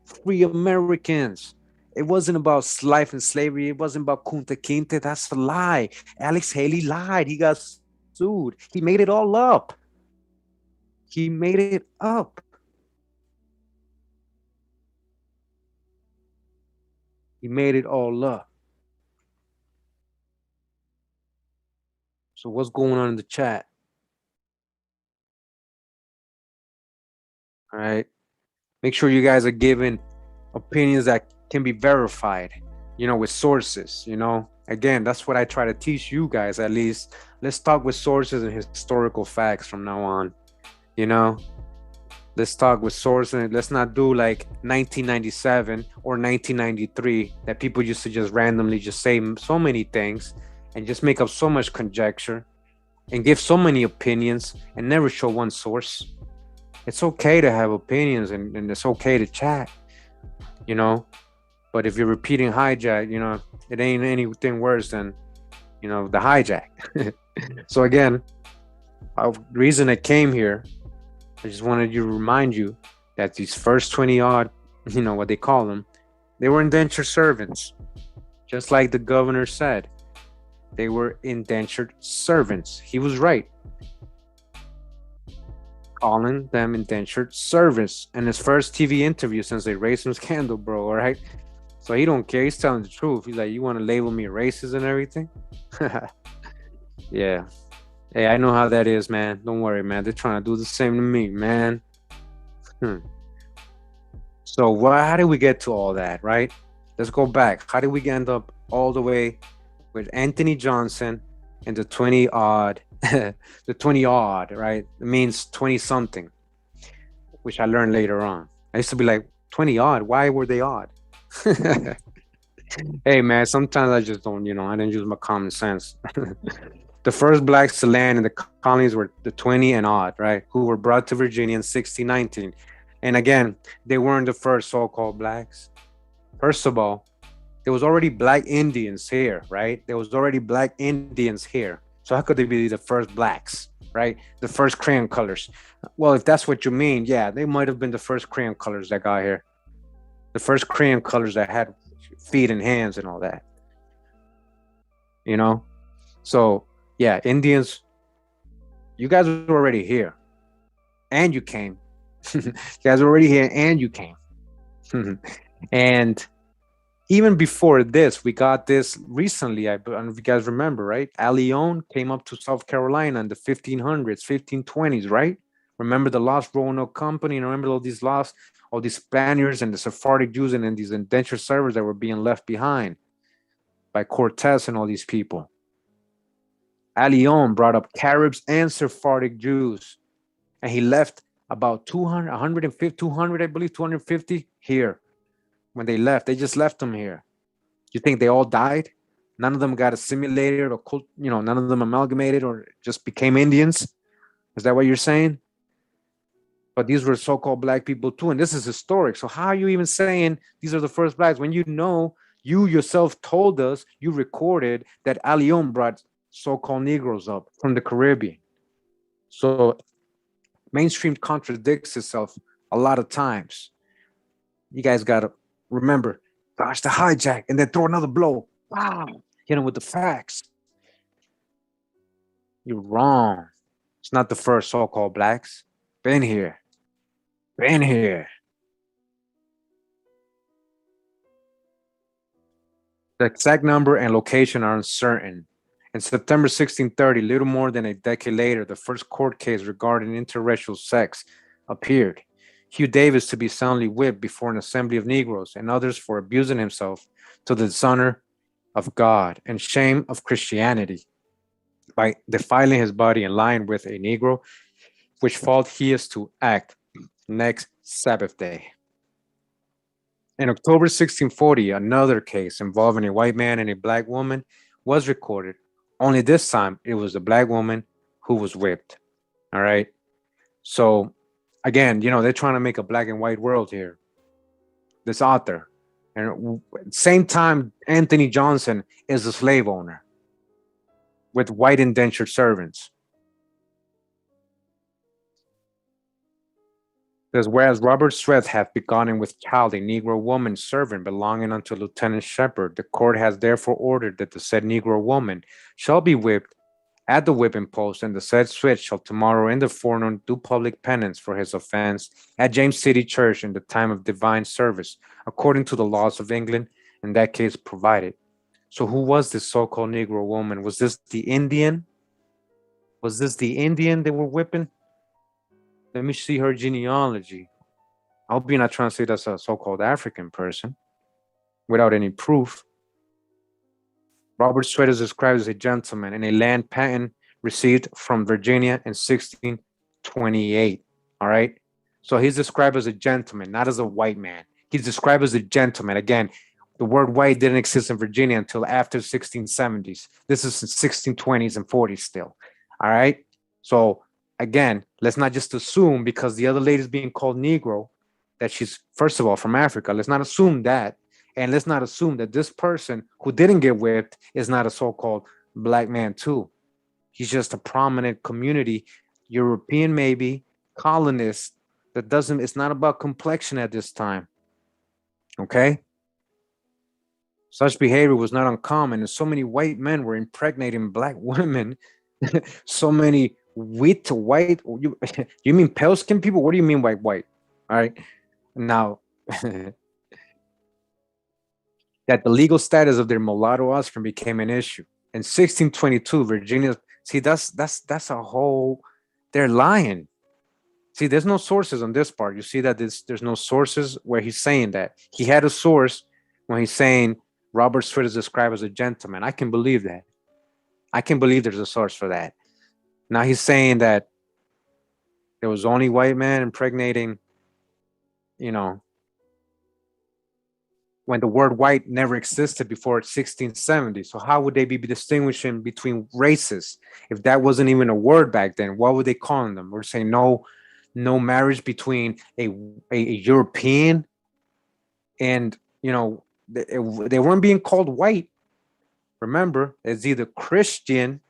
Free Americans. It wasn't about life and slavery. It wasn't about Kunta Kinte. That's a lie. Alex Haley lied. He got sued. He made it all up. He made it up. He made it all up. So what's going on in the chat? All right. Make sure you guys are giving opinions that can be verified, with sources, Again, that's what I try to teach you guys, at least. Let's talk with sources and historical facts from now on, you know? Let's talk with sources and let's not do like 1997 or 1993 that people used to just randomly just say so many things and just make up so much conjecture and give so many opinions and never show one source. It's okay to have opinions and it's okay to chat, but if you're repeating hijack, it ain't anything worse than, the hijack. So again, the reason I came here, I just wanted to remind you that these first 20 odd, what they call them, they were indentured servants. Just like the governor said, they were indentured servants. He was right. Calling them indentured servants in his first TV interview since they raised some scandal, bro, all right? So he don't care. He's telling the truth. He's like, you want to label me racist and everything? Yeah. Hey, I know how that is, man. Don't worry, man. They're trying to do the same to me, man. So how did we get to all that, right? Let's go back. How did we end up all the way with Anthony Johnson and the 20 odd, the 20 odd, right? It means 20 something, which I learned later on. I used to be like, 20 odd? Why were they odd? Hey, man, sometimes I just don't, I didn't use my common sense. The first blacks to land in the colonies were the 20 and odd, right? Who were brought to Virginia in 1619. And again, they weren't the first so-called blacks. First of all, there was already black Indians here, right? There was already black Indians here. So how could they be the first blacks, right? The first crayon colors. Well, if that's what you mean, yeah, they might have been the first crayon colors that got here. The first crayon colors that had feet and hands and all that. So yeah, Indians, you guys were already here and you came. You guys were already here and you came. And even before this, we got this recently. I don't know if you guys remember, right? Allione came up to South Carolina in the 1500s, 1520s, right? Remember the Lost Roanoke Company? And remember all these Spaniards and the Sephardic Jews and then these indentured servers that were being left behind by Cortez and all these people. Allione brought up Caribs and Sephardic Jews, and he left about 200, 150, 200, I believe, 250 here. When they left, they just left them here. You think they all died? None of them got assimilated or, none of them amalgamated or just became Indians? Is that what you're saying? But these were so-called black people too, and this is historic. So how are you even saying these are the first blacks when you yourself told us, you recorded that Allione brought so-called Negroes up from the Caribbean? So mainstream contradicts itself a lot of times. You guys got to remember, dodge the hijack and then throw another blow. Wow. With the facts. You're wrong. It's not the first so-called blacks. Been here. Been here. The exact number and location are uncertain. In September 1630, little more than a decade later, the first court case regarding interracial sex appeared. Hugh Davis to be soundly whipped before an assembly of Negroes and others for abusing himself to the dishonor of God and shame of Christianity by defiling his body and lying with a Negro, which fault he is to act next Sabbath day. In October 1640, another case involving a white man and a black woman was recorded. Only this time, it was the black woman who was whipped. All right. So, again, they're trying to make a black and white world here. This author. And same time, Anthony Johnson is a slave owner with white indentured servants. Says, whereas Robert Swett hath begotten with child a Negro woman servant belonging unto Lieutenant Shepard, the court has therefore ordered that the said Negro woman shall be whipped at the whipping post, and the said Swett shall tomorrow in the forenoon do public penance for his offense at James City Church in the time of divine service, according to the laws of England, in that case provided. So who was this so-called Negro woman? Was this the Indian? Was this the Indian they were whipping? Let me see her genealogy. I hope you're not trying to say that's a so-called African person without any proof. Robert Swett is described as a gentleman in a land patent received from Virginia in 1628. All right. So he's described as a gentleman, not as a white man. He's described as a gentleman. Again, the word white didn't exist in Virginia until after 1670s. This is in 1620s and 40s still. All right. So again, let's not just assume because the other lady is being called Negro that she's, first of all, from Africa. Let's not assume that. And let's not assume that this person who didn't get whipped is not a so-called black man too. He's just a prominent community, European maybe, colonist that doesn't, it's not about complexion at this time. Okay? Such behavior was not uncommon, and so many white men were impregnating black women. So many white, you mean pale skin people? What do you mean by white? All right. Now, that the legal status of their mulatto offspring became an issue. In 1622, Virginia, see, that's a whole, they're lying. See, there's no sources on this part. You see that there's no sources where he's saying that. He had a source when he's saying Robert Swett is described as a gentleman. I can believe that. I can believe there's a source for that. Now he's saying that there was only white men impregnating, when the word white never existed before 1670. So how would they be distinguishing between races if that wasn't even a word back then? What would they call them? We're saying no marriage between a European and they weren't being called white. Remember, it's either Christian.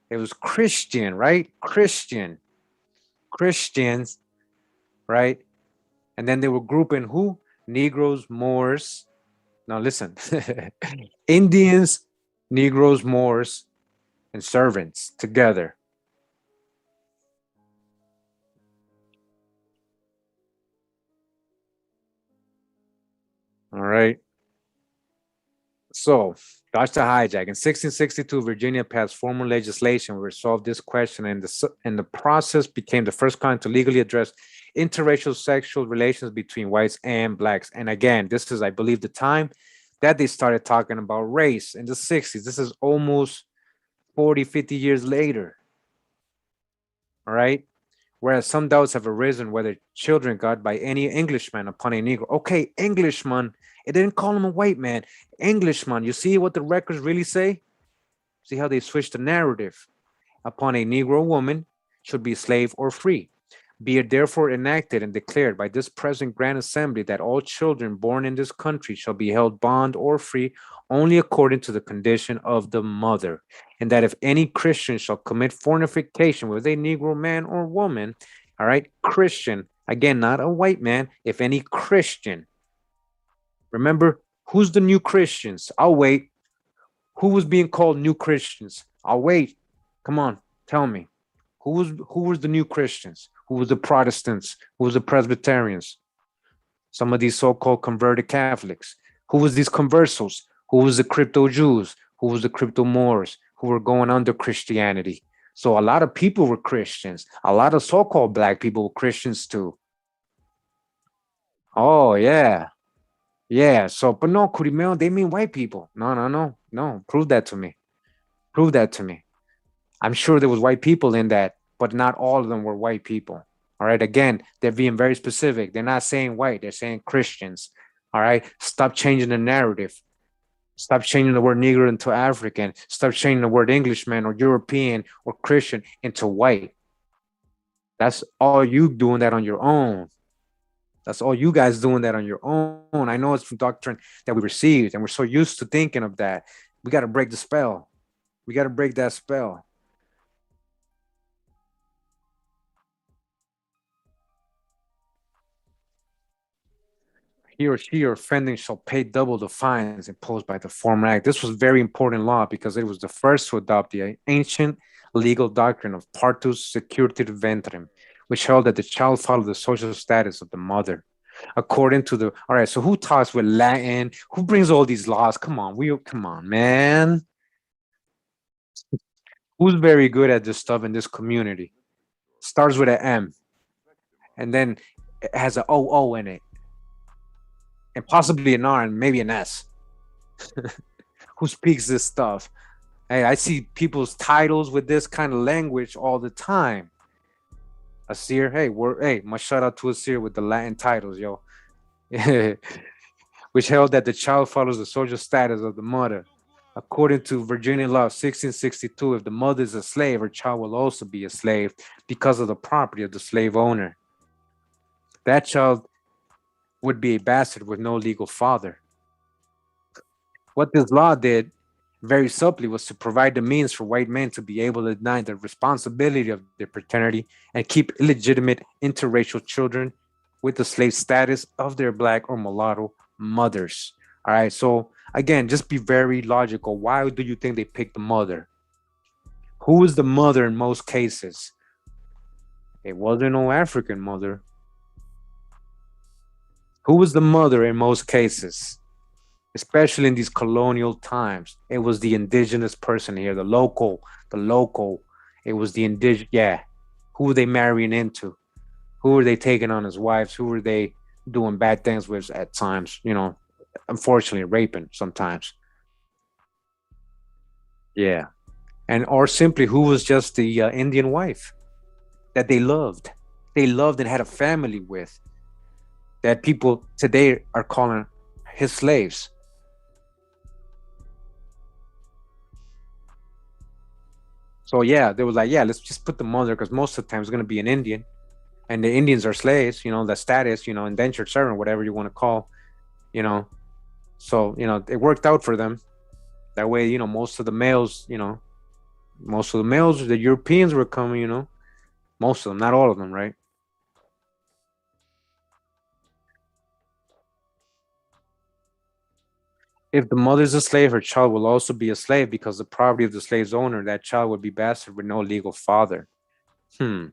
It was Christian, right? Christians, right? And then they were grouping who? Negroes, Moors. Now listen, Indians, Negroes, Moors, and servants together. All right. So, dodge the hijack. In 1662, Virginia passed formal legislation which resolved this question, and the process became the first country to legally address interracial sexual relations between whites and blacks. And again, this is, I believe, the time that they started talking about race in the 60s. This is almost 40, 50 years later. All right. Whereas some doubts have arisen whether children got by any Englishman upon a Negro. Okay, Englishman. It didn't call him a white man. Englishman. You see what the records really say? See how they switched the narrative. Upon a Negro woman should be slave or free. Be it therefore enacted and declared by this present Grand Assembly that all children born in this country shall be held bond or free only according to the condition of the mother, and that if any Christian shall commit fornication with a Negro man or woman, all right, Christian, again, not a white man, if any Christian, remember, who's the new Christians? I'll wait. Who was being called new Christians? I'll wait. Come on, tell me. Who was the new Christians? Who was the Protestants? Who was the Presbyterians? Some of these so-called converted Catholics. Who was these conversos? Who was the crypto Jews? Who was the crypto Moors? Who were going under Christianity? So a lot of people were Christians. A lot of so-called black people were Christians too. Oh, yeah. Yeah. So, but no, Kurimeo, they mean white people. No. Prove that to me. Prove that to me. I'm sure there was white people in that, but not all of them were white people. All right. Again, they're being very specific. They're not saying white. They're saying Christians. All right. Stop changing the narrative. Stop changing the word Negro into African. Stop changing the word Englishman or European or Christian into white. That's all you doing that on your own. That's all you guys doing that on your own. I know it's from doctrine that we received, and we're so used to thinking of that. We got to break the spell. We got to break that spell. He or she or offending shall pay double the fines imposed by the former act. This was very important law because it was the first to adopt the ancient legal doctrine of partus securiter ventrem, which held that the child followed the social status of the mother. According to the all right, so who talks with Latin? Who brings all these laws? Come on, man. Who's very good at this stuff in this community? Starts with an M and then it has an O in it, and possibly an R and maybe an S. Who speaks this stuff? Hey, I see people's titles with this kind of language all the time. Asir, hey, my shout out to Asir with the Latin titles, yo. Which held that the child follows the social status of the mother. According to Virginia law of 1662, if the mother is a slave, her child will also be a slave because of the property of the slave owner. That child would be a bastard with no legal father. What this law did very subtly was to provide the means for white men to be able to deny the responsibility of their paternity and keep illegitimate interracial children with the slave status of their black or mulatto mothers. All right, so again, just be very logical. Why do you think they picked the mother? Who is the mother in most cases? It wasn't no African mother. Who was the mother in most cases? Especially in these colonial times, it was the indigenous person here, the local. It was the indigenous. Yeah, who were they marrying into? Who were they taking on as wives? Who were they doing bad things with at times? Unfortunately, raping sometimes. Yeah, and or simply who was just the Indian wife that they loved and had a family with. That people today are calling his slaves. So yeah, they was like, yeah, let's just put the mother because most of the time it's gonna be an Indian, and the Indians are slaves. The status, indentured servant, whatever you want to call, you know. So it worked out for them. That way, most of the males, the Europeans were coming. Most of them, not all of them, right? If the mother's a slave, her child will also be a slave because the property of the slave's owner, that child would be bastard with no legal father. Hmm.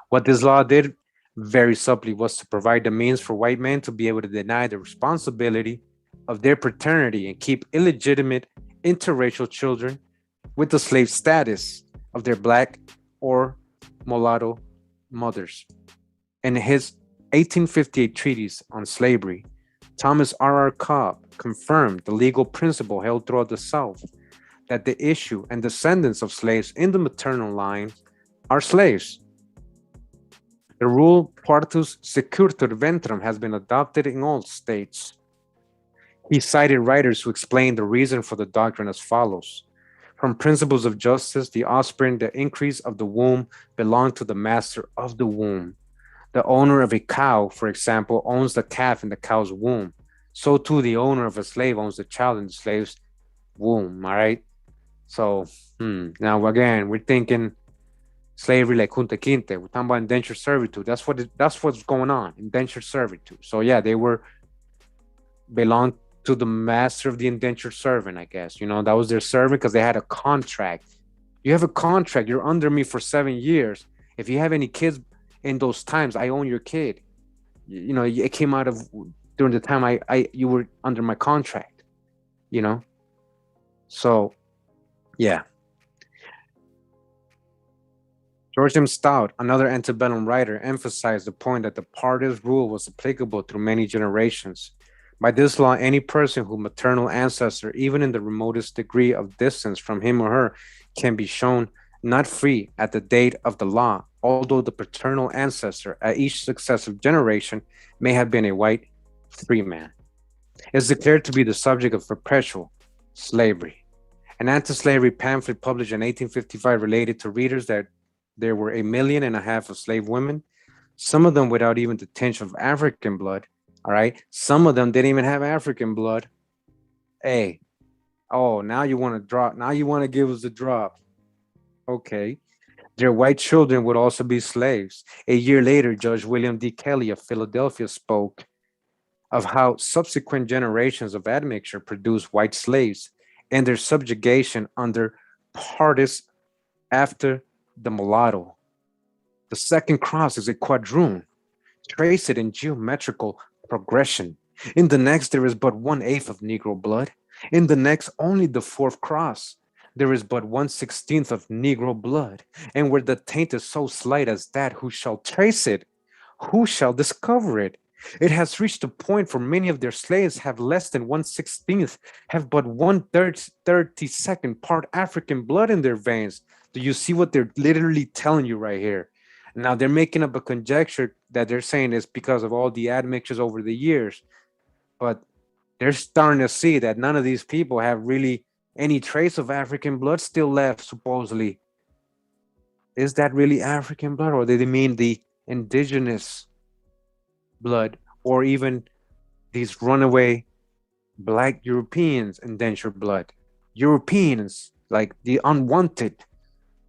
What this law did very subtly was to provide the means for white men to be able to deny the responsibility of their paternity and keep illegitimate interracial children with the slave status of their black or mulatto mothers. In his 1858 treatise on slavery, Thomas R. Cobb confirmed the legal principle held throughout the South that the issue and descendants of slaves in the maternal line are slaves. The rule partus securiter ventrem has been adopted in all states. He cited writers who explained the reason for the doctrine as follows. From principles of justice, the offspring, the increase of the womb, belong to the master of the womb. The owner of a cow, for example, owns the calf in the cow's womb. So too, the owner of a slave owns the child in the slave's womb. All right. So now again, we're thinking slavery like Kunta Kinte. We're talking about indentured servitude. That's what's going on. Indentured servitude. So yeah, they belonged to the master of the indentured servant, I guess. That was their servant because they had a contract. You have a contract. You're under me for 7 years. If you have any kids in those times, I own your kid. It came out of during the time you were under my contract. So yeah. George M. Stout, another antebellum writer, emphasized the point that the partis rule was applicable through many generations. By this law, any person whose maternal ancestor, even in the remotest degree of distance from him or her, can be shown not free at the date of the law, although the paternal ancestor at each successive generation may have been a white free man. is declared to be the subject of perpetual slavery. An anti-slavery pamphlet published in 1855 related to readers that there were 1.5 million of slave women, some of them without even the tinge of African blood. All right, some of them didn't even have African blood. Hey, oh, now you want to drop? Now you want to give us a drop? Okay. Their white children would also be slaves. A year later, Judge William D. Kelly of Philadelphia spoke of how subsequent generations of admixture produced white slaves and their subjugation under partis after the mulatto. The second cross is a quadroon. Trace it in geometrical progression. In the next, there is but 1/8 of Negro blood. In the next, only the fourth cross. There is but 1/16 of Negro blood. And where the taint is so slight as that, who shall trace it? Who shall discover it? It has reached a point for many of their slaves have less than 1/16, have but 1/32nd part African blood in their veins. Do you see what they're literally telling you right here? Now they're making up a conjecture that they're saying is because of all the admixtures over the years, but they're starting to see that none of these people have really any trace of African blood still left, supposedly. Is that really African blood, or do they mean the indigenous blood, or even these runaway black Europeans indentured blood? Europeans, like the unwanted,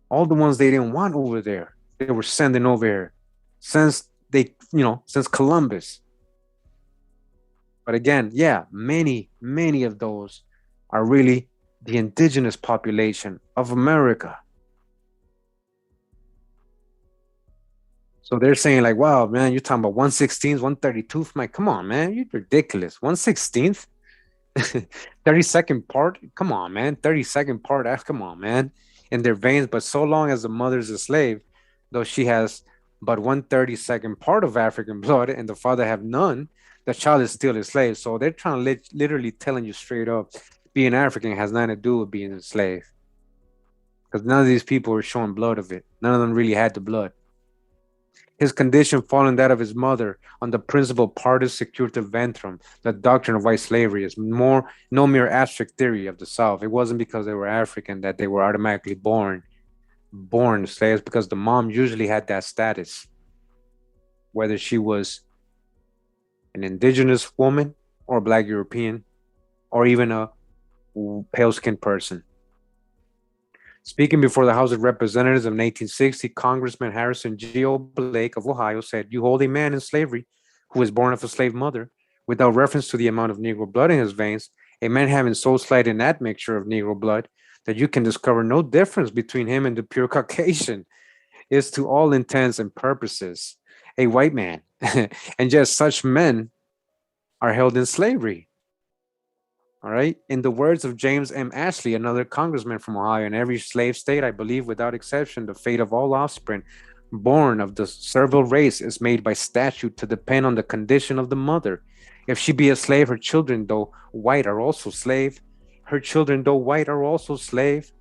all the ones they didn't want over there, they were sending over here since since Columbus. But again, yeah, many of those are really the indigenous population of America. So they're saying like, wow, man, you're talking about 1/16th, 1/32th. My, come on, man, you're ridiculous. 1/16th, 32nd part. Come on, man, 32nd part. Come on, man. In their veins, but so long as the mother's a slave, though she has but 1/32nd part of African blood and the father have none, the child is still a slave. So they're trying to literally telling you straight up, being African has nothing to do with being a slave, because none of these people were showing blood of it. None of them really had the blood. His condition following that of his mother on the principle partis securitatis ventrum, the doctrine of white slavery, is no mere abstract theory of the South. It wasn't because they were African that they were automatically born slaves, because the mom usually had that status, whether she was an indigenous woman or a black European or even a pale-skinned person. Speaking before the House of Representatives in 1860, Congressman Harrison G. O. Blake of Ohio said, "You hold a man in slavery who is born of a slave mother, without reference to the amount of Negro blood in his veins, a man having so slight an admixture of Negro blood that you can discover no difference between him and the pure Caucasian, is to all intents and purposes a white man." And just such men are held in slavery. All right. In the words of James M. Ashley, another congressman from Ohio, in every slave state, I believe without exception, the fate of all offspring born of the servile race is made by statute to depend on the condition of the mother. If she be a slave, her children, though white, are also slave. Her children, though white, are also slave.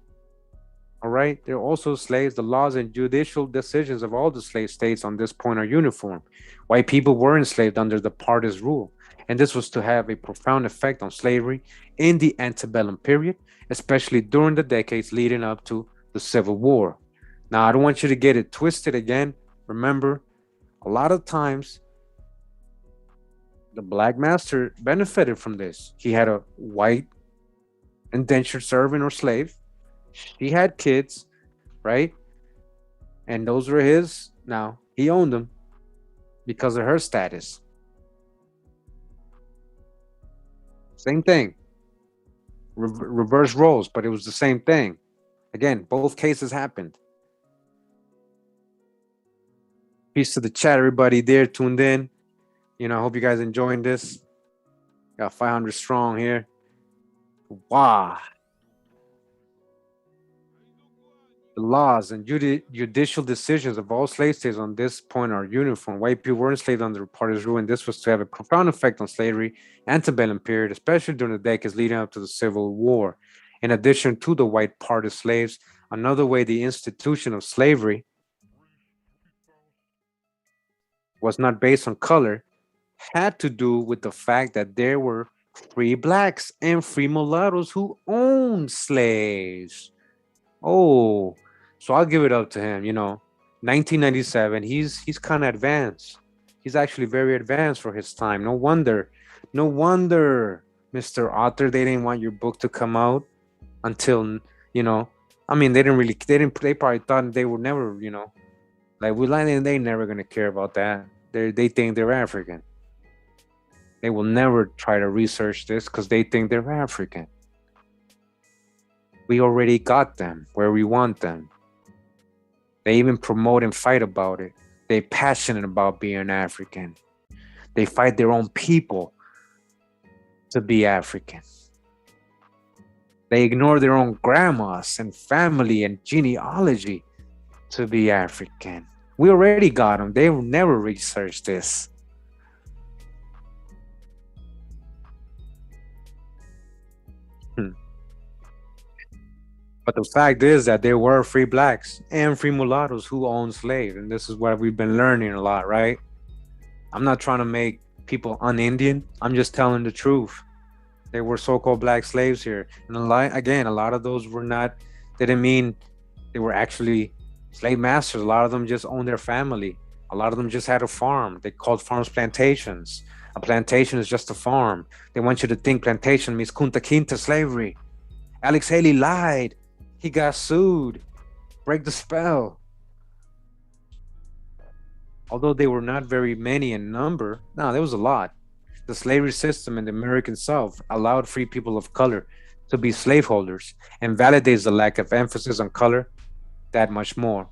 All right. They're also slaves. The laws and judicial decisions of all the slave states on this point are uniform. White people were enslaved under the partis rule, and this was to have a profound effect on slavery in the antebellum period, especially during the decades leading up to the Civil War. Now, I don't want you to get it twisted again. Remember, a lot of times the black master benefited from this. He had a white indentured servant or slave. He had kids, right? And those were his. Now, he owned them because of her status. Same thing. Reverse roles, but it was the same thing. Again, both cases happened. Peace to the chat, everybody there tuned in. I hope you guys enjoying this. Got 500 strong here. Wow. The laws and judicial decisions of all slave states on this point are uniform. White people were enslaved under partis rule, and this was to have a profound effect on slavery antebellum period, especially during the decades leading up to the Civil War. In addition to the white partis slaves, another way the institution of slavery was not based on color had to do with the fact that there were free blacks and free mulattoes who owned slaves. Oh, so I'll give it up to him. 1997. He's kind of advanced. He's actually very advanced for his time. No wonder, Mr. Author, they didn't want your book to come out until you know. I mean, they probably thought they would never, like they never gonna care about that. They think they're African. They will never try to research this because they think they're African. We already got them where we want them. They even promote and fight about it. They're passionate about being African. They fight their own people to be African. They ignore their own grandmas and family and genealogy to be African. We already got them. They will never research this. But the fact is that there were free blacks and free mulattoes who owned slaves. And this is what we've been learning a lot, right? I'm not trying to make people un-Indian. I'm just telling the truth. There were so-called black slaves here. And a lot of those didn't mean they were actually slave masters. A lot of them just owned their family. A lot of them just had a farm. They called farms plantations. A plantation is just a farm. They want you to think plantation means Kunta Kinte slavery. Alex Haley lied. He got sued. Break the spell. Although they were not very many in number, no, there was a lot. The slavery system in the American South allowed free people of color to be slaveholders and validates the lack of emphasis on color that much more.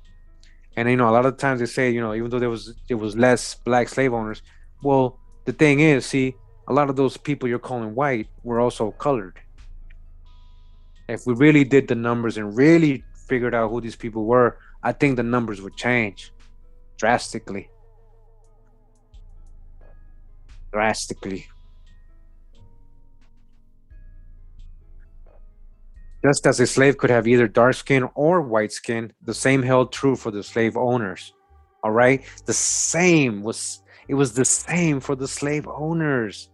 And a lot of times they say, even though there was less black slave owners, well, the thing is, see, a lot of those people you're calling white were also colored. If we really did the numbers and really figured out who these people were, I think the numbers would change drastically. Just as a slave could have either dark skin or white skin, the same held true for the slave owners. All right? It was the same for the slave owners.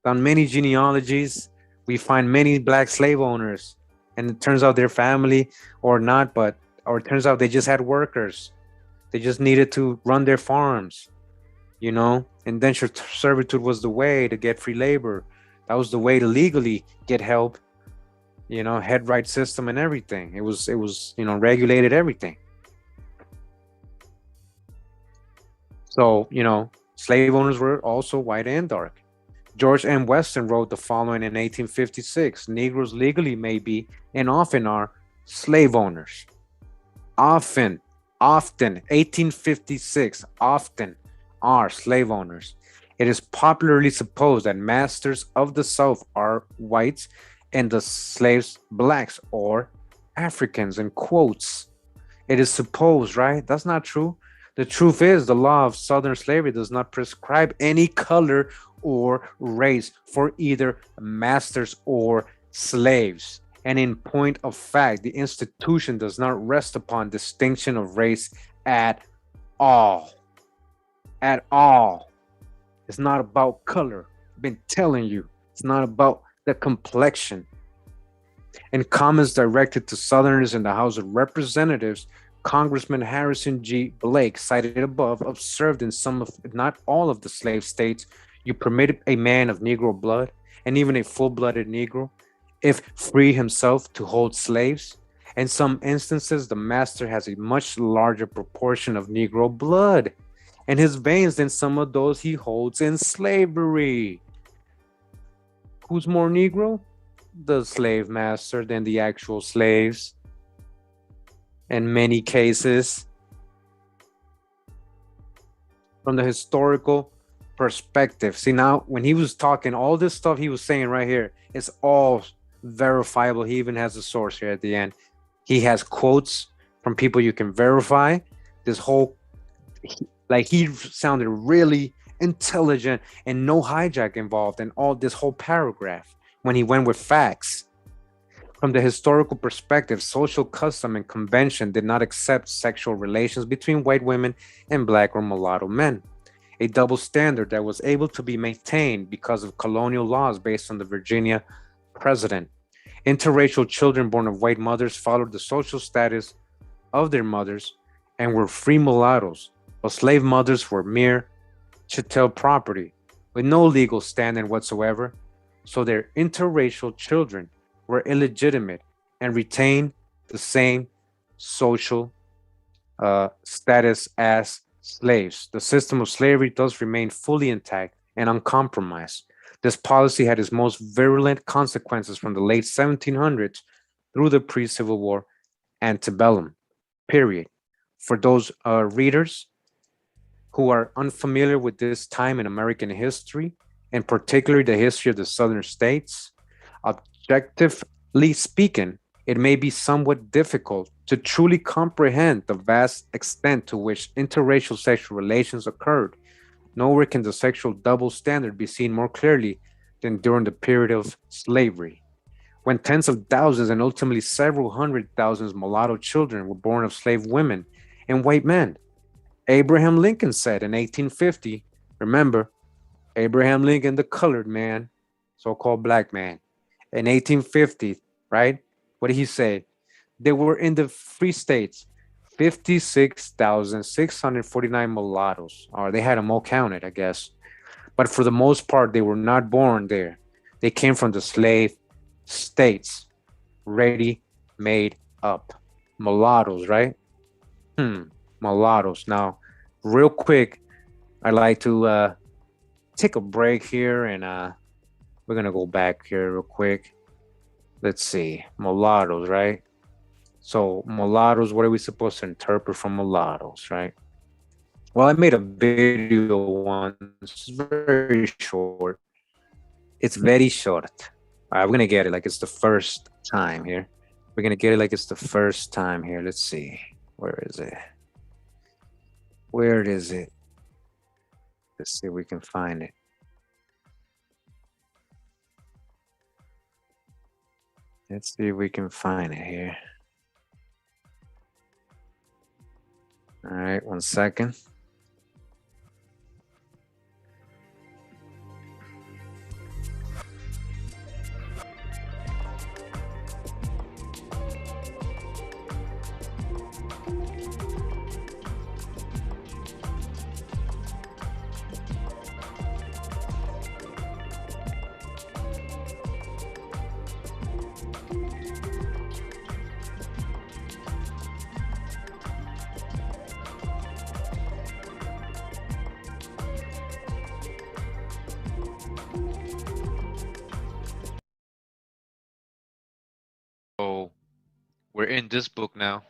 On many genealogies, we find many black slave owners, and it turns out their family or not, or it turns out they just had workers. They just needed to run their farms, Indentured servitude was the way to get free labor. That was the way to legally get help, head right system and everything. It was regulated everything. So, slave owners were also white and dark. George M. Weston wrote the following in 1856: Negroes legally may be and often are slave owners. Often, 1856, often are slave owners. It is popularly supposed that masters of the South are whites and the slaves blacks or Africans, in quotes. It is supposed, right? That's not true. The truth is, the law of Southern slavery does not prescribe any color or race for either masters or slaves. And in point of fact, the institution does not rest upon distinction of race at all. At all. It's not about color. I've been telling you, it's not about the complexion. In comments directed to Southerners in the House of Representatives, Congressman Harrison G. Blake, cited above, observed in some of, if not all of the slave states, you permitted a man of Negro blood, and even a full-blooded Negro, if free himself, to hold slaves. In some instances, the master has a much larger proportion of Negro blood in his veins than some of those he holds in slavery. Who's more Negro? The slave master than the actual slaves. In many cases, from the historical perspective. See, now when he was talking, all this stuff he was saying right here, it's all verifiable. He even has a source here at the end. He has quotes from people you can verify. This whole, he sounded really intelligent and no hijack involved in all this whole paragraph when he went with facts. From the historical perspective, social custom and convention did not accept sexual relations between white women and black or mulatto men. a double standard that was able to be maintained because of colonial laws based on the Virginia precedent. Interracial children born of white mothers followed the social status of their mothers and were free mulattoes, while slave mothers were mere chattel property with no legal standing whatsoever, so their interracial children were illegitimate and retained the same social status as slaves. The system of slavery thus remained fully intact and uncompromised. This policy had its most virulent consequences from the late 1700s through the pre-Civil War antebellum period. For those readers who are unfamiliar with this time in American history, and particularly the history of the southern states, objectively speaking, it may be somewhat difficult to truly comprehend the vast extent to which interracial sexual relations occurred. Nowhere can the sexual double standard be seen more clearly than during the period of slavery, when tens of thousands and ultimately several hundred thousands mulatto children were born of slave women and white men. Abraham Lincoln said in 1850, remember, Abraham Lincoln, the colored man, so-called black man, in 1850, right? What did he say? There were in the free states 56,649 mulattoes, or they had them all counted, I guess. But for the most part, they were not born there. They came from the slave states, ready, made up. Mulattoes, right? Mulattoes. Now, real quick, I'd like to take a break here, and we're gonna go back here real quick. Let's see, mulattoes, right? So mulattoes, what are we supposed to interpret from mulattoes, right? Well, I made a video once. It's very short. It's very short. All right, we're gonna get it like it's the first time here. We're gonna get it like it's the first time here. Let's see. Where is it? Where is it? Let's see if we can find it. Let's see if we can find it here. All right, 1 second. So we're in this book now.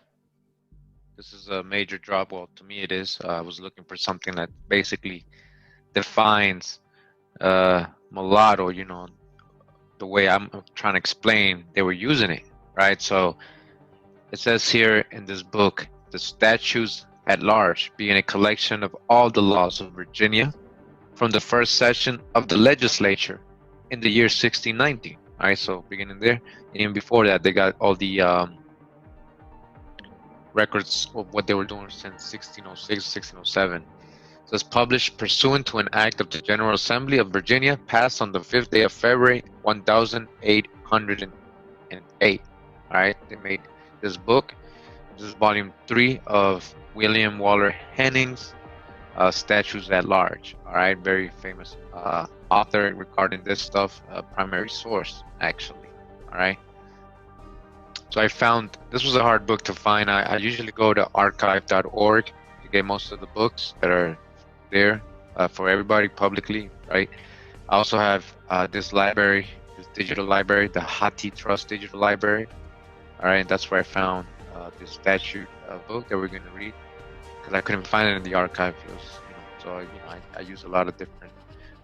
This is a major drop. Well, to me it is. I was looking for something that basically defines mulatto, you know, the way I'm trying to explain they were using it, right? So it says here in this book, the statutes at large being a collection of all the laws of Virginia from the first session of the legislature in the year 1690. All right, so beginning there, and even before that, they got all the records of what they were doing since 1606, 1607. So it's published pursuant to an act of the General Assembly of Virginia passed on the 5th day of February 1808. All right, they made this book. This is volume 3 of William Waller Henning's Statutes at Large. All right, very famous author regarding this stuff, primary source actually. All right, so I found this was a hard book to find. I usually go to archive.org to get most of the books that are there for everybody publicly, right? I also have this library, this digital library, the HathiTrust digital library. All right, and that's where I found this statute book that we're going to read, because I couldn't find it in the archive. It was, so I use a lot of different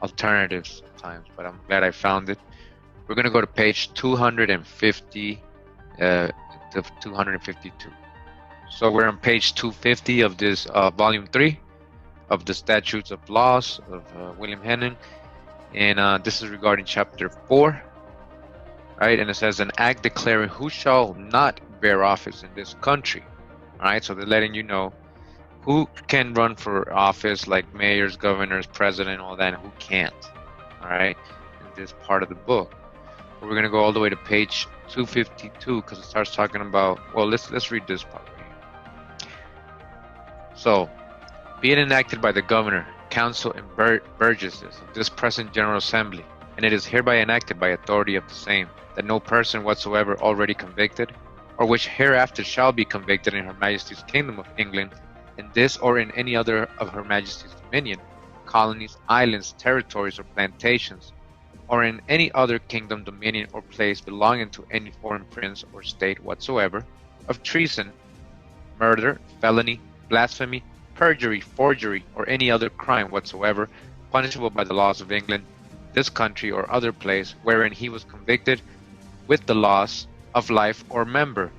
alternatives sometimes, but I'm glad I found it. We're going to go to page 250 to 252. So we're on page 250 of this volume 3 of the Statutes of Laws of William Henning, and this is regarding chapter 4, right? And it says, an act declaring who shall not bear office in this country. All right, so they're letting you know who can run for office, like mayors, governors, president, all that, and who can't. All right, in this part of the book. But we're gonna go all the way to page 252 because it starts talking about. Well, let's read this part. So, be it enacted by the governor, council, and burgesses of this present General Assembly, and it is hereby enacted by authority of the same, that no person whatsoever already convicted, or which hereafter shall be convicted in Her Majesty's Kingdom of England, in this or in any other of Her Majesty's dominion, colonies, islands, territories, or plantations, or in any other kingdom, dominion, or place belonging to any foreign prince or state whatsoever, of treason, murder, felony, blasphemy, perjury, forgery, or any other crime whatsoever, punishable by the laws of England, this country, or other place wherein he was convicted, with the loss of life or member,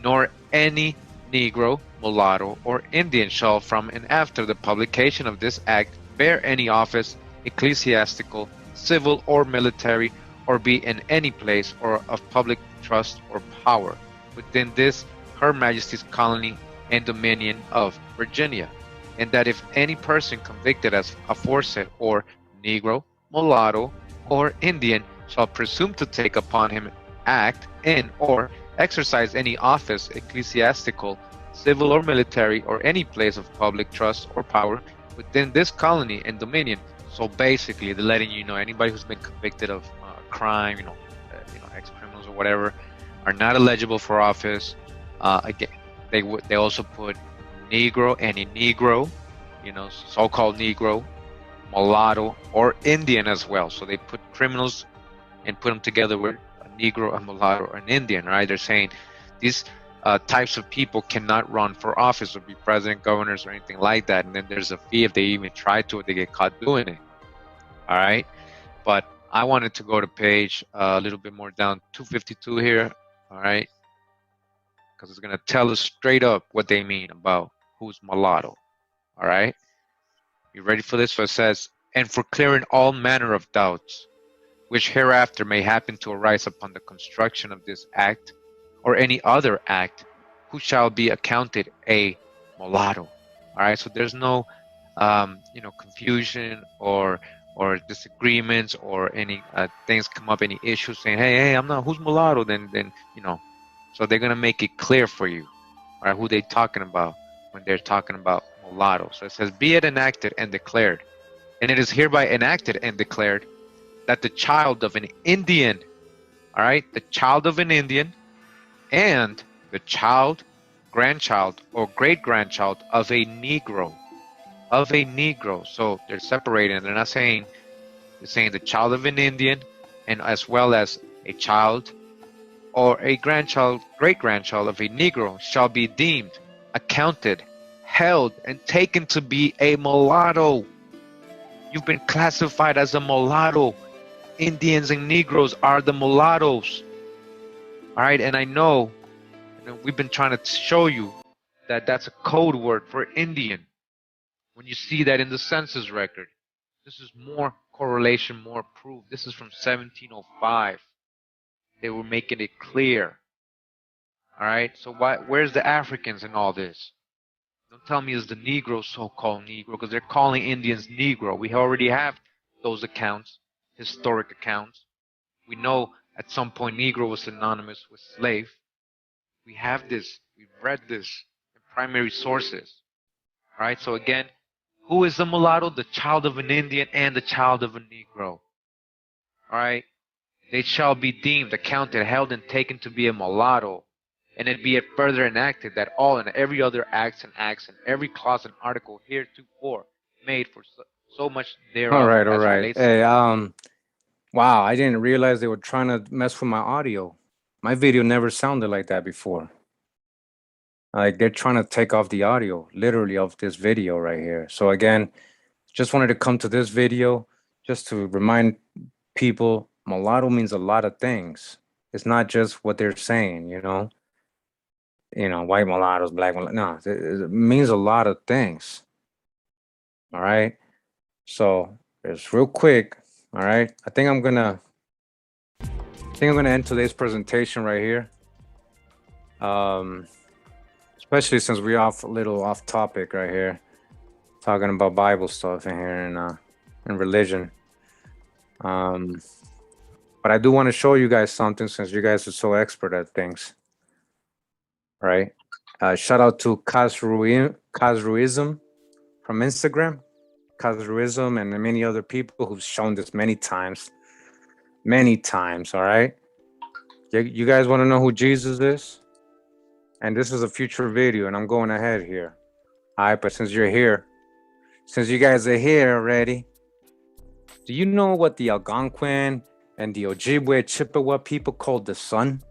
nor any Negro, mulatto, or Indian shall from and after the publication of this act bear any office, ecclesiastical, civil, or military, or be in any place or of public trust or power within this Her Majesty's colony and dominion of Virginia, and that if any person convicted as aforesaid or Negro, mulatto, or Indian shall presume to take upon him act in or exercise any office, ecclesiastical, civil, or military, or any place of public trust or power within this colony and dominion. So basically, they're letting you know anybody who's been convicted of crime, ex-criminals or whatever, are not eligible for office. Again, they also put Negro, any Negro, so-called Negro, mulatto, or Indian as well. So they put criminals and put them together with a Negro, a mulatto, or an Indian, right? They're saying these types of people cannot run for office or be president, governors, or anything like that. And then there's a fee if they even try to, or they get caught doing it. All right. But I wanted to go to page a little bit more down, 252 here. All right. Because it's going to tell us straight up what they mean about who's mulatto. All right. You ready for this? So it says, and for clearing all manner of doubts, which hereafter may happen to arise upon the construction of this act or any other act, who shall be accounted a mulatto. All right, so there's no, confusion or disagreements or any things come up, any issues saying, hey, I'm not, who's mulatto? Then so they're gonna make it clear for you, all right, who they talking about when they're talking about mulatto. So it says, be it enacted and declared, and it is hereby enacted and declared that the child of an Indian, all right, the child of an Indian, and the child, grandchild, or great-grandchild of a Negro, So they're separating. They're not saying, they're saying the child of an Indian, and as well as a child or a grandchild, great-grandchild of a Negro shall be deemed, accounted, held, and taken to be a mulatto. You've been classified as a mulatto. Indians and Negroes are the mulattoes. All right, and I know we've been trying to show you that that's a code word for Indian. When you see that in the census record, this is more correlation, more proof. This is from 1705. They were making it clear. All right, so where's the Africans in all this? Don't tell me it's the Negro, so-called Negro, because they're calling Indians Negro. We already have those accounts, historic accounts. We know at some point Negro was synonymous with slave. We have this, we've read this in primary sources. All right, so again, who is the mulatto? The child of an Indian and the child of a Negro. All right, they shall be deemed, accounted, held, and taken to be a mulatto. And it be it further enacted that all and every other acts and every clause and article heretofore made for so much All thereof right, all as right. relates. Hey, wow, I didn't realize they were trying to mess with my audio. My video never sounded like that before. Like they're trying to take off the audio, literally, of this video right here. So again, just wanted to come to this video just to remind people mulatto means a lot of things. It's not just what they're saying, white mulattoes, black mulattoes. No, it means a lot of things. All right. So it's real quick. All right. I think I'm gonna end today's presentation right here. especially since we're off a little off topic right here, talking about Bible stuff in here and religion. Um, but I do want to show you guys something since you guys are so expert at things, right? Shout out to Kazruism from Instagram, Kazruism, and many other people who've shown this many times. All right, you guys want to know who Jesus is? And this is a future video, and I'm going ahead here. All right, but since you're here, since you guys are here already, do you know what the Algonquin and the Ojibwe Chippewa people called the sun?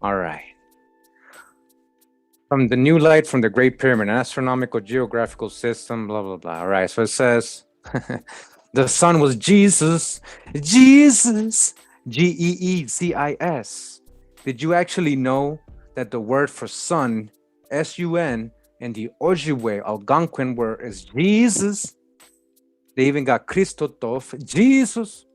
All right. From the new light from the Great Pyramid, an astronomical geographical system, blah, blah, blah. All right. So it says the sun was Jesus. Jesus. Geecis. Did you actually know that the word for sun, sun, and the Ojibwe Algonquin word is Jesus? They even got Christotov, Jesus.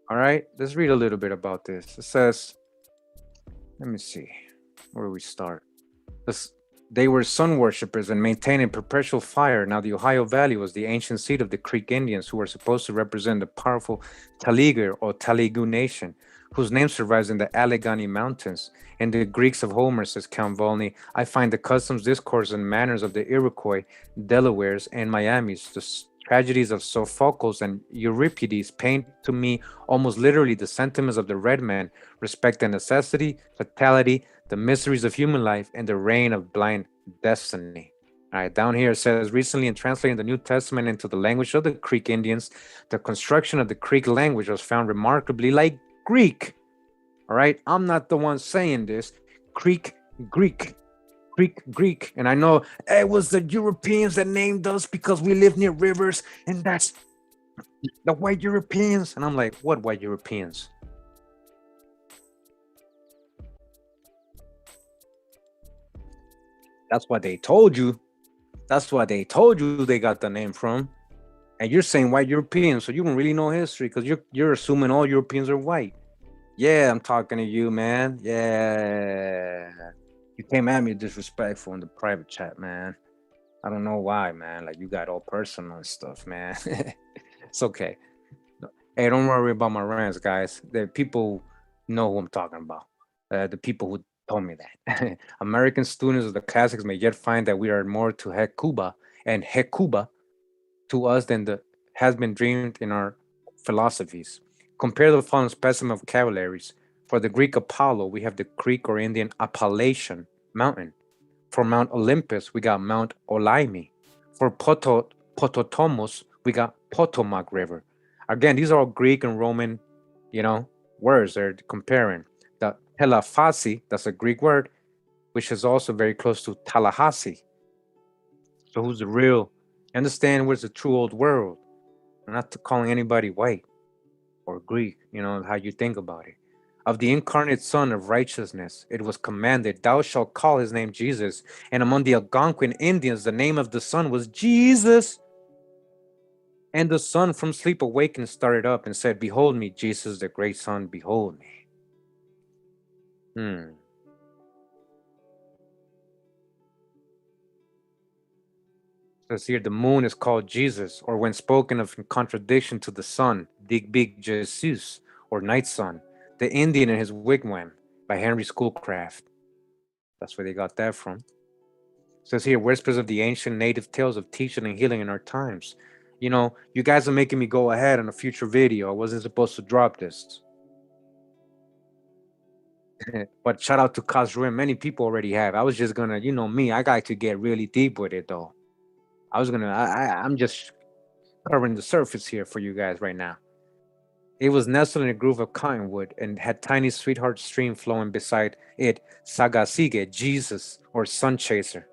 All right, let's read a little bit about this. It says, let me see, where do we start? They were sun worshippers and maintained a perpetual fire. Now, the Ohio Valley was the ancient seat of the Creek Indians, who were supposed to represent the powerful Taliger or Telugu nation, whose name survives in the Allegheny Mountains. In the Greeks of Homer, says Count Volney, I find the customs, discourse, and manners of the Iroquois, Delawares, and Miamis, the tragedies of Sophocles and Euripides paint to me almost literally the sentiments of the red man, respect and necessity, fatality, the miseries of human life, and the reign of blind destiny. All right, down here it says, recently in translating the New Testament into the language of the Creek Indians, the construction of the Creek language was found remarkably like Greek. All right, I'm not the one saying this. Greek. And I know it was the Europeans that named us because we live near rivers, and that's the white Europeans. And I'm like, what white Europeans? That's what they told you. That's what they told you they got the name from. And you're saying white Europeans, so you don't really know history because you're assuming all Europeans are white. Yeah, I'm talking to you, man. Yeah. You came at me disrespectful in the private chat, man. I don't know why, man. Like, you got all personal and stuff, man. It's okay. Hey, don't worry about my rants, guys. The people know who I'm talking about. The people who told me that. American students of the classics may yet find that we are more to Hekuba and Hekuba to us than the has been dreamed in our philosophies. Compare the following specimen of cavalries. For the Greek Apollo, we have the Greek or Indian Appalachian mountain. For Mount Olympus, we got Mount Olaimi. For Pototomos, we got Potomac River. Again, these are all Greek and Roman, words they're comparing. The Telafasi, that's a Greek word, which is also very close to Tallahassee. So who's the real? Understand what's the true old world. I'm not calling anybody white or Greek, how you think about it. Of the incarnate Son of righteousness, it was commanded, thou shalt call his name Jesus. And among the Algonquin Indians, the name of the Son was Jesus. And the Son from sleep awakened, started up, and said, behold me, Jesus, the great Son, behold me. Says here, the moon is called Jesus, or when spoken of in contradiction to the sun, Dig Big Jesus, or night sun. The Indian in his wigwam, by Henry Schoolcraft. That's where they got that from. Says here, whispers of the ancient native tales of teaching and healing in our times. You guys are making me go ahead on a future video. I wasn't supposed to drop this. But shout out to Kazruin. Many people already have. I was just gonna, me, I got to get really deep with it though. I'm just covering the surface here for you guys right now. It was nestled in a grove of cottonwood and had tiny sweetheart stream flowing beside it, Sagasige, Jesus, or sun chaser,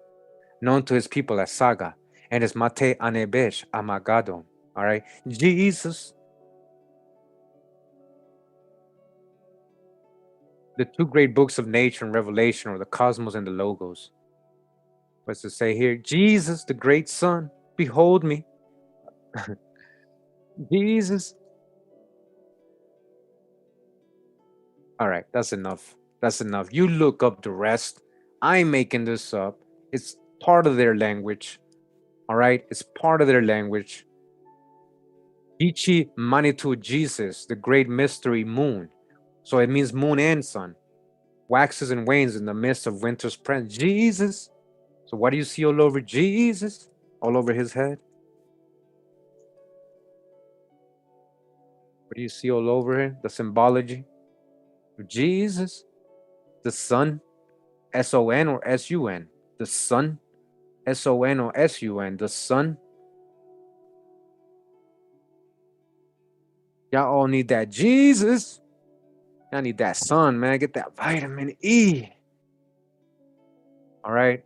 known to his people as Saga, and his Mate Anebesh, Amagado. All right, Jesus. The two great books of nature and revelation are the cosmos and the logos. What's to say here? Jesus, the great Son, behold me. Jesus. All right, that's enough. That's enough. You look up the rest. I'm making this up. It's part of their language. All right? It's part of their language. Ichi Manitou Jesus, the great mystery moon. So it means moon and sun. Waxes and wanes in the midst of winter's present. Jesus. So what do you see all over Jesus? All over his head? What do you see all over him? The symbology of Jesus, the sun, S-O-N or S-U-N. The sun, S-O-N or S-U-N. The sun. Y'all all need that Jesus. Y'all need that sun, man. Get that vitamin E. All right.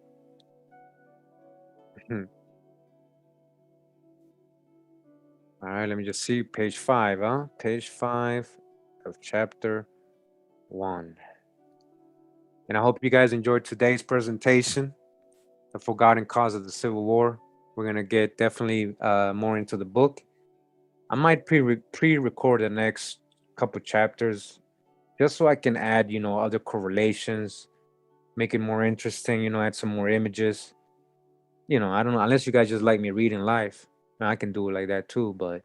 All right, let me just see page 5, huh? Page 5 of chapter 1. And I hope you guys enjoyed today's presentation, The Forgotten Cause of the Civil War. We're going to get definitely more into the book. I might pre-record the next couple chapters just so I can add, other correlations, make it more interesting, add some more images. I don't know, unless you guys just like me reading live, I can do it like that too, but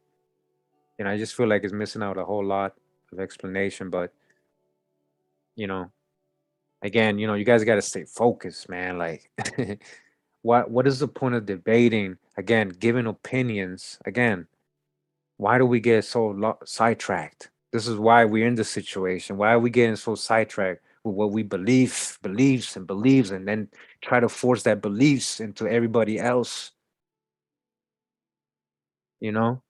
I just feel like it's missing out a whole lot of explanation. But you know, again, you guys got to stay focused, man. Like, what is the point of debating? Again, giving opinions. Again, why do we get so sidetracked? This is why we're in this situation. Why are we getting so sidetracked with what we believes, and then try to force that beliefs into everybody else? You know.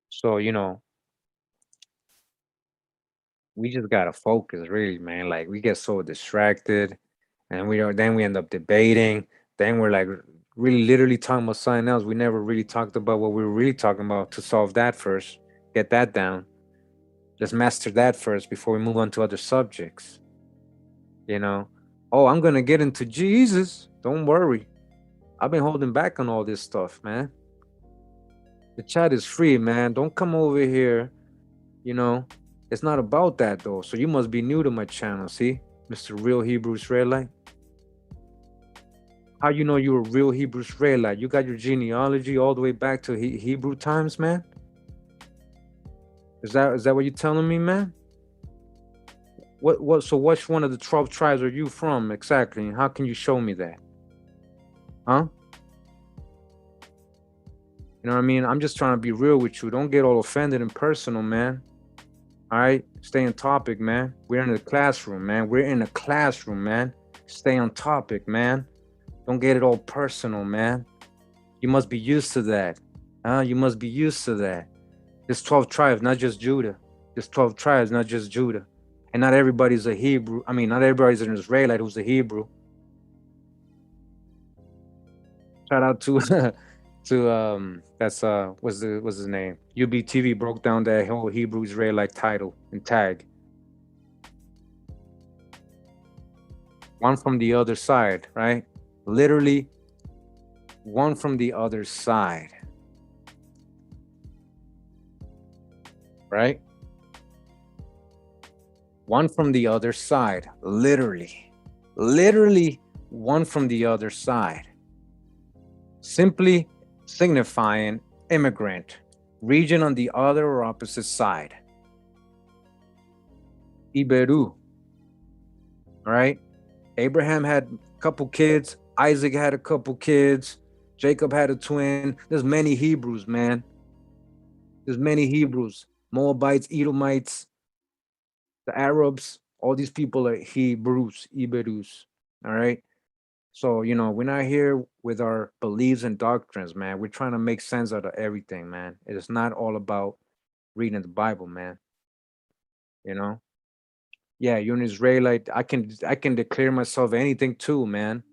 So we just gotta focus, really, man. Like we get so distracted, and we end up debating. Then we're like really literally talking about something else. We never really talked about what we were really talking about to solve that first. Get that down. Let's master that first before we move on to other subjects. You know. Oh, I'm gonna get into Jesus. Don't worry. I've been holding back on all this stuff, man. The chat is free, man. Don't come over here. You know, it's not about that though. So you must be new to my channel, see, Mr. Real Hebrew Israelite. How you know you're a real Hebrew Israelite? You got your genealogy all the way back to Hebrew times, man. Is that what you're telling me, man? What? So which one of the 12 tribes are you from exactly? And how can you show me that? Huh? You know what I mean? I'm just trying to be real with you. Don't get all offended and personal, man. All right, stay on topic, man. We're in the classroom, man. We're in a classroom, man. Stay on topic, man. Don't get it all personal, man. You must be used to that. You must be used to that. There's 12 tribes, not just Judah. There's 12 tribes, not just Judah. And not everybody's a Hebrew. I mean, not everybody's an Israelite who's a Hebrew. Shout out to that's what's his name? UBTV broke down that whole Hebrew Israelite title and tag. One from the other side, right? Literally one from the other side. Right? One from the other side. Literally one from the other side. Simply signifying immigrant, region on the other or opposite side. Iberu. All right? Abraham had a couple kids. Isaac had a couple kids. Jacob had a twin. There's many Hebrews, man. There's many Hebrews. Moabites, Edomites, the Arabs. All these people are Hebrews, Iberus. All right? So, we're not here with our beliefs and doctrines, man. We're trying to make sense out of everything, man. It is not all about reading the Bible, man. You know? Yeah, you're an Israelite. I can declare myself anything too, man.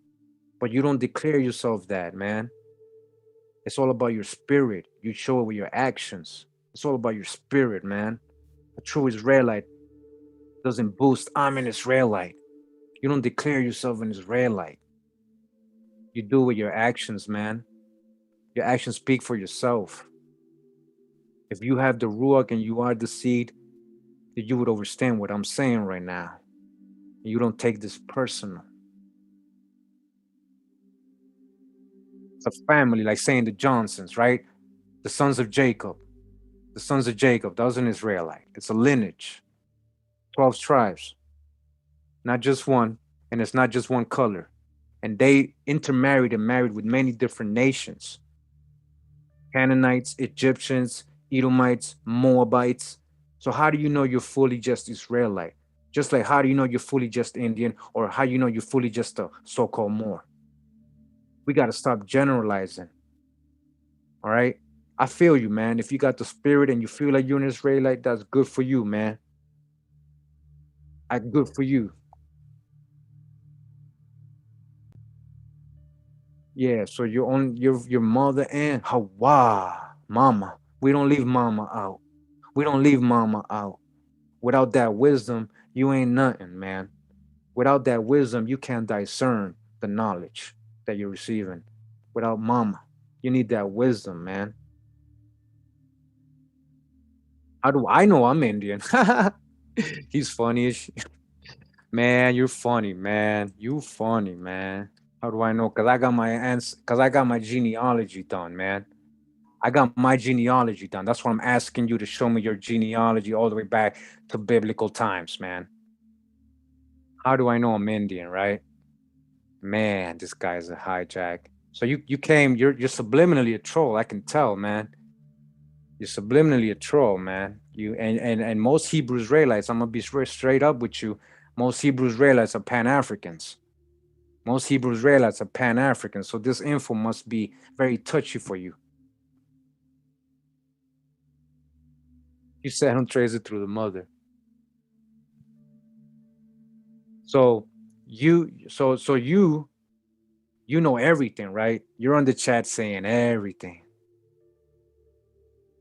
But you don't declare yourself that, man. It's all about your spirit. You show it with your actions. It's all about your spirit, man. A true Israelite doesn't boast, I'm an Israelite. You don't declare yourself an Israelite. You do it with your actions, man. Your actions speak for yourself. If you have the Ruach and you are the seed, that you would understand what I'm saying right now. You don't take this personal. It's a family, like saying the Johnsons, right? The sons of Jacob. The sons of Jacob, that was an Israelite. It's a lineage, 12 tribes, not just one, and it's not just one color. And they intermarried and married with many different nations: Canaanites, Egyptians, Edomites, Moabites. So, how do you know you're fully just Israelite? Just like how do you know you're fully just Indian, or how you know you're fully just a so called Moor? We got to stop generalizing. All right. I feel you, man. If you got the spirit and you feel like you're an Israelite, that's good for you, man. I good for you. Yeah. So your own your mother and Hawa, mama. We don't leave mama out. We don't leave mama out. Without that wisdom, you ain't nothing, man. Without that wisdom, you can't discern the knowledge that you're receiving. Without mama, you need that wisdom, man. How do I know I'm Indian? He's funny as man. You're funny, man. You funny, man. How do I know? Cause I got my genealogy done, man. I got my genealogy done. That's why I'm asking you to show me your genealogy all the way back to biblical times, man. How do I know I'm Indian, right? Man, this guy's a hijack. So you came, you're subliminally a troll. I can tell, man. You're subliminally a troll, man. You and most Hebrew Israelites, I'm gonna be straight up with you. Most Hebrew Israelites are Pan Africans. Most Hebrew Israelites are Pan Africans. So this info must be very touchy for you. You said don't trace it through the mother. So you know everything, right? You're on the chat saying everything.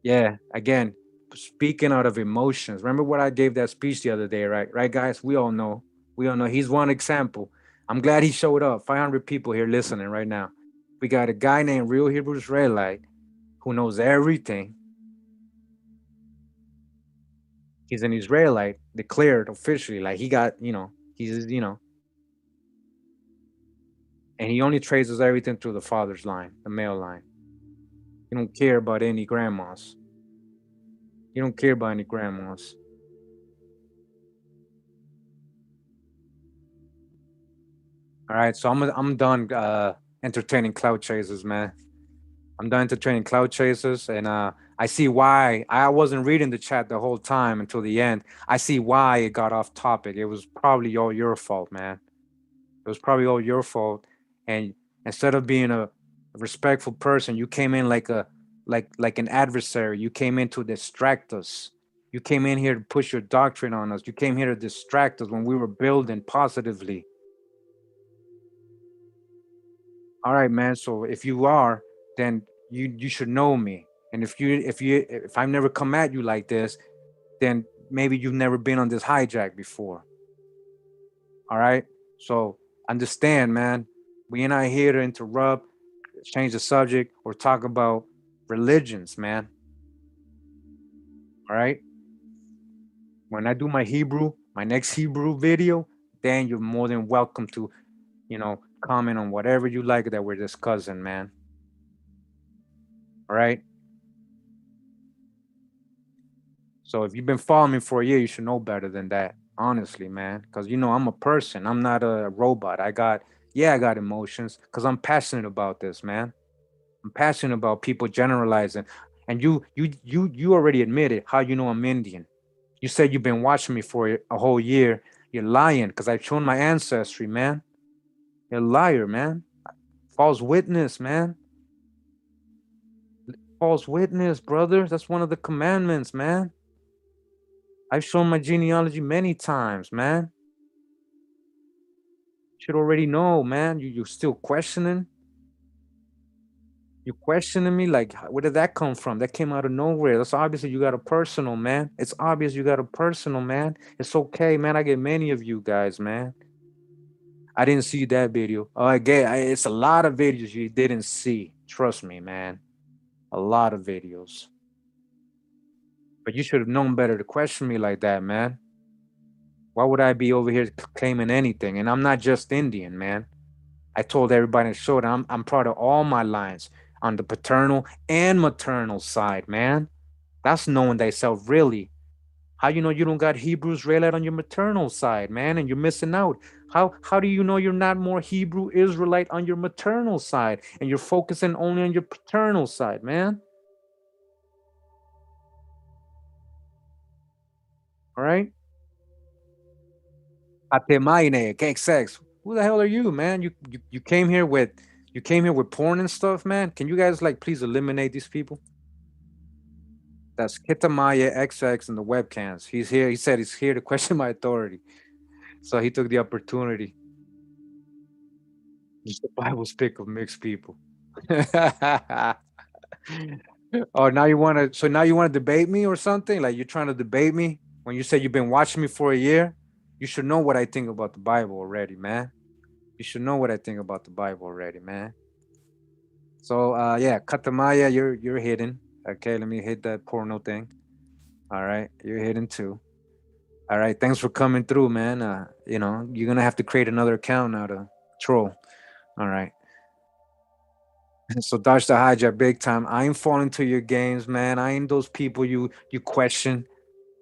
Yeah, again, speaking out of emotions. Remember what I gave that speech the other day, right? Right, guys? We all know. We all know. He's one example. I'm glad he showed up. 500 people here listening right now. We got a guy named Real Hebrew Israelite who knows everything. He's an Israelite, declared officially. Like he got, and he only traces everything through the father's line, the male line. He don't care about any grandmas. He don't care about any grandmas. All right, so I'm done entertaining cloud chasers, man. I'm done entertaining cloud chasers, and I see why I wasn't reading the chat the whole time until the end. I see why it got off topic. It was probably all your fault, man. It was probably all your fault. And instead of being a respectful person, you came in like an adversary. You came in to distract us. You came in here to push your doctrine on us. You came here to distract us when we were building positively. All right, man. So if you are, then you should know me. And if I've never come at you like this, then maybe you've never been on this hijack before. All right. So understand, man. We are not here to interrupt, change the subject, or talk about religions, man. All right. When I do my next Hebrew video, then you're more than welcome to, comment on whatever you like that we're discussing, man. All right. So if you've been following me for a year, you should know better than that, honestly, man. Because I'm a person. I'm not a robot. I got emotions because I'm passionate about this, man. I'm passionate about people generalizing. And you already admitted how you know I'm Indian. You said you've been watching me for a whole year. You're lying because I've shown my ancestry, man. You're a liar, man. False witness, man. False witness, brother. That's one of the commandments, man. I've shown my genealogy many times, man. Should already know, man. You still questioning? You questioning me? Like, where did that come from? That came out of nowhere. That's obviously you got a personal, man. It's obvious you got a personal, man. It's okay, man. I get many of you guys, man. I didn't see that video. Oh, it's a lot of videos you didn't see. Trust me, man. A lot of videos. But you should have known better to question me like that, man. Why would I be over here claiming anything? And I'm not just Indian, man. I told everybody in the show that I'm proud of all my lines on the paternal and maternal side, man. That's knowing thyself, really. How you know you don't got Hebrew Israelite on your maternal side, man, and you're missing out? How do you know you're not more Hebrew Israelite on your maternal side and you're focusing only on your paternal side, man? All right? Atemaine, cake sex. Who the hell are you, man? You came here with porn and stuff, man. Can you guys like please eliminate these people? That's Kitamaya XX in the webcams. He's here. He said he's here to question my authority. So he took the opportunity. It's the Bible's pick of mixed people. Oh, now you want to? So now you want to debate me or something? Like you're trying to debate me when you say you've been watching me for a year? You should know what I think about the Bible already, man. You should know what I think about the Bible already, man. So yeah, Katamaya, you're hidden. Okay, let me hit that porno thing. All right, you're hidden too. All right, thanks for coming through, man. You know, you're gonna have to create another account now to troll. All right. So dodge the hijack big time. I ain't falling to your games, man. I ain't those people you question.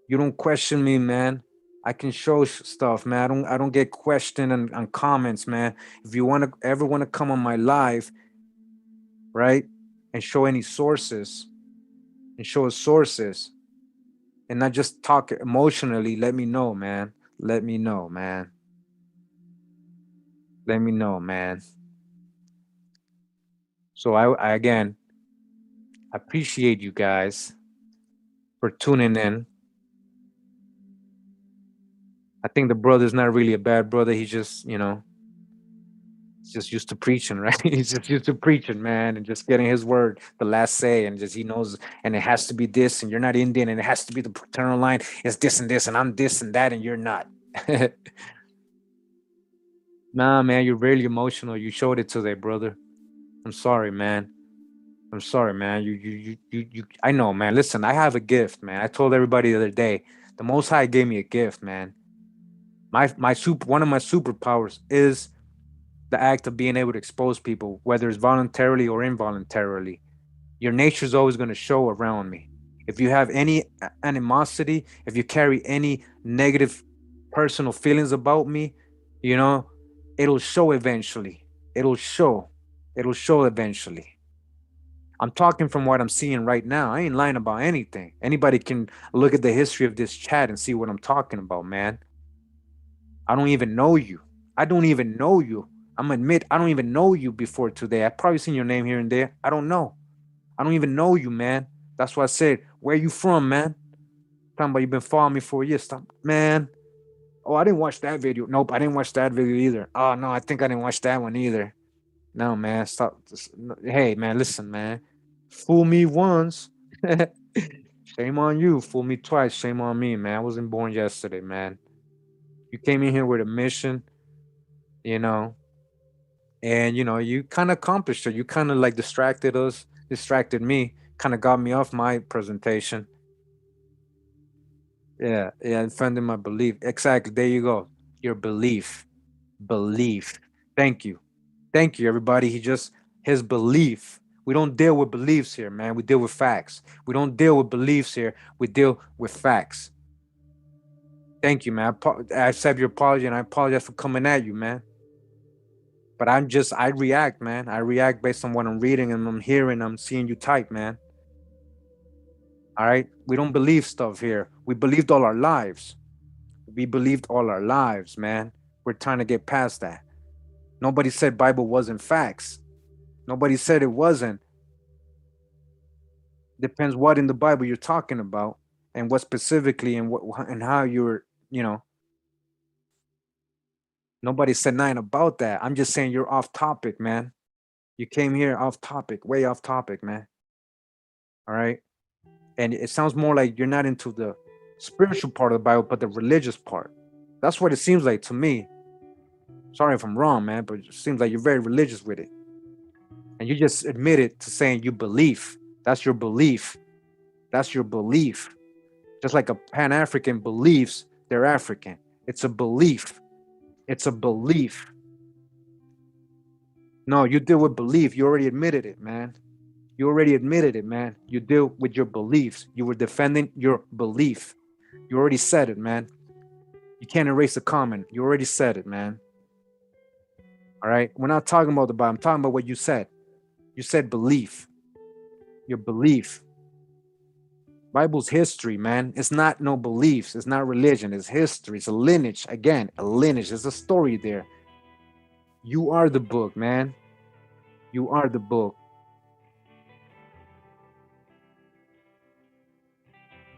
You don't question me, man. I can show stuff, man. I don't get questioned on comments, man. If you want to come on my live, right, and show any sources and show us sources and not just talk emotionally, let me know, man. Let me know, man. Let me know, man. So I again appreciate you guys for tuning in. I think the brother's not really a bad brother. He's just, he's just used to preaching, right? He's just used to preaching, man, and just getting his word, the last say, and just he knows, and it has to be this, and you're not Indian, and it has to be the paternal line. It's this and this, and I'm this and that, and you're not. Nah, man, you're really emotional. You showed it today, brother. I'm sorry, man. I'm sorry, man. I know, man. Listen, I have a gift, man. I told everybody the other day, the Most High gave me a gift, man. One of my superpowers is the act of being able to expose people, whether it's voluntarily or involuntarily. Your nature is always going to show around me. If you have any animosity, if you carry any negative personal feelings about me, you know, it'll show eventually. It'll show. It'll show eventually. I'm talking from what I'm seeing right now. I ain't lying about anything. Anybody can look at the history of this chat and see what I'm talking about, man. I don't even know you. I don't even know you. I'm admit I don't even know you before today. I've probably seen your name here and there. I don't know. I don't even know you, man. That's why I said, where you from, man? Talking about you've been following me for a year. Stop, man. Oh, I didn't watch that video. Nope, I didn't watch that video either. Oh no, I think I didn't watch that one either. No, man. Stop. Hey, man, listen, man. Fool me once. Shame on you. Fool me twice. Shame on me, man. I wasn't born yesterday, man. You came in here with a mission, you know, and you kind of accomplished it. You kind of like distracted me, kind of got me off my presentation. Yeah, defending my belief. Exactly. There you go. Your belief. Thank you, everybody. His belief. We don't deal with beliefs here, man. We deal with facts. We don't deal with beliefs here. We deal with facts. Thank you, man. I accept your apology, and I apologize for coming at you, man. But I react, man. I react based on what I'm reading and I'm hearing. I'm seeing you type, man. All right. We don't believe stuff here. We believed all our lives. We believed all our lives, man. We're trying to get past that. Nobody said Bible wasn't facts. Nobody said it wasn't. Depends what in the Bible you're talking about and what specifically and what and how you're. Nobody said nothing about that. I'm just saying you're off topic, man. You came here off topic, way off topic, man. All right. And it sounds more like you're not into the spiritual part of the Bible, but the religious part. That's what it seems like to me. Sorry if I'm wrong, man, but it seems like you're very religious with it. And you just admitted to saying you believe. That's your belief. That's your belief. Just like a Pan-African believes they're African. It's a belief. It's a belief. No, you deal with belief. You already admitted it, man. You already admitted it, man. You deal with your beliefs. You were defending your belief. You already said it, man. You can't erase a comment. You already said it, man. All right. We're not talking about the Bible. I'm talking about what you said. You said belief. Your belief. Bible's history, man. It's not no beliefs. It's not religion. It's history. It's a lineage. Again, a lineage. There's a story there. You are the book, man. You are the book.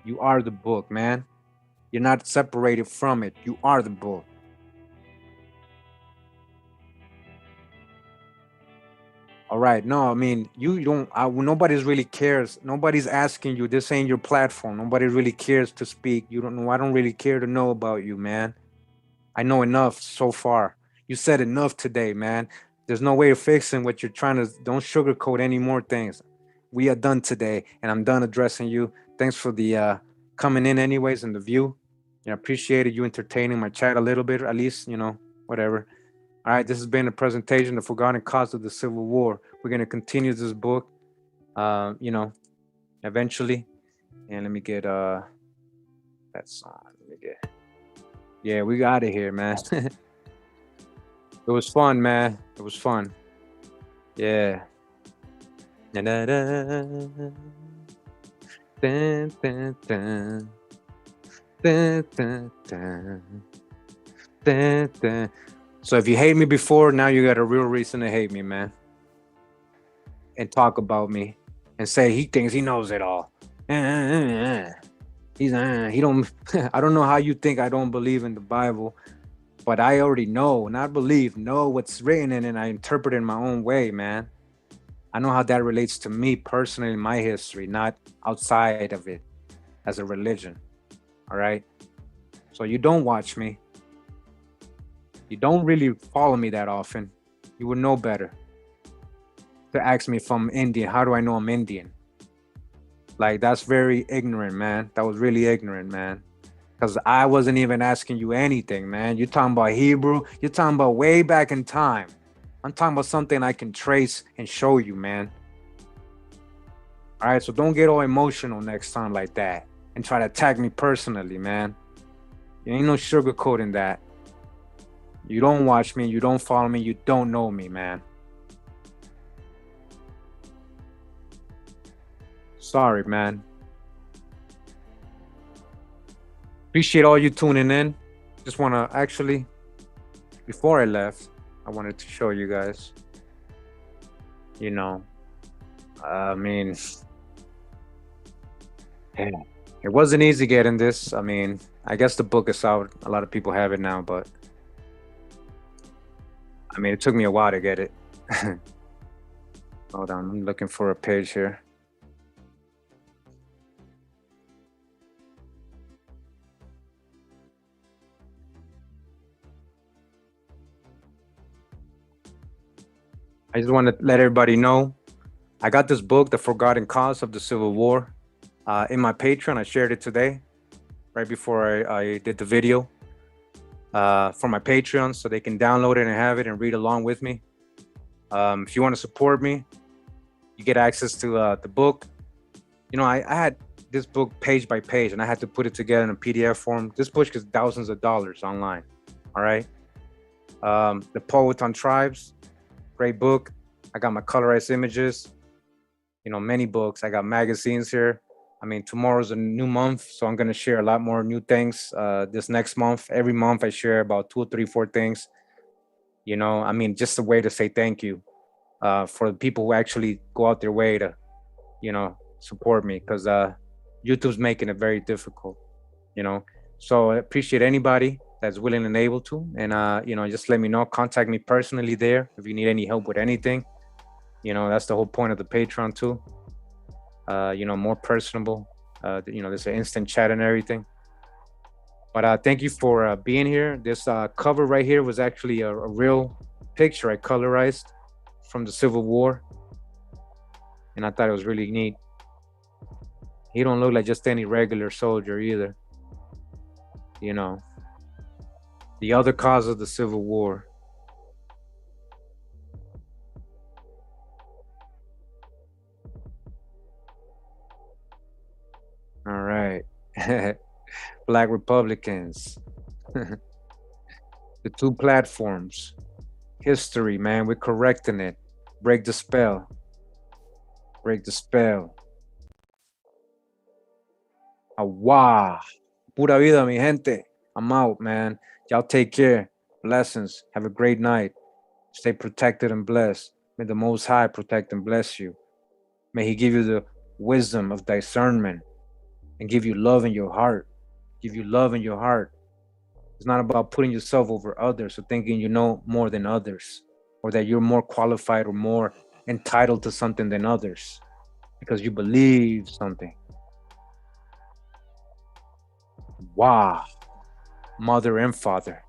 You are the book, man. You're not separated from it. You are the book. All right. No, I mean, you don't, nobody's really cares. Nobody's asking you. This ain't your platform. Nobody really cares to speak. You don't know. I don't really care to know about you, man. I know enough so far. You said enough today, man. There's no way of fixing what you're trying to, don't sugarcoat any more things. We are done today, and I'm done addressing you. Thanks for the coming in anyways and the view. I appreciated you entertaining my chat a little bit, at least, whatever. All right, this has been a presentation, The Forgotten Cause of the Civil War. We're going to continue this book, eventually. And let me get that song. Yeah, we got it here, man. It was fun, man. It was fun. Yeah. Da-da-da. Dun, dun, dun. Dun, dun, dun. Dun, dun. So if you hate me before, now you got a real reason to hate me, man. And talk about me and say he thinks he knows it all. He don't I don't know how you think I don't believe in the Bible, but I already know, not believe, know what's written in it, and I interpret it in my own way, man. I know how that relates to me personally in my history, not outside of it as a religion. All right. So you don't watch me. You don't really follow me that often. You would know better to ask me if I'm Indian. How do I know I'm Indian? Like, that's very ignorant, man. That was really ignorant, man. Because I wasn't even asking you anything, man. You're talking about Hebrew. You're talking about way back in time. I'm talking about something I can trace and show you, man. All right, so don't get all emotional next time like that and try to attack me personally, man. You ain't no sugarcoating that. You don't watch me, you don't follow me, you don't know me, man. Sorry, man. Appreciate all you tuning in. Just want to actually, before I left, I wanted to show you guys, I mean, it wasn't easy getting this. I mean, I guess the book is out. A lot of people have it now, but I mean, it took me a while to get it. Hold on, I'm looking for a page here. I just want to let everybody know, I got this book, The Forgotten Cause of the Civil War, in my Patreon. I shared it today, right before I did the video, for my Patreon, so they can download it and have it and read along with me. If you want to support me, you get access to the book. I had this book page by page, and I had to put it together in a PDF form. This book is thousands of dollars online. All right. The Poet on Tribes, great book. I got my colorized images. Many books. I got magazines here. I mean, tomorrow's a new month, so I'm gonna share a lot more new things this next month. Every month I share about 2 or 3, 4 things. I mean, just a way to say thank you for the people who actually go out their way to, support me, because YouTube's making it very difficult. So I appreciate anybody that's willing and able to, and just let me know. Contact me personally there if you need any help with anything. That's the whole point of the Patreon too. More personable. There's an instant chat and everything. But thank you for being here. This cover right here was actually a real picture I colorized from the Civil War, and I thought it was really neat. He don't look like just any regular soldier either. You know, the other cause of the Civil War. All right. Black Republicans. The two platforms. History, man. We're correcting it. Break the spell. Break the spell. Awa. Pura vida, mi gente. I'm out, man. Y'all take care. Blessings. Have a great night. Stay protected and blessed. May the Most High protect and bless you. May He give you the wisdom of discernment and give you love in your heart. Give you love in your heart. It's not about putting yourself over others or thinking you know more than others or that you're more qualified or more entitled to something than others because you believe something. Wow. Mother and father.